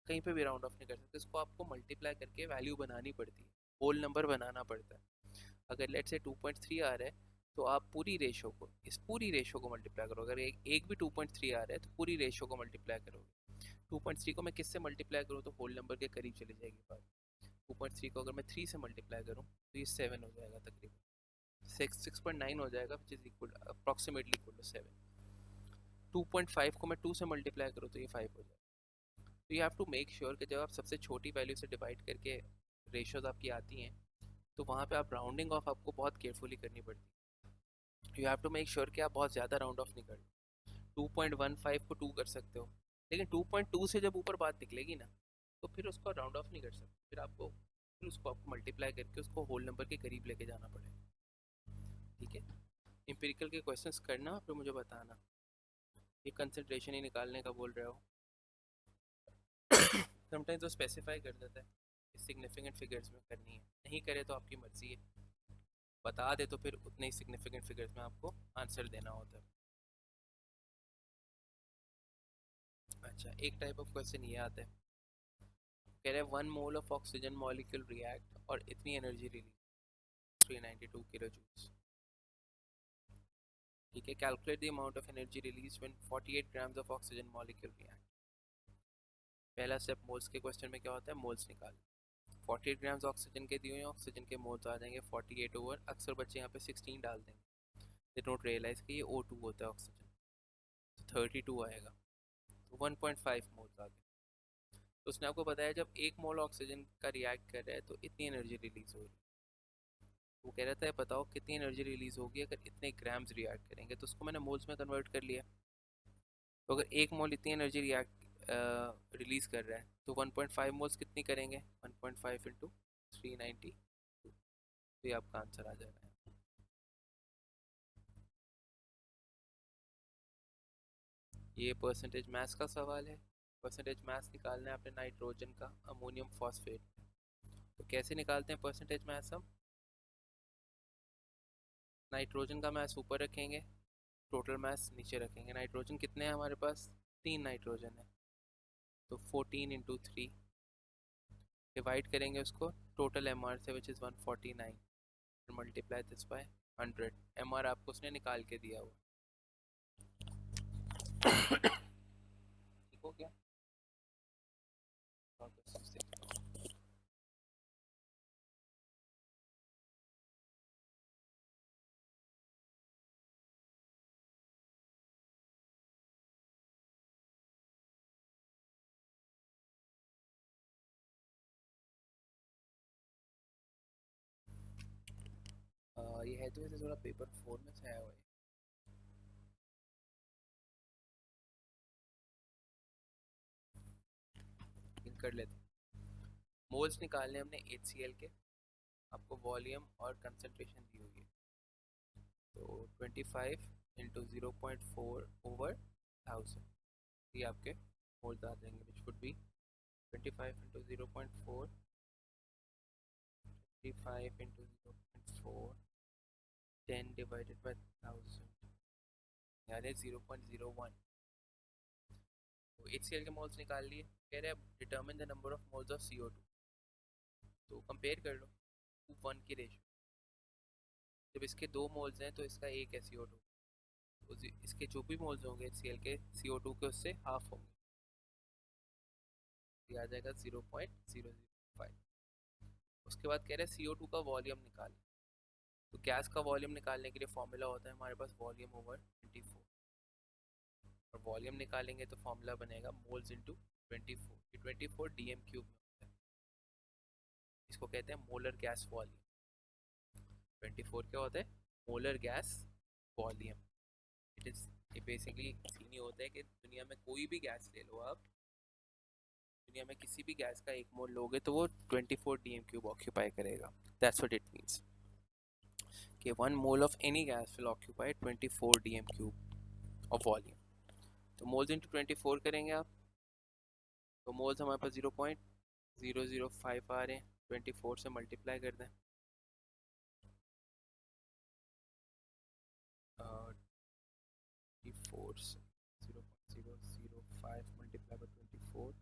कहीं पे भी राउंड ऑफ नहीं कर सकते, इसको आपको मल्टीप्लाई करके वैल्यू बनानी पड़ती है, होल नंबर बनाना पड़ता है। अगर लेट से 2.3 आ रहा है तो आप पूरी रेशो को, इस पूरी रेशो को मल्टीप्लाई करो। अगर एक भी 2.3 आ रहा है तो पूरी रेशो को मल्टीप्लाई करोगे। 2.3 को मैं किससे मल्टीप्लाई करूँ तो होल नंबर के करीब चली जाएगी बात। 2.3 को अगर मैं 3 से मल्टीप्लाई करूँ तो ये 7 हो जाएगा, तकरीबन 6.9 हो जाएगा, which is equal approximately equal to 7। 2.5 को मैं 2 से मल्टीप्लाई करूँ तो ये 5 हो जाएगा। तो you have to make sure कि जब आप सबसे छोटी वैल्यू से डिवाइड करके रेशोज आपकी आती हैं तो वहाँ पे आप राउंडिंग ऑफ आपको बहुत केयरफुली करनी पड़ती है। You have to make sure कि आप बहुत ज़्यादा राउंड ऑफ नहीं कर। 2.15 को 2 कर सकते हो, लेकिन 2.2 से जब ऊपर बात निकलेगी ना तो फिर उसको राउंड ऑफ नहीं कर सकते, फिर उसको आपको मल्टीप्लाई करके उसको होल नंबर के करीब लेके जाना पड़ेगा। ठीक है, एम्पिरिकल के क्वेश्चंस करना फिर मुझे बताना। ये कंसंट्रेशन ही निकालने का बोल रहे हो समटाइम्स तो स्पेसिफाई कर देता है सिग्निफिकेंट फिगर्स में करनी है, नहीं करे तो आपकी मर्जी है, बता दे तो फिर उतने ही सिग्निफिकेंट फिगर्स में आपको आंसर देना होता है। अच्छा, एक टाइप ऑफ क्वेश्चन ये आता है, कह रहे 1 mole of oxygen molecule react और इतनी एनर्जी रिलीज 392 किलो जूल्स। ठीक है, calculate the amount of energy release when 48 grams of oxygen molecule react. पहला स्टेप मोल्स के क्वेश्चन में क्या होता है, मोल्स निकाल। 48 ग्राम्स ऑक्सीजन के दिए हुए, ऑक्सीजन के मोल्स आ जाएंगे 48 ओवर, अक्सर बच्चे यहाँ पे 16 डाल देंगे, दे डोंट रियलाइज कि ये O2 होता है ऑक्सीजन, तो 32 आएगा, तो 1.5 मोल्स आ गए। तो उसने आपको बताया जब 1 मोल ऑक्सीजन का रिएक्ट कर रहा है तो इतनी एनर्जी रिलीज हो रही है। वो कह रहा था बताओ कितनी एनर्जी रिलीज होगी अगर इतने ग्राम्स रिएक्ट करेंगे, तो उसको मैंने मोल्स में कन्वर्ट कर लिया। तो अगर 1 मोल इतनी एनर्जी रिलीज कर रहा है, तो 1.5 मोल्स कितनी करेंगे, 1.5 इंटू 390, तो ये आपका आंसर आ जाएगा। ये परसेंटेज मास का सवाल है। परसेंटेज मास निकालना है आपने नाइट्रोजन का अमोनियम फॉस्फेट, तो कैसे निकालते हैं परसेंटेज मास हम? नाइट्रोजन का मास ऊपर रखेंगे, टोटल मास नीचे रखेंगे। नाइट्रोजन कितने हैं हमारे पास, 3 नाइट्रोजन है, तो 14 इंटू 3 डिवाइड करेंगे उसको टोटल एम आर से, which is 149, multiply this by 100। M R आपको उसने निकाल के दिया हुआ। ठीक हो गया? और questions देखते हैं। ये है तो वैसे थोड़ा पेपर 4 में से आया हुआ है। कर लेते हैं। मोल्स निकालने हमने HCl के, आपको वॉल्यूम और कंसंट्रेशन दी हुई है, तो 25 इंटू 0.4 ओवर 1000, ये आपके मोल्स आ जाएंगे, which would be 25 into 0.4, 25 into 0.4, 10 divided by 1000, यानी 0.01। तो HCl के मोल्स निकाल लिए। कह रहे हैं determine the number of moles of CO2, तो कंपेयर कर लो 2:1 की रेशियो। जब इसके 2 मोल्स हैं तो इसका 1 है CO2, तो इसके जो भी मोल्स होंगे HCl के CO2 के उससे हाफ होंगे, ये आ जाएगा 0.005। उसके बाद कह रहे हैं CO2 का वॉल्यूम निकाल, तो गैस का वॉल्यूम निकालने के लिए फॉर्मूला होता है हमारे पास वॉल्यूम ओवर 24, और वॉल्यूम निकालेंगे तो फॉर्मूला बनेगा मोल्स इंटू 24, 24 DM क्यूब में होता है, इसको कहते हैं मोलर गैस वॉल्यूम। 24 क्या होता है, molar gas volume. It is, ये बेसिकली सीन ये होता है कि दुनिया में कोई भी गैस ले लो आप, दुनिया में किसी भी गैस का 1 मोल लोगे तो वो 24 DM क्यूब ऑक्यूपाई करेगा। दैट्स व्हाट इट मींस कि 1 mole of any gas will occupy 24 DM cube of volume. तो मोल्स इंटू 24 करेंगे आप, तो मोल्स हमारे पास 0.005 आ रहे हैं, 24 से मल्टीप्लाई कर दें, 24 से 0.005 मल्टीप्लाई बाय 24,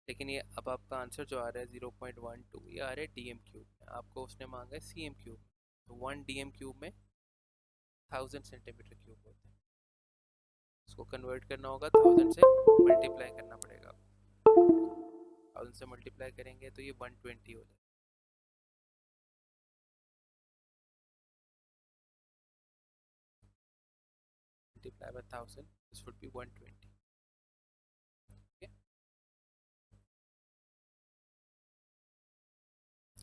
लेकिन ये अब आपका आंसर जो आ रहा है 0.12, ये आ रहा है DM क्यूब में, आपको उसने मांगा है CM क्यूब, तो 1 DM क्यूब में 1000 सेंटीमीटर क्यूब होता है, इसको कन्वर्ट करना होगा 1000 से मल्टीप्लाई करना पड़ेगा, 1000 से मल्टीप्लाई करेंगे तो ये 120 हो जाएगा, multiply by 1000, this would be 120।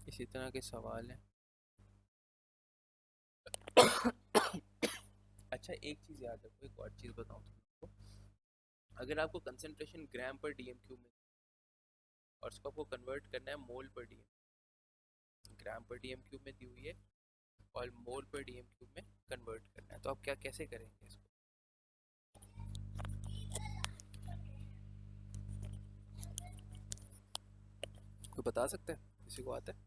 इसी तरह के सवाल हैं। अच्छा एक चीज़ याद रखो, एक और चीज़ बताऊँ तुमको, अगर आपको कंसंट्रेशन ग्राम पर DM क्यूब में और उसको आपको कन्वर्ट करना है मोल पर DM, ग्राम पर DM क्यूब में दी हुई है और मोल पर DM क्यूब में कन्वर्ट करना है, तो आप क्या कैसे करेंगे इसको? कोई बता सकता है, किसी को आता है?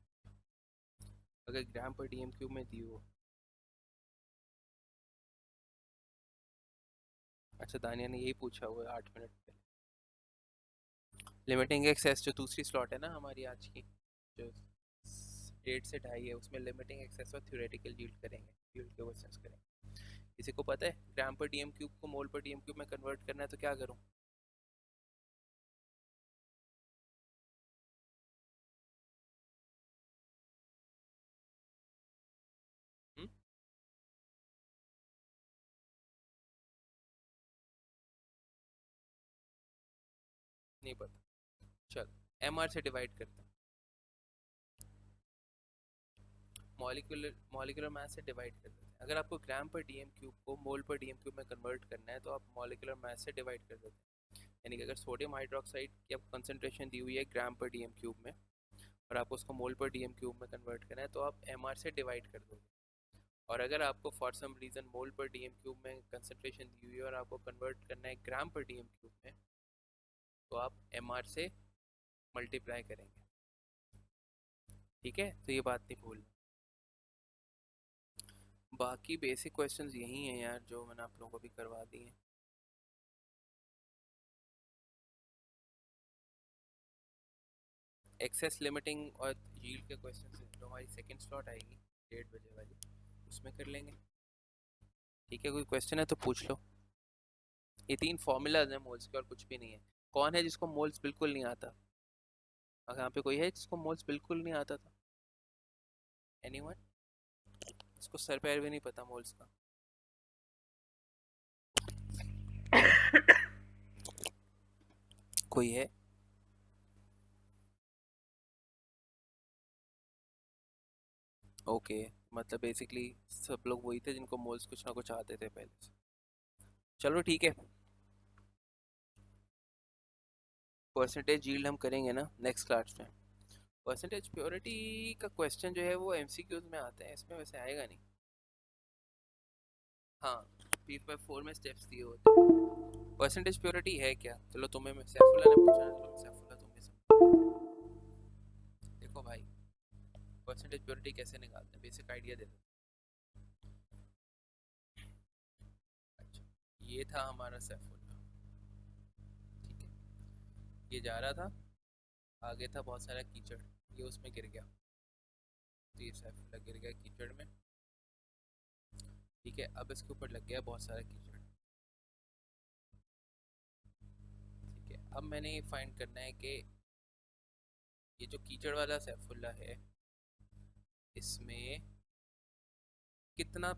अगर ग्राम पर DM क्यूब में दी हो, अच्छा दानिया ने यही पूछा हुआ है 8 मिनट पहले। लिमिटिंग एक्सेस जो दूसरी स्लॉट है ना हमारी आज की, जो 1:30 से 2:30 है, उसमें लिमिटिंग एक्सेस और थ्योरेटिकल यील्ड करेंगे, यील्ड के क्वेश्चंस करेंगे। किसी को पता है ग्राम पर DM क्यूब को मोल पर DM क्यूब में कन्वर्ट करना है तो क्या करूँ? हुँ? नहीं पता, चल MR से डिवाइड करते हैं, मॉलिक्यूलर मास से डिवाइड कर देते हैं। अगर आपको ग्राम पर DM क्यूब को मोल पर DM क्यूब में कन्वर्ट करना है तो आप मॉलिक्यूलर मास से डिवाइड कर देते हैं, यानी कि अगर सोडियम हाइड्रोक्साइड की आपको कंसनट्रेशन दी हुई है ग्राम पर डीएम क्यूब में और आपको उसको मोल पर डीएम क्यूब में कन्वर्ट करना है तो आप एमआर से डिवाइड कर दोगे। और अगर आपको फॉर सम रीज़न मोल पर डीएम क्यूब में कंसनट्रेशन दी हुई है और आपको कन्वर्ट करना है ग्राम पर डीएम क्यूब में तो आप एमआर से मल्टीप्लाई करेंगे। ठीक है, तो ये बात नहीं भूलना। बाकी बेसिक क्वेश्चंस यही हैं यार जो मैंने आप लोगों को भी करवा दी हैं। एक्सेस लिमिटिंग और यील्ड के क्वेश्चन से जो हमारी सेकंड स्लॉट आएगी 1:30 बजे वाली उसमें कर लेंगे। ठीक है, कोई क्वेश्चन है तो पूछ लो। ये 3 फॉर्मूलाज हैं मोल्स के और कुछ भी नहीं है। कौन है जिसको मोल्स बिल्कुल नहीं आता? अगर यहाँ पे कोई है जिसको मोल्स बिल्कुल नहीं आता था? एनीवन? इसको सर पैर भी नहीं पता मोल्स का? कोई है? ओके, मतलब बेसिकली सब लोग वही थे जिनको मोल्स कुछ ना कुछ आते थे पहले से। चलो ठीक है, परसेंटेज यील्ड हम करेंगे ना नेक्स्ट क्लास में। परसेंटेज प्योरिटी का क्वेश्चन जो है वो एमसीक्यूज में आते हैं, इसमें वैसे आएगा नहीं। हाँ, P/4 में स्टेप्स दिए होते हैं। परसेंटेज प्योरिटी है क्या? चलो तुम्हें मैं सैफुल्ला ने पूछा ना, चलो सैफुल्ला तुम्हें समझ। देखो भाई, परसेंटेज प्योरिटी कैसे निकालते हैं, बेसिक आइडिया दे दो। अच्छा, ये था हमारा सैफुल्ला। ठीक है, ये जा रहा था, आगे था बहुत सारा कीचड़, ये उसमें गिर गया, तो ये सैफुल्ला गिर गया कीचड़ में। ठीक है, अब इसके ऊपर लग गया बहुत सारा कीचड़। ठीक है, अब मैंने ये फाइंड करना है कि ये जो कीचड़ वाला सैफुल्ला है इसमें कितना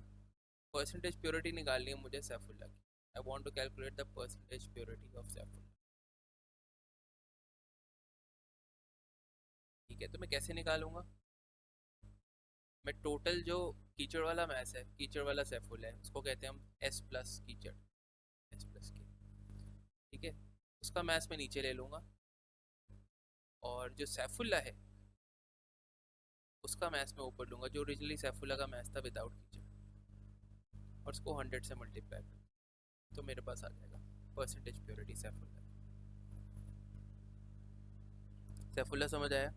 परसेंटेज प्योरिटी निकालनी है मुझे सैफुल्ला की। I want to calculate the percentage purity of सैफुल्ला। ठीक है, तो मैं कैसे निकालूंगा? मैं टोटल जो कीचड़ वाला मैस है, कीचड़ वाला सैफुल्ला है, उसको कहते हैं हम एस प्लस कीचड़, एस प्लस के। ठीक है, उसका मैस मैं नीचे ले लूंगा और जो सैफुल्ला है उसका मैस मैं ऊपर लूंगा, जो ओरिजिनली सैफुल्ला का मैस था विदाउट कीचड़, और उसको 100 से मल्टीप्लाई कर, तो मेरे पास आ जाएगा परसेंटेज प्योरिटी सैफुल्ला। सैफुल्ला समझ आया?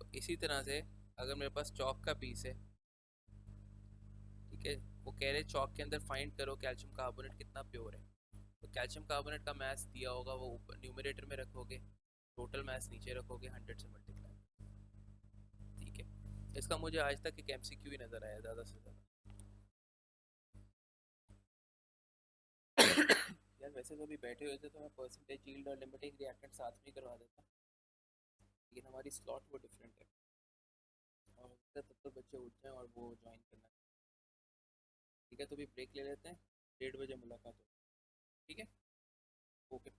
तो इसी तरह से अगर मेरे पास चौक का पीस है, ठीक है, वो कह रहे चौक के अंदर फाइंड करो कैल्शियम कार्बोनेट कितना प्योर है, तो कैल्शियम कार्बोनेट का मैस दिया होगा वो ऊपर न्यूमरेटर में रखोगे, टोटल मैस नीचे रखोगे, 100 से मल्टीप्लाई। ठीक है, इसका मुझे आज तक एक एमसीक्यू ही नजर आया ज़्यादा से ज़्यादा। यार वैसे तो अभी बैठे हुए थे तो मैं परसेंटेज यील्ड और लिमिटिंग रिएक्टेंट साथ में करवा देता, लेकिन हमारी स्लॉट वो डिफरेंट है और तब तो बच्चे उठ जाएं और वो ज्वाइन करना। ठीक है, तो अभी ब्रेक ले लेते हैं, 1:30 बजे मुलाकात हो। ठीक है, ओके।